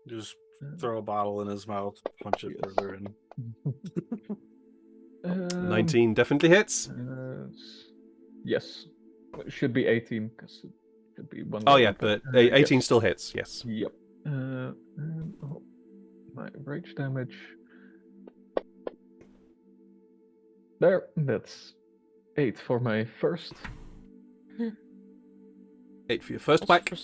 Just throw a bottle in his mouth, punch it Yes. further in. 19 definitely hits. Yes, it should be 18 because it should be one. Oh level yeah, up. but Uh, 18 yes. still hits. Yes. Yep. And, my rage damage. There, that's 8 for my first. 8 for your first Also, whack. For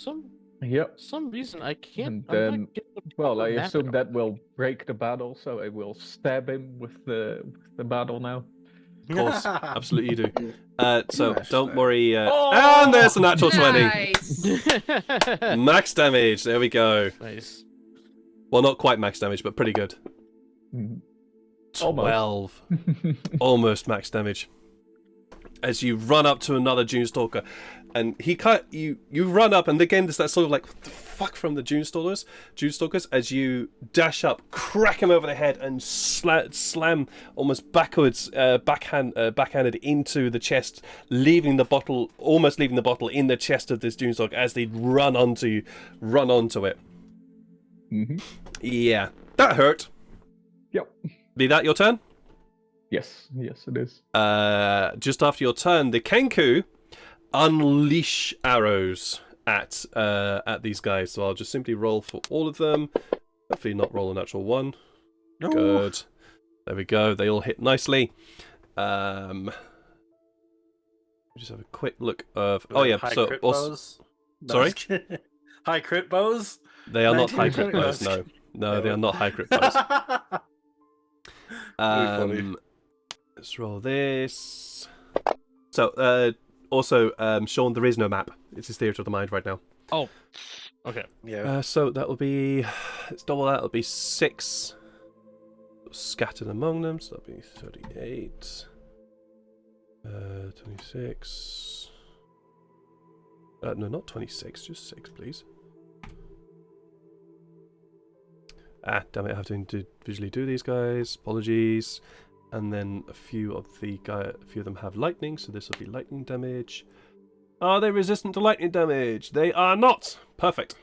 Yep. some reason, I can't. And I'm then, not getting the well, I proper assume mana. that will break the battle, so I will stab him with the battle now. Of course, absolutely you do. So Smash don't that. worry. Oh! And there's a natural 20. Nice. Max damage. There we go. Nice. Well, not quite max damage, but pretty good. Mhm. Almost. 12. Almost max damage. As you run up to another June Stalker, and you run up, and again there's that sort of like, what the fuck from the June Stalkers as you dash up, crack him over the head, and slam almost backwards, backhanded into the chest, almost leaving the bottle in the chest of this June Stalker as they run onto it. Mhm. Yeah, that hurt. Yep. Be that your turn? Yes, it is. Just after your turn, the Kenku unleash arrows at these guys. So I'll just simply roll for all of them. Hopefully not roll a natural 1. No. Good. There we go. They all hit nicely. Just have a quick look of. Oh yeah. High So crit also, bows? No, Sorry? just kidding. High crit bows? They are not high crit 1920 foes. No, mask. no, they are not high crit foes. funny. Let's roll this. So, also, Sean, there is no map. It's his theatre of the mind right now. Oh, okay. Yeah. So that will be, let's double that. It'll be 6 scattered among them. So that'll be 38. 26. No, not 26. Just 6, please. Ah, damn it! I have to visually do these guys. Apologies. And then a few of them have lightning, so this will be lightning damage. Are they resistant to lightning damage? They are not. Perfect.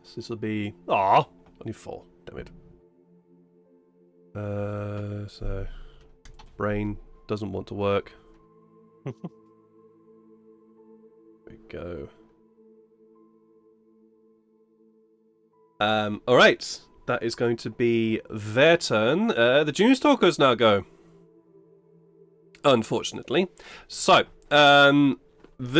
So this will be only 4. Damn it. So brain doesn't want to work. There we go. All right. That is going to be their turn. The Dunestalkers now go. Unfortunately. So, the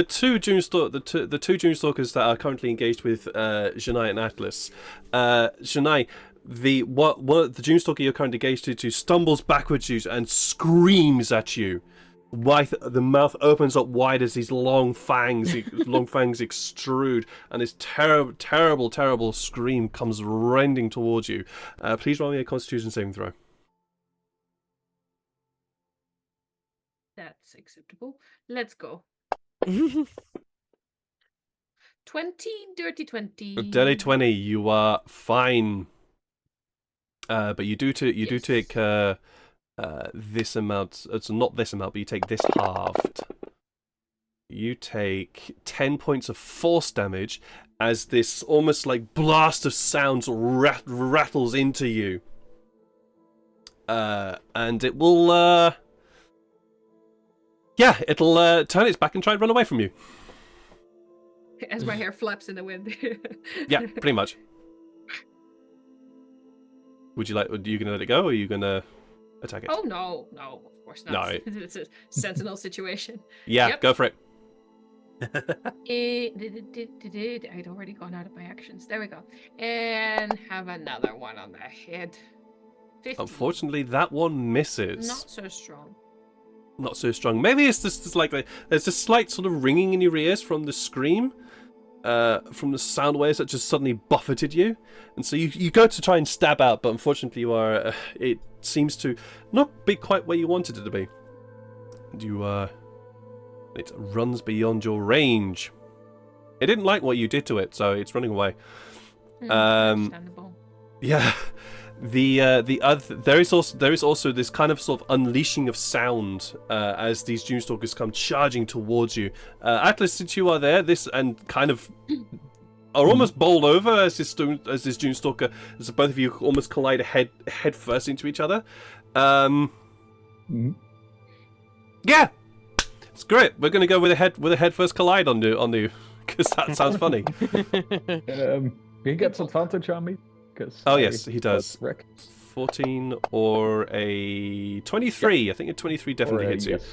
two Dunestalkers that are currently engaged with Janai and Atlas. Janai, the Dunestalker you're currently engaged to stumbles backwards you and screams at you. The mouth opens up wide as these long fangs extrude, and this terrible scream comes rending towards you. Please roll me a Constitution saving throw. That's acceptable. Let's go. 20, dirty 20. Dirty 20. You are fine, but you do take this amount. It's not this amount, but you take this halved. You take 10 points of force damage as this almost like blast of sounds rattles into you. And it will, it'll turn its back and try and run away from you. As my hair flaps in the wind. Yeah, pretty much. Are you gonna let it go, or are you gonna attack it? Oh no, of course not. No. It's a sentinel situation. Yeah, Yep. go for it. I'd already gone out of my actions. There we go. And have another one on the head. 15. Unfortunately, that one misses. Not so strong. Not so strong. Maybe it's just like there's a slight sort of ringing in your ears from the scream, from the sound waves that just suddenly buffeted you, and so you go to try and stab out, but unfortunately you are. It seems to not be quite where you wanted it to be. It runs beyond your range. It didn't like what you did to it, so it's running away. Understandable. Yeah. There is also this kind of sort of unleashing of sound as these Dunestalkers come charging towards you. Atlas, since you are there, this and kind of are almost bowled over as this Dunestalker, as both of you almost collide head first into each other. Yeah, it's great. We're gonna go with a head first collide on you because that sounds funny. He gets advantage on me. Oh yes, he does. Wrecked. 14 or a 23. Yep. I think a 23 definitely hits you. Yes.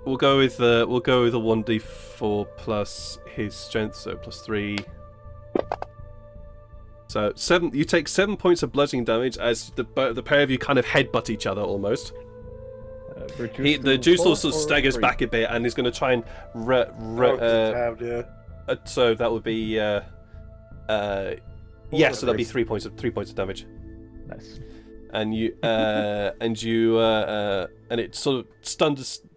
We'll go with a 1d4 plus his strength, so plus 3. So 7. You take 7 points of bludgeoning damage as the pair of you kind of headbutt each other almost. The juice also staggers back a bit and is going to try and so that would be so that'd be 3 points of damage. Nice. And it sort of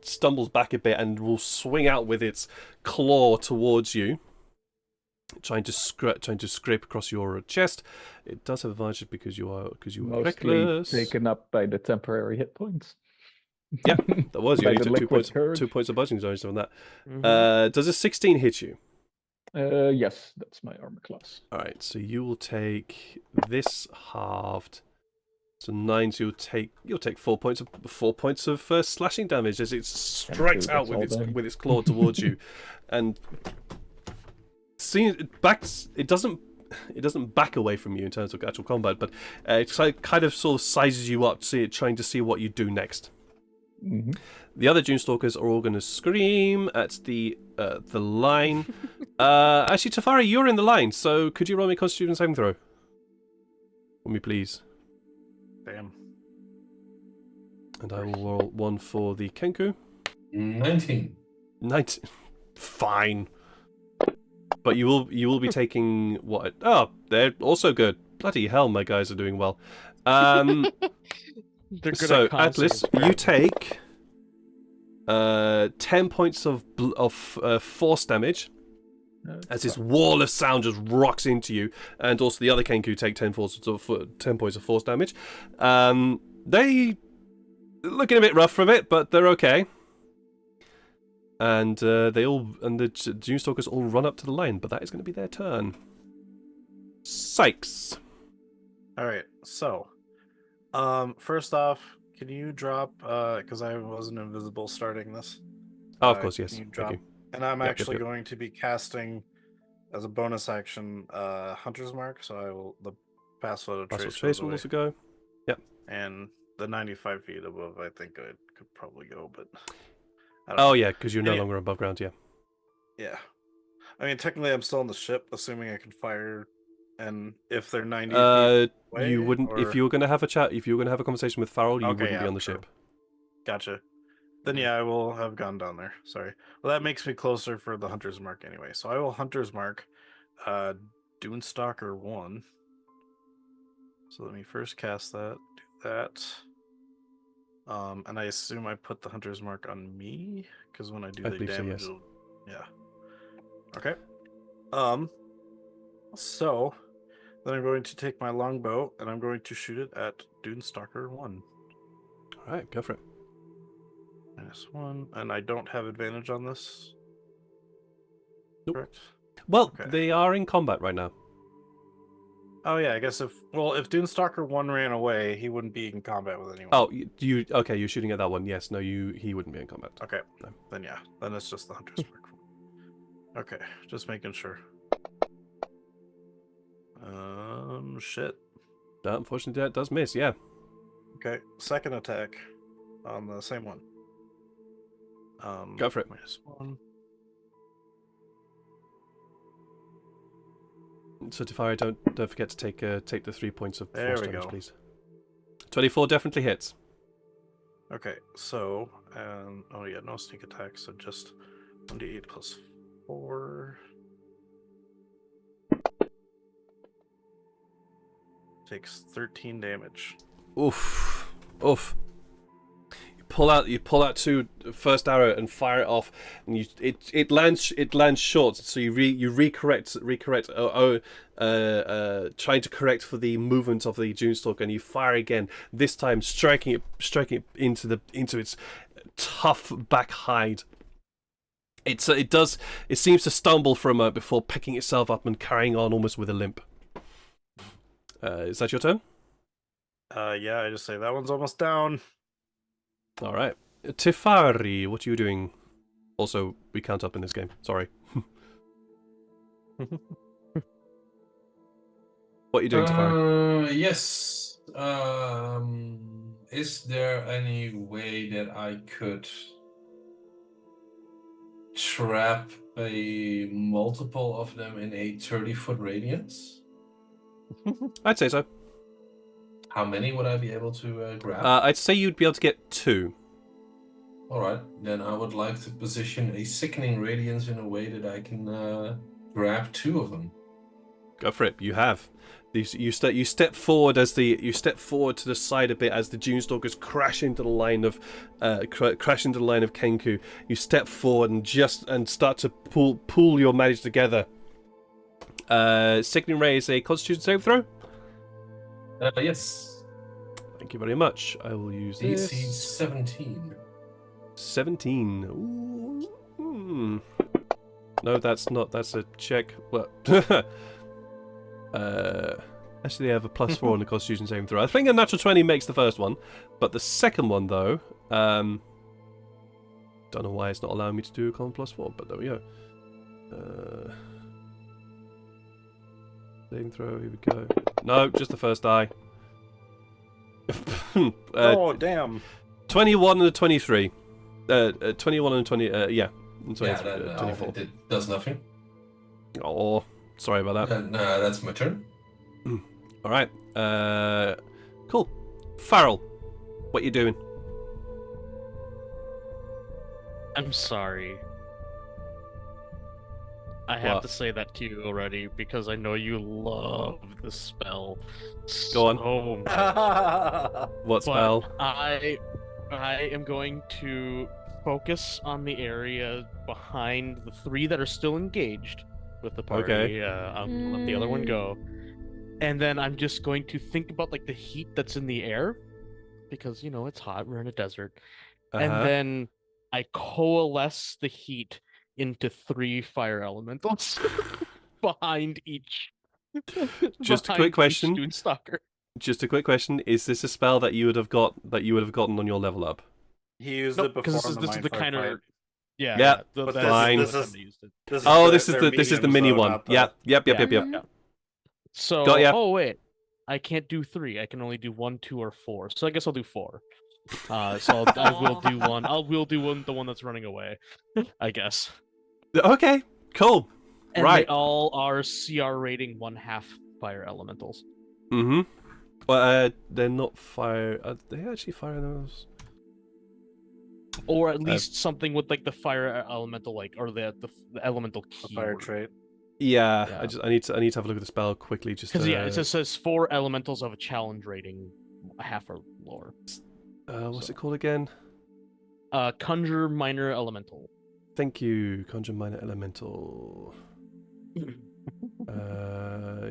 stumbles back a bit and will swing out with its claw towards you, trying to scrape across your chest. It does have advantage because you are mostly reckless. Taken up by the temporary hit points. Yeah, that was you. By You the took 2 liquid points, courage. 2 points of bludgeoning damage on that. Mhm. Does a 16 hit you? Yes, that's my armor class. All right, so you will take this halved. So 9. So you'll take 4 points of slashing damage as it strikes out with its claw towards you, and it doesn't back away from you in terms of actual combat, but it kind of sort of sizes you up, trying to see what you do next. Mm-hmm. The other Dunestalkers are all going to scream at the the line. Actually, Tafari, you're in the line, so could you roll me a Constitution saving throw? For me, please. Damn. And I will roll one for the Kenku. 19. 19. Fine. But you will be taking what? Oh, they're also good. Bloody hell, my guys are doing well. They're good So at con Atlas, saves, you take 10 points of force damage as this wall of sound just rocks into you, and also the other Kenku take 10 points of force damage. They looking a bit rough from it, but they're okay. And the Dunestalkers all run up to the line, but that is going to be their turn. Sykes. All right. So, first off, can you drop? Because I wasn't invisible starting this. Oh, of course, yes. Can you Thank drop? you. And I'm Yep, actually yep. going to be casting as a bonus action Hunter's Mark. So I will the Pass Without That's what Trace Chase goes will away. also go. And the 95 feet above, I think I could probably go, but I don't know. Oh, yeah, because you're no Any- longer above ground, yeah. Yeah. I mean, technically, I'm still on the ship, assuming I can fire. And if they're 90 feet away, You wouldn't, or... if you were going to have a chat, if you were going to have a conversation with Farrell, you Okay, wouldn't be yeah, on the true. ship. Gotcha. Then yeah, I will have gone down there. Sorry. Well, that makes me closer for the Hunter's Mark anyway. So I will Hunter's Mark Dunestalker 1. So let me first cast that, do that. And I assume I put the Hunter's Mark on me, because when I do I the believe so, damage, yes. yeah. Okay. So then I'm going to take my longbow and I'm going to shoot it at Dunestalker 1. Alright, go for it. -1, and I don't have advantage on this. Nope. Correct. Well, Okay. they are in combat right now. Oh yeah, I guess if Dunestalker 1 ran away, he wouldn't be in combat with anyone. Oh, okay, you're shooting at that one. Yes, no, he wouldn't be in combat. Okay. No. Then yeah, then it's just the Hunter's Mark. Okay, just making sure. Shit. Unfortunately, that does miss, yeah. Okay, second attack on the same one. Go for it. -1. So Tefari, don't forget to take the 3 points of There force we damage, go. please. 24 definitely hits. Okay, so oh yeah, no sneak attack, so just 1d8 plus 4. Takes 13 damage. Oof, oof. You pull out two first arrow and fire it off, and it lands short. So you recorrect, trying to correct for the movement of the Dunestalker, and you fire again. This time striking it into its tough back hide. It seems to stumble for a moment before picking itself up and carrying on almost with a limp. Is that your turn? Yeah, I just say that one's almost down. All right. Tefari, what are you doing? Also, we count up in this game. Sorry. What are you doing, Tefari? Yes. Is there any way that I could trap a multiple of them in a 30-foot radius? I'd say so. How many would I be able to grab? I'd say you'd be able to get 2. Alright, then I would like to position a sickening radiance in a way that I can grab 2 of them. Go for it. You have. You step forward to the side a bit as the Dunestalkers crash into the line of Kenku. You step forward and start to pull your magic together. Sickening Ray is a Constitution save throw. Yes. Thank you very much. I will use this. AC 17. 17. Ooh. No, that's not. That's a check. Well, actually, they have a +4 on the Constitution saving throw. I think a natural 20 makes the first one, but the second one though, don't know why it's not allowing me to do a con +4, but there we go. Saving throw. Here we go. No, just the first die. Oh damn! 21 and a 23. 21 and 20. Yeah, Yeah, then 24. it does nothing. Oh, sorry about that. And that's my turn. All right. Cool. Farrell, what you doing? I'm sorry. I have What? to say that to you already because I know you love this spell. Go on. So much. What spell? But I am going to focus on the area behind the 3 that are still engaged with the party. Okay. I'll let the other one go. And then I'm just going to think about like the heat that's in the air because it's hot, we're in a desert. And then I coalesce the heat into 3 fire elementals behind each. Just a quick question. Stalker. Just a quick question: is this a spell that you would have gotten on your level up? He used Nope, it before because the this is the kind fight. of yeah. Yeah, But that's fine. the time I used it. This This is the mini one. Yep. So Got ya. oh wait, I can't do 3. I can only do 1, 2, or 4. So I guess I'll do 4. So I will do one. The one that's running away. I guess. Okay. Cool. And Right. they all are CR rating 1/2 fire elementals. Mm-hmm. Well, they're not fire. Are they actually fire elementals? Or at least something with like the fire elemental, like, or the elemental key. Fire trait. Yeah. Yeah. I need to have a look at the spell quickly. Just Because it just says 4 elementals of a challenge rating, 1/2 or lower. what's it called again? Conjure minor elemental. Thank you, Conjure Minor Elemental.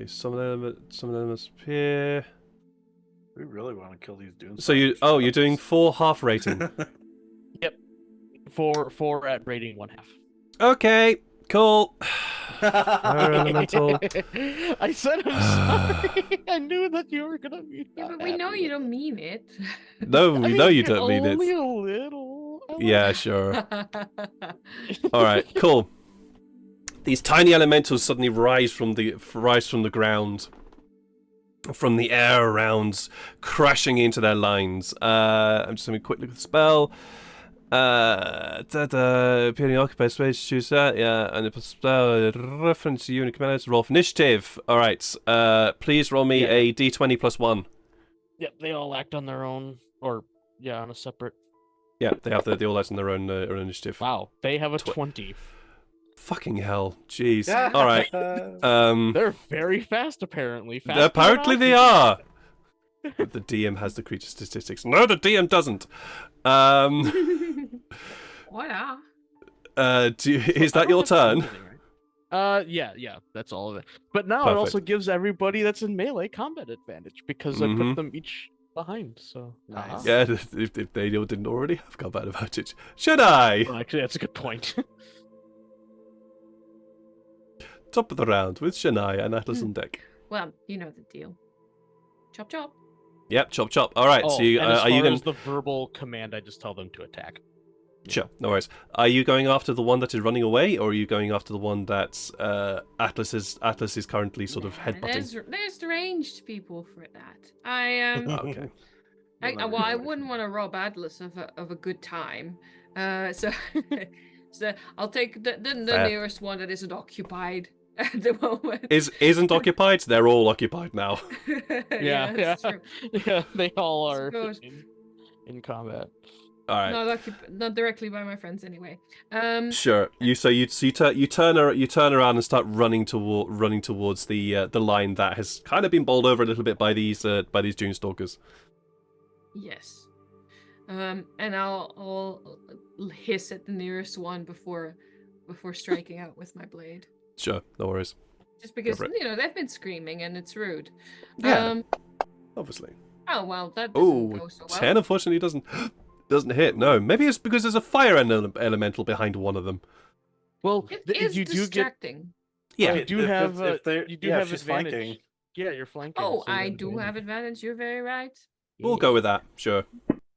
Some of them must appear. We really want to kill these dudes. So you're doing 4 half rating. Yep. 4 at rating 1/2. Okay, cool. Fire elemental. I said I'm sorry. I knew that you were gonna be. Yeah, not but we know happy you with don't it. mean it. No, we know you don't mean Only it. a little. Yeah, sure. All right, cool. These tiny elementals suddenly rise from the ground, from the air around, crashing into their lines. I'm just having a quick look at the spell. Appearing occupied space, choose that. Yeah, and the spell reference unit commanders. Roll for initiative. All right. Please roll me a d20 plus 1. Yep, they all act on their own, or on a separate. Yeah, they all act on their own initiative. Wow, they have a 20. Fucking hell, jeez. All right. They're very fast, apparently. Apparently they are. The DM has the creature statistics. No, the DM doesn't. What are? Is that your turn? Yeah, that's all of it. But now it Perfect. also gives everybody that's in melee combat advantage because I Mhm. put them each behind. So Nice. Yeah, if they didn't already have combat advantage. Should I? Well, actually, that's a good point. Top of the round with Shania and Atlas on deck. Well, you know the deal. Chop chop. Yep, chop chop. All right, so you, and as are you far going? as the verbal command, I just tell them to attack. Sure, no worries. Are you going after the one that is running away, or are you going after the one that Atlas is currently sort of headbutting? There's ranged people for that. I Okay. I wouldn't want to rob Atlas of a good time. So so I'll take the Fair. nearest one that isn't occupied at the moment. Isn't occupied? They're all occupied now. Yeah, that's true. yeah. They all are Suppose. in combat. All right. Not directly by my friends anyway. Sure. You turn around and start running towards the line that has kind of been bowled over a little bit by these Dune Stalkers. Yes. And I'll hiss at the nearest one before striking out with my blade. Sure, no worries. Just because for it. they've been screaming and it's rude. Yeah. Obviously. Oh well, that doesn't go so well. 10 unfortunately doesn't hit. No, maybe it's because there's a fire elemental behind one of them. Well, It you is do get. distracting. Yeah. You do have. You do have she's advantage. flanking. Yeah, you're flanking. Oh, so you I do have advantage. You're very right. We'll go with that. Sure.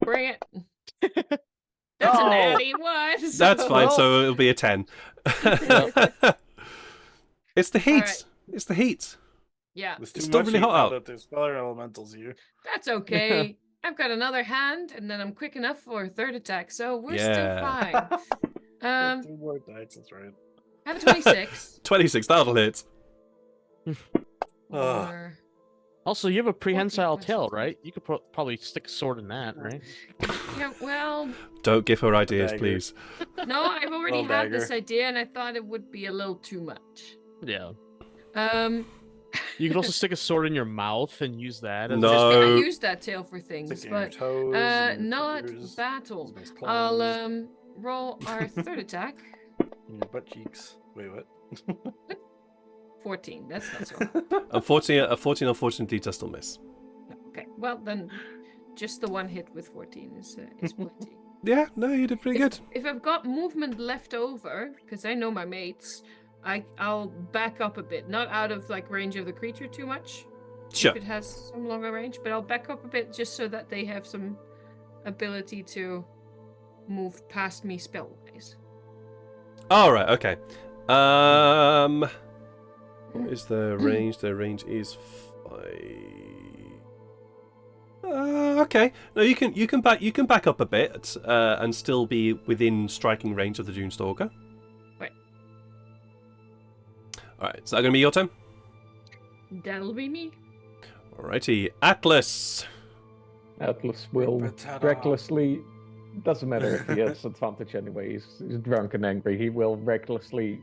Bring it. That's a natty one. That's fine. Well- So it'll be a 10. It's the heat. Alright. It's the heat. Yeah, It's It's too still much really heat hot now out. that there's fire elementals here. that's okay. I've got another hand, and then I'm quick enough for a third attack, so we're still Yeah. fine. Um, 2 more dice, that's right. I have a 26. 26, that'll hit. or Also, you have a prehensile plus tail, 16. right? You could probably stick a sword in that, right? yeah, well, Don't give her ideas, Dagger. please. no, I've already Little had this dagger. idea, and I thought it would be a little too much. Yeah. Um, You could also stick a sword in your mouth and use that as No. trust me, I Oh. use that tail for things, Stick it in your but toes, and your not fingers, battle. makes I'll claws, roll our third attack. and your butt cheeks. Wait, what? 14. That's not so hard. A 14 unfortunately does still miss. Okay, well then, just the one hit with 14 is plenty. Yeah, no, you did pretty good. If I've got movement left over, because I know my mates, I'll back up a bit, not out of like range of the creature too much. Sure. If it has some longer range, but I'll back up a bit just so that they have some ability to move past me spell-wise. All right, okay. What is the range? The range is 5. Okay. No, you can back up a bit and still be within striking range of the Dunestalker. Right. All right. Is that going to be your turn? That'll be me. Alrighty, Atlas. Atlas will Potato. recklessly. Doesn't matter if he has advantage anyway. He's drunk and angry. He will recklessly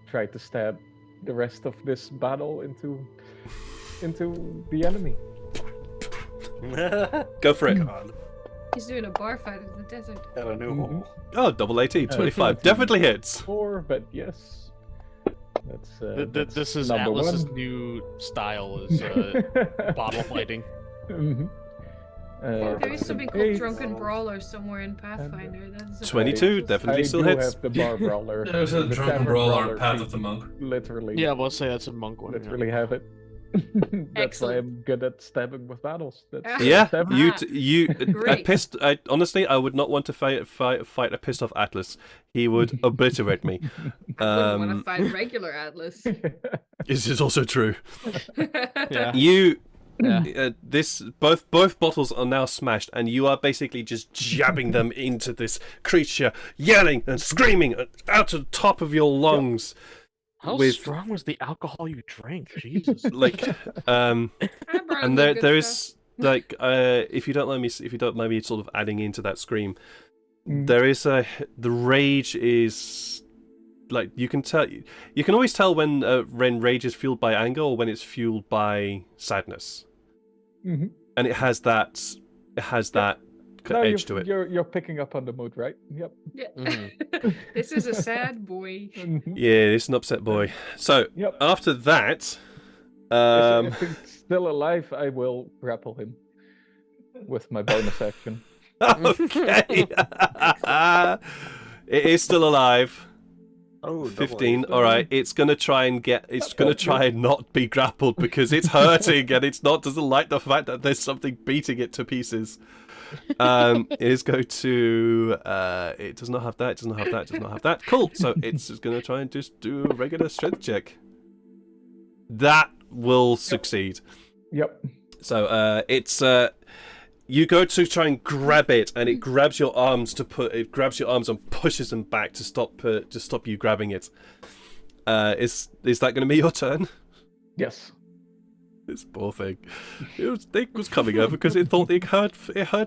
try to stab the rest of this battle into the enemy. Go for it. God, He's doing a bar fight in the desert. got a new Mhm. hole. Oh, double AT, 25. Definitely hits. 4, but yes. That's This is number Atlas's one. new style is bottle fighting. Mhm. There is something called Eight. Drunken Brawler somewhere in Pathfinder. That's 22, definitely I still do hits. have the bar brawler. There's a The drunken tavern brawler, Path feat. of the Monk. Literally. Yeah, we'll say that's a monk one. yeah. Literally have it. That's why Excellent. I'm good at stabbing with battles. That's Yeah, tavern. you. Great. Honestly, I would not want to fight a pissed off Atlas. He would obliterate me. I wouldn't want to Um, fight regular Atlas. This is also true. Yeah. You. Yeah. Both bottles are now smashed, and you are basically just jabbing them into this creature, yelling and screaming out of the top of your lungs. How with- strong was the alcohol you drank? Jesus. Like, I brought and the there good there stuff. is like if you don't mind me sort of adding into that scream, Mm. there is the rage is like you can always tell when rage is fueled by anger or when it's fueled by sadness, Mhm. and it has that No, edge to it. You're picking up on the mood, right? Yep. Yeah. Mhm. This is a sad boy. Mhm. Yeah, it's an upset boy. So Yep. after that, If he's still alive, I will grapple him with my bonus action. okay, it is still alive. Oh, 15. All right, it's gonna try and not be grappled because it's hurting and doesn't like the fact that there's something beating it to pieces. It is going to. It does not have that. Does not have that. Does not have that. Cool. So it's just gonna try and just do a regular strength check. That will succeed. Yep. So it's you go to try and grab it, and it grabs your arms and pushes them back to stop you grabbing it. Is that going to be your turn? Yes. This poor thing. It was coming over because it thought it heard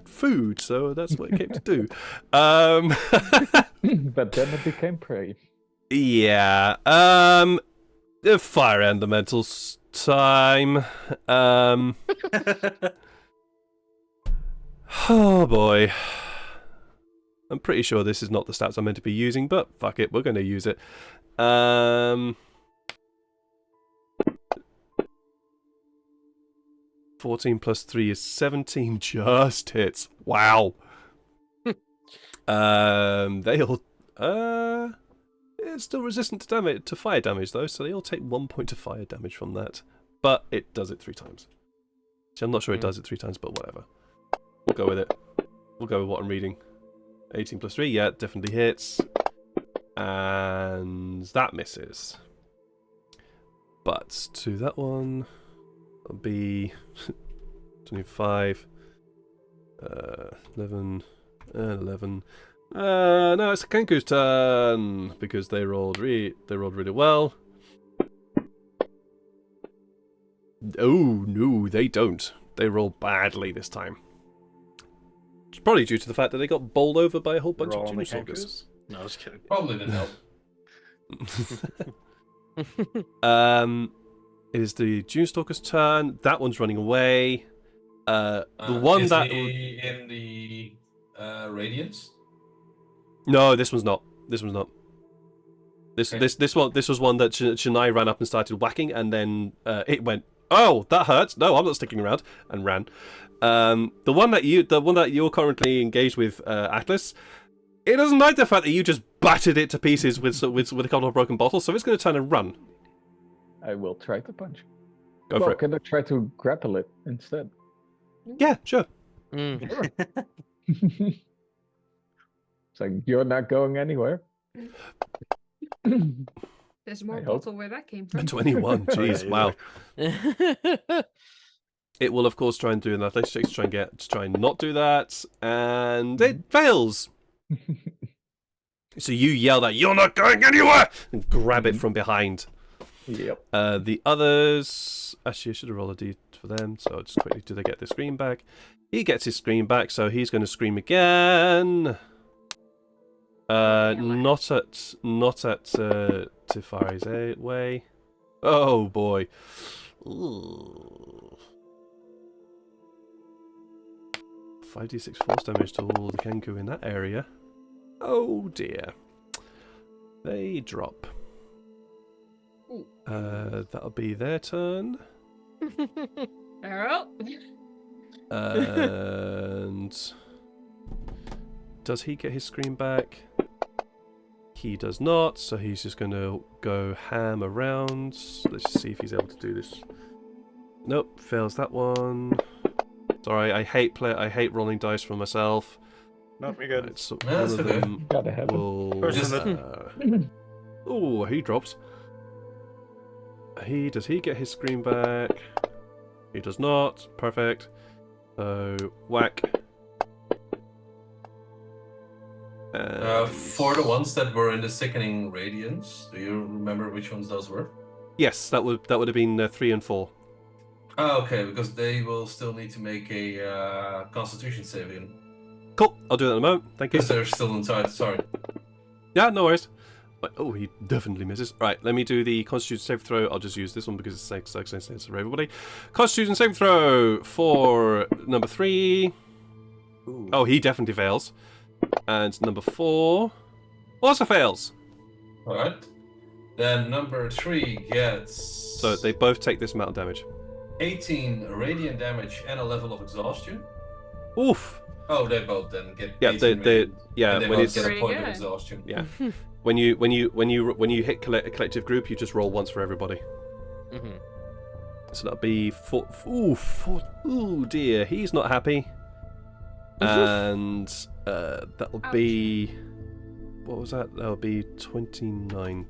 food, so that's what it came to do. But then it became prey. Yeah. Fire elementals time. Oh boy. I'm pretty sure this is not the stats I'm meant to be using, but fuck it, we're going to use it. 14 plus 3 is 17, just hits. Wow. They'll it's still resistant to damage, to fire damage though, so they'll take 1 point of fire damage from that. But it does it 3 times. So I'm not sure it does it 3 times, but whatever. We'll go with it. We'll go with what I'm reading. 18 plus 3, yeah, definitely hits. And that misses. But to that one, it'll be 25, 11, 11. No, it's Kenku's turn because they rolled really well. Oh no, they don't. They roll badly this time. It's probably due to the fact that they got bowled over by a whole bunch Roll of on the Doomstalkers. Kenkus? No, I was kidding. Probably didn't help. It is the Doomstalker's turn. That one's running away. The one is that he in the radiance? no, this one's not. This one's not. This Okay. this was one that Chennai ran up and started whacking, and then it went, oh, that hurts. No, I'm not sticking around, and ran. The one that you're currently engaged with, Atlas, it doesn't like the fact that you just battered it to pieces with a couple of broken bottles, so it's going to turn and run. I will try to punch. Go well, for it. can I try to grapple it instead? Yeah, sure. Mm. It's like, you're not going anywhere. There's more I hope. bottle where that came from. 21. Oh, yeah, Jeez, you're wow. like- It will, of course, try and do an athletics check to try and not do that, and it fails. So you yell that you're not going anywhere, and grab it from behind. Yep. The others, actually, I should have rolled a d for them. So just quickly, do they get their screen back? He gets his screen back, so he's going to scream again. Not at Tifari's way. Oh boy. Ooh. 5d6 force damage to all the Kenku in that area. Oh dear. They drop. Ooh. That'll be their turn. Arrow. And does he get his screen back? He does not, so he's just going to go ham around. Let's see if he's able to do this. Nope, fails that one. Sorry, I hate rolling dice for myself. Nope, you're good. Right, so No, one that's of okay. them Gotta have it. will. Person Oh, he drops. Does he get his screen back? He does not. Perfect. So whack. For the ones that were in the sickening radiance, do you remember which ones those were? Yes, that would have been 3 and 4. Oh, okay, because they will still need to make a Constitution saving. Cool. I'll do that in a moment. Thank you. Because they're still inside. Sorry. Yeah, no worries. But, oh, he definitely misses. Right, let me do the Constitution save throw. I'll just use this one because it's sense for everybody. Constitution save throw for number 3. Ooh. Oh, he definitely fails. And number 4 also fails. Alright. Then number 3 gets... So they both take this amount of damage. 18 radiant damage and a level of exhaustion. Oof. Oh, they both then get. Yeah, 18 they radiant, yeah. and they When both it's get a Pretty point of good. exhaustion. yeah, when you hit a collective group, you just roll once for everybody. Mhm. So that'll be 4. Ooh, dear, he's not happy. And that'll Ouch. be, what was that? That'll be 29.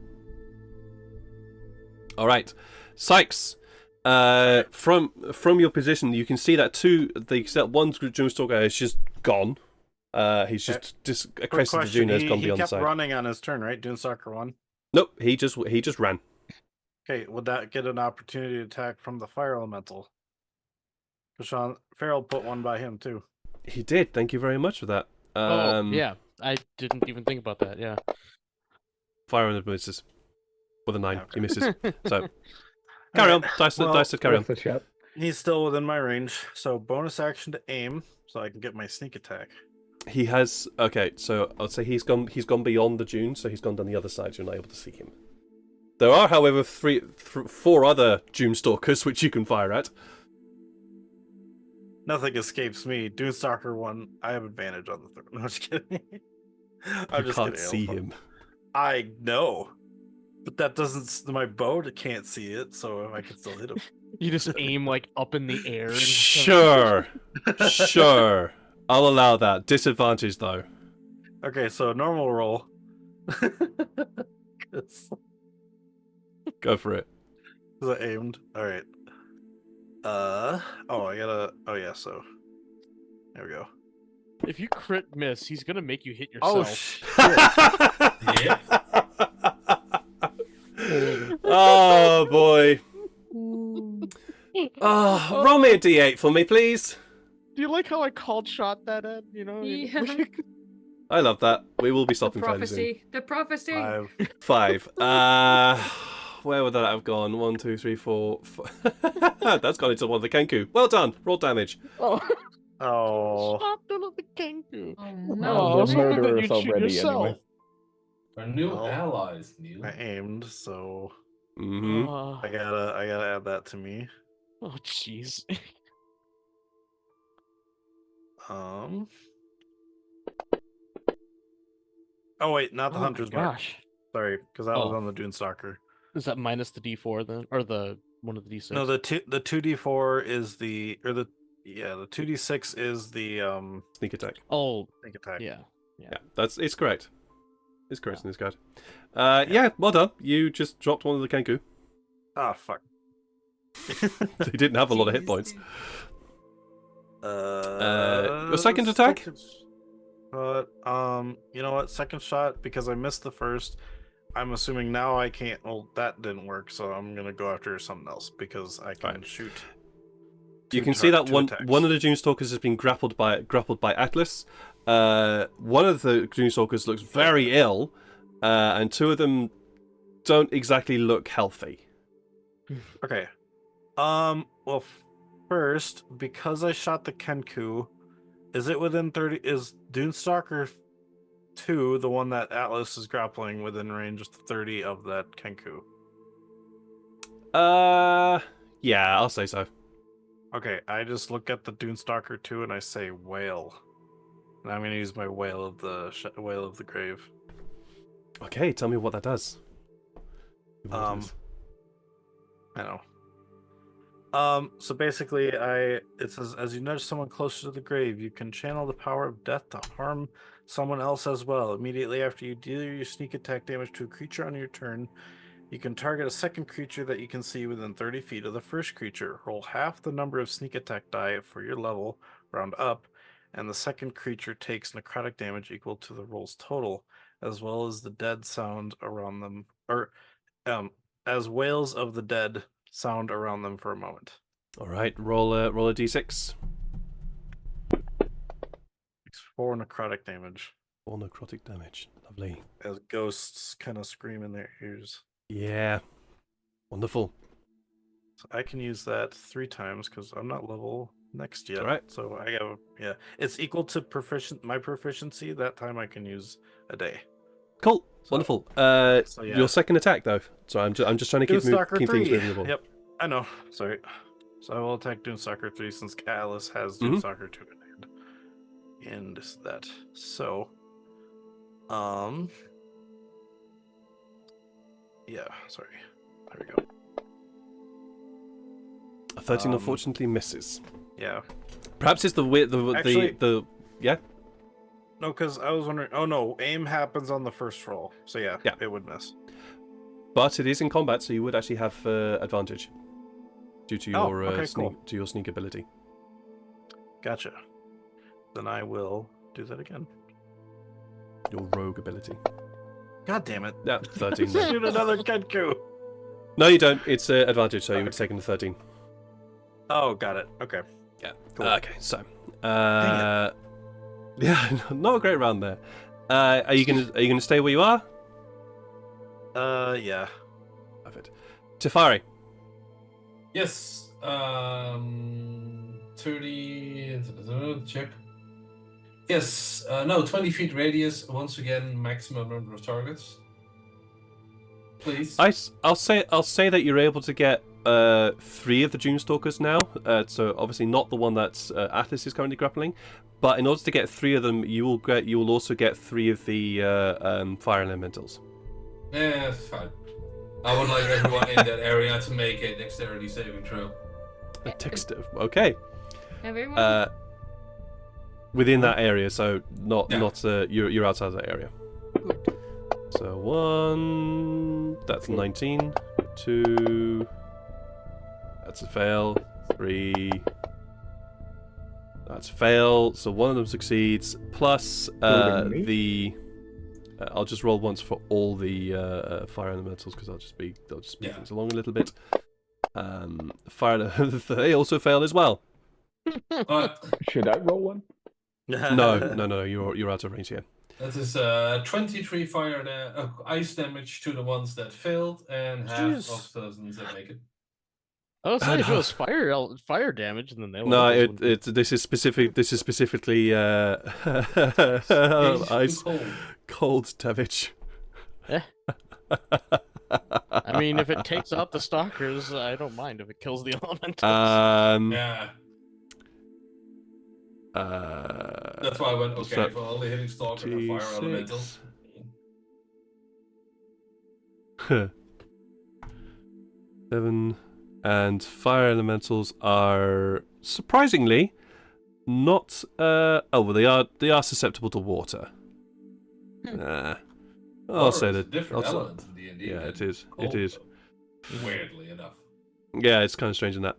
All right, Sykes. From your position, you can see that that one Doomstalker is just gone. He's just Quick Crested the question. Junior has gone He beyond the kept side. running on his turn, right? Doing soccer one. Nope, he just ran. Okay, would that get an opportunity to attack from the fire elemental? Sean Farrell put one by him too. He did. Thank you very much for that. Oh, yeah. I didn't even think about that. Yeah. Fire on the misses with a 9. Okay. He misses. So carry on. Dice to carry on. Worth a shot. He's still within my range, so bonus action to aim, so I can get my sneak attack. He has so I'd say he's gone beyond the dune, so he's gone down the other side. You're not able to see him. There are, however, 4 other Doomstalkers which you can fire at. Nothing escapes me. Doomstalker one, I have advantage on the third. No, I'm just kidding. I'm You just can't kidding. see him. I know, but that doesn't. My bow can't see it, so I can still hit him. You just aim like up in the air. And Sure. Sure. I'll allow that. Disadvantage though. Okay, so normal roll. 'Cause Go for it. I aimed. All right. Oh, I gotta. Oh yeah. So there we go. If you crit miss, he's gonna make you hit Oh yourself. shit! Yep. Oh boy. Roll me a d8 for me, please. Do you like how I called shot that, Ed? You know? Yeah. I love that. We will be The stopping fairly soon. prophecy. The prophecy. 5. 5. Where would that have gone? 1, 2, 3, 4. That's gone into one of the Kenku. Well done. Roll damage. Oh. Oh. Shot the Kenku. Oh Oh, no. I was they're hoping that murderers you'd shoot already yourself. anyway. Our new Well, allies, Neil. I aimed, so Mm-hmm. I gotta add that to me. Oh jeez. Oh wait, not the Oh my hunter's mark. gosh. Sorry, because I was Oh. on the Dune Stalker. Is that minus the D4 then, or the one of the D6? No, the 2d4 is the 2d6 is the Sneak attack. Oh, sneak attack. yeah. Yeah, it's correct. It's correct in this guide. Yeah, well done. You just dropped one of the Kenku. Ah, fuck. They didn't have a lot of hit Jeez, points. dude. Your second attack? But you know what? Second shot, because I missed the first. I'm assuming now I can't. Well, that didn't work, so I'm gonna go after something else because I can Right. shoot. You two can see that two one attacks. of the Doomstalkers has been grappled by Atlas. One of the Doomstalkers looks very ill, and two of them don't exactly look healthy. Okay. Well, first, because I shot the Kenku, is it within 30? Is Dunestalker 2 the one that Atlas is grappling within range of 30 of that Kenku? Yeah, I'll say so. Okay, I just look at the Dunestalker 2 and I say whale. And I'm gonna use my whale of the grave. Okay, tell me what that does. I know. So basically, it says, as you nudge someone closer to the grave, you can channel the power of death to harm someone else as well. Immediately after you deal your sneak attack damage to a creature on your turn, you can target a second creature that you can see within 30 feet of the first creature. Roll half the number of sneak attack die for your level, round up, and the second creature takes necrotic damage equal to the roll's total, as well as the dead sound around them, or as wails of the dead sound around them for a moment. All right, roll a d6. It's 4 necrotic damage 4 necrotic damage. Lovely. as ghosts kind of scream in their ears. Yeah. Wonderful. So I can use that 3 times because I'm not level next yet. All right. So I got it's equal to my proficiency. That time I can use a day. Cool. So- Wonderful. yeah. Your second attack though. So I'm just trying to keep Dunestalker things 3. moving along. Yep, I know. Sorry. So I will attack Dunestalker 3 since Alice has Mhm. Dunestalker 2 in hand. And that. So, yeah. Sorry. There we go. A 13 Um, unfortunately misses. Yeah. Perhaps it's Actually- the yeah. No, because I was wondering. Oh no, aim happens on the first roll. So yeah, Yeah. it would miss. But it is in combat, so you would actually have advantage due to Oh, your okay, sneak cool. to your sneak ability. Gotcha. Then I will do that again. Your rogue ability. God damn it! Yeah, 13. then. Shoot another Kenku. No, you don't. It's advantage, so you would have taken the 13. Oh, got it. Okay. Yeah. Cool. Okay, so yeah, not a great round there. Are you gonna stay where you are? Yeah. Perfect. Tefari. Yes. 30. Check. Yes. No, 20 feet radius. Once again, maximum number of targets. Please. I'll say that you're able to get 3 of the Doomstalkers now. So obviously not the one that Atlas is currently grappling, but in order to get 3 of them, you will also get 3 of the fire elementals. Yeah, fine. I would like everyone in that area to make a dexterity saving throw. A text. Okay. Everyone. Within that area, so not Yeah. you're outside that area. Good. So 1, that's 19. 2, that's a fail. 3, That's fail. So one of them succeeds. Plus Including me? the. I'll just roll once for all the fire elementals because I'll just speed Yeah. things along a little bit. Fire. They also fail as well. Should I roll one? No. You're out of range here. That is 23 ice damage to the ones that failed, and half Jeez. of those that make it. I was saying if it was fire damage, and then they No, would. this is specifically ice cold damage. I mean, if it takes out the stalkers, I don't mind if it kills the elementals. Yeah. That's why I went okay so for only hitting stalkers and fire T6. elementals. 7 and fire elementals are surprisingly not. They are susceptible to water. I'll Water say is a that. different I'll say- element in D&D. yeah, than it is. cold, It is. though. Weirdly enough. Yeah, it's kind of strange in that.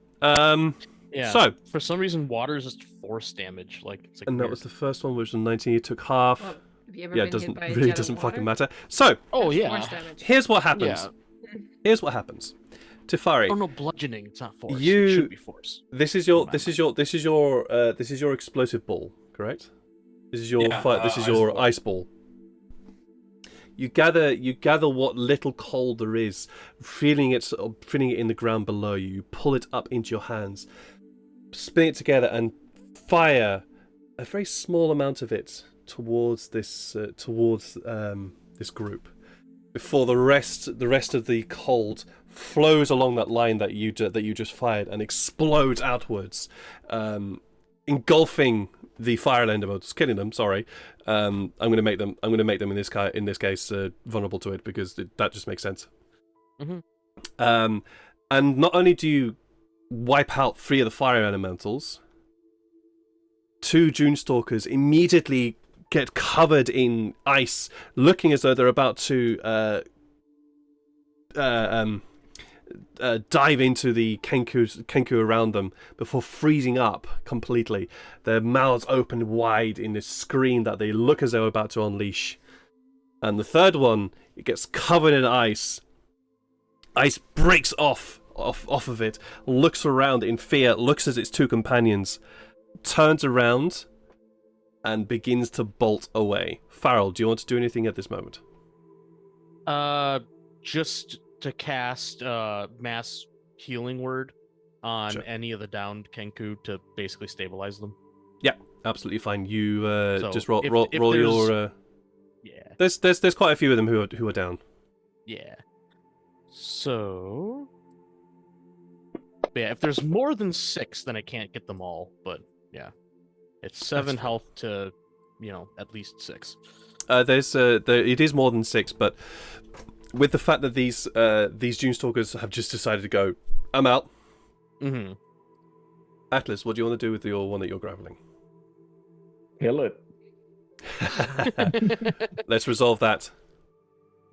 Yeah. So, For some reason, water is just force damage. It's like and that weird. was the first one, which was 19. You took half. Well, have you ever Yeah, been it doesn't hit by a really jet doesn't of fucking water? matter. So, Oh That's yeah. force damage. here's what happens. Yeah. Here's what happens. Tifari, Oh no, bludgeoning. It's not force. You- It should be force. this is your explosive ball, correct? This is your Yeah, this is ice your ball. ice ball. You gather what little coal there is, feeling it in the ground below you. You pull it up into your hands, spin it together, and fire a very small amount of it towards this group. Before the rest of the cold flows along that line that you just fired and explodes outwards, engulfing the fire elementals, killing them. Sorry, I'm going to make them in this case vulnerable to it because that just makes sense. Mhm. And not only do you wipe out 3 of the fire elementals, 2 June Stalkers immediately get covered in ice, looking as though they're about to dive into the Kenku around them before freezing up completely. Their mouths open wide in this scream that they look as though they're about to unleash. And the third one, it gets covered in ice. Ice breaks off of it, looks around in fear, looks at its 2 companions, turns around, and begins to bolt away. Farrell, do you want to do anything at this moment? Just to cast mass healing word on Sure. any of the downed Kenku to basically stabilize them. Absolutely fine. You So, just roll if roll your. Yeah. There's quite a few of them who are down. Yeah. So. But yeah, if there's more than 6, then I can't get them all. But yeah, it's 7 fine. health to, at least 6. It is more than 6, but with the fact that these June Stalkers have just decided to go, I'm out. Mm-hmm. Atlas, what do you want to do with your one that you're grappling? Kill it. Let's resolve that.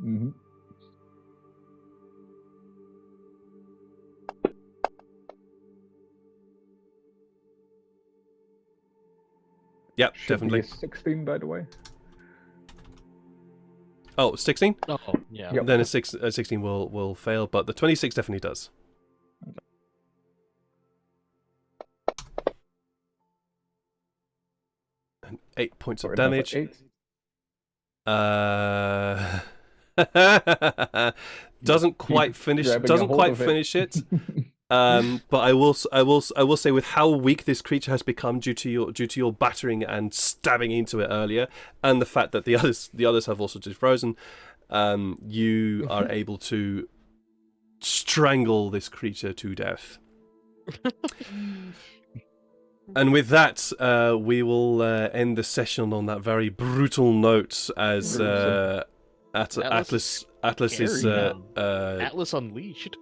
Mm-hmm. Yep, Should definitely. be a 16, by the way. Oh, 16? Oh, yeah. Yep. Then a 16 will fail, but the 26 definitely does. And 8 points Or of another damage. 8. Doesn't quite finish. Grabbing a Doesn't hold quite of it. finish it. But I will say with how weak this creature has become due to your battering and stabbing into it earlier, and the fact that the others have also just frozen, you are able to strangle this creature to death. And with that, we will end the session on that very brutal note as Atlas is scary, Atlas Unleashed.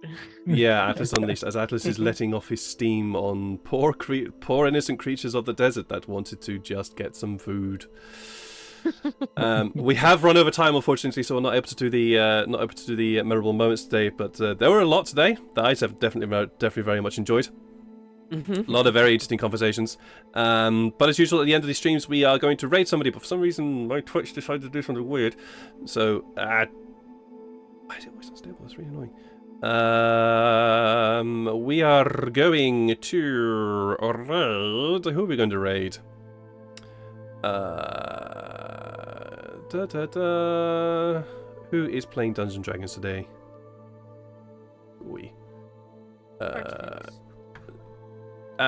yeah, Atlas Unleashed, as Atlas is letting off his steam on poor innocent creatures of the desert that wanted to just get some food. We have run over time, unfortunately, so we're not able to do the memorable moments today. But there were a lot today that I have definitely very much enjoyed. A lot of very interesting conversations. But as usual, at the end of these streams, we are going to raid somebody. But for some reason, my Twitch decided to do something weird. So, why is it always unstable? That's really annoying. We are going to raid. Who are we going to raid? Who is playing Dungeons and Dragons today?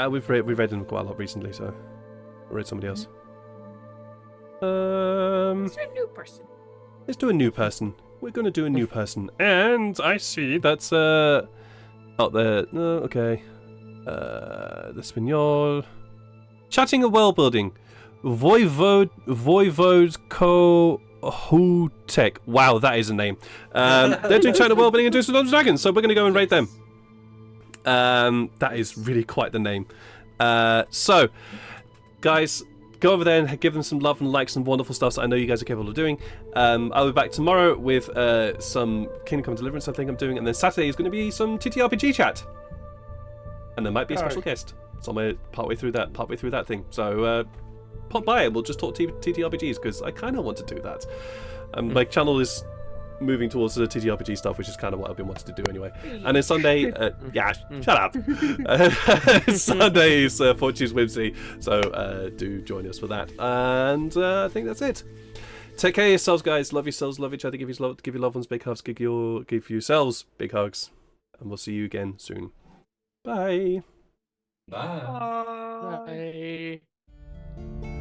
We've read them quite a lot recently, so we'll read somebody else. It's a new person. Let's do a new person. We're going to do a new person, and I see that's out there. No, okay. The Spaniol. Chatting a well building. Voivode Kohutek. Wow, that is a name. They're doing China world building and doing some Dungeons and Dragons, so we're going to go and rate them. That is really quite the name. So, guys, go over there and give them some love and like some wonderful stuff that I know you guys are capable of doing. I'll be back tomorrow with some Kingdom Come Deliverance I think I'm doing, and then Saturday is going to be some TTRPG chat. And there might be a special guest somewhere partway through that thing. So, pop by and we'll just talk TTRPGs, because I kind of want to do that. My channel is moving towards the TTRPG stuff, which is kind of what I've been wanting to do anyway. And then Sunday, shut up. Sunday is Fortune's Whimsy, so do join us for that. And I think that's it. Take care of yourselves, guys. Love yourselves, love each other, give your loved ones big hugs, give yourselves big hugs, and we'll see you again soon. Bye. Bye. Bye.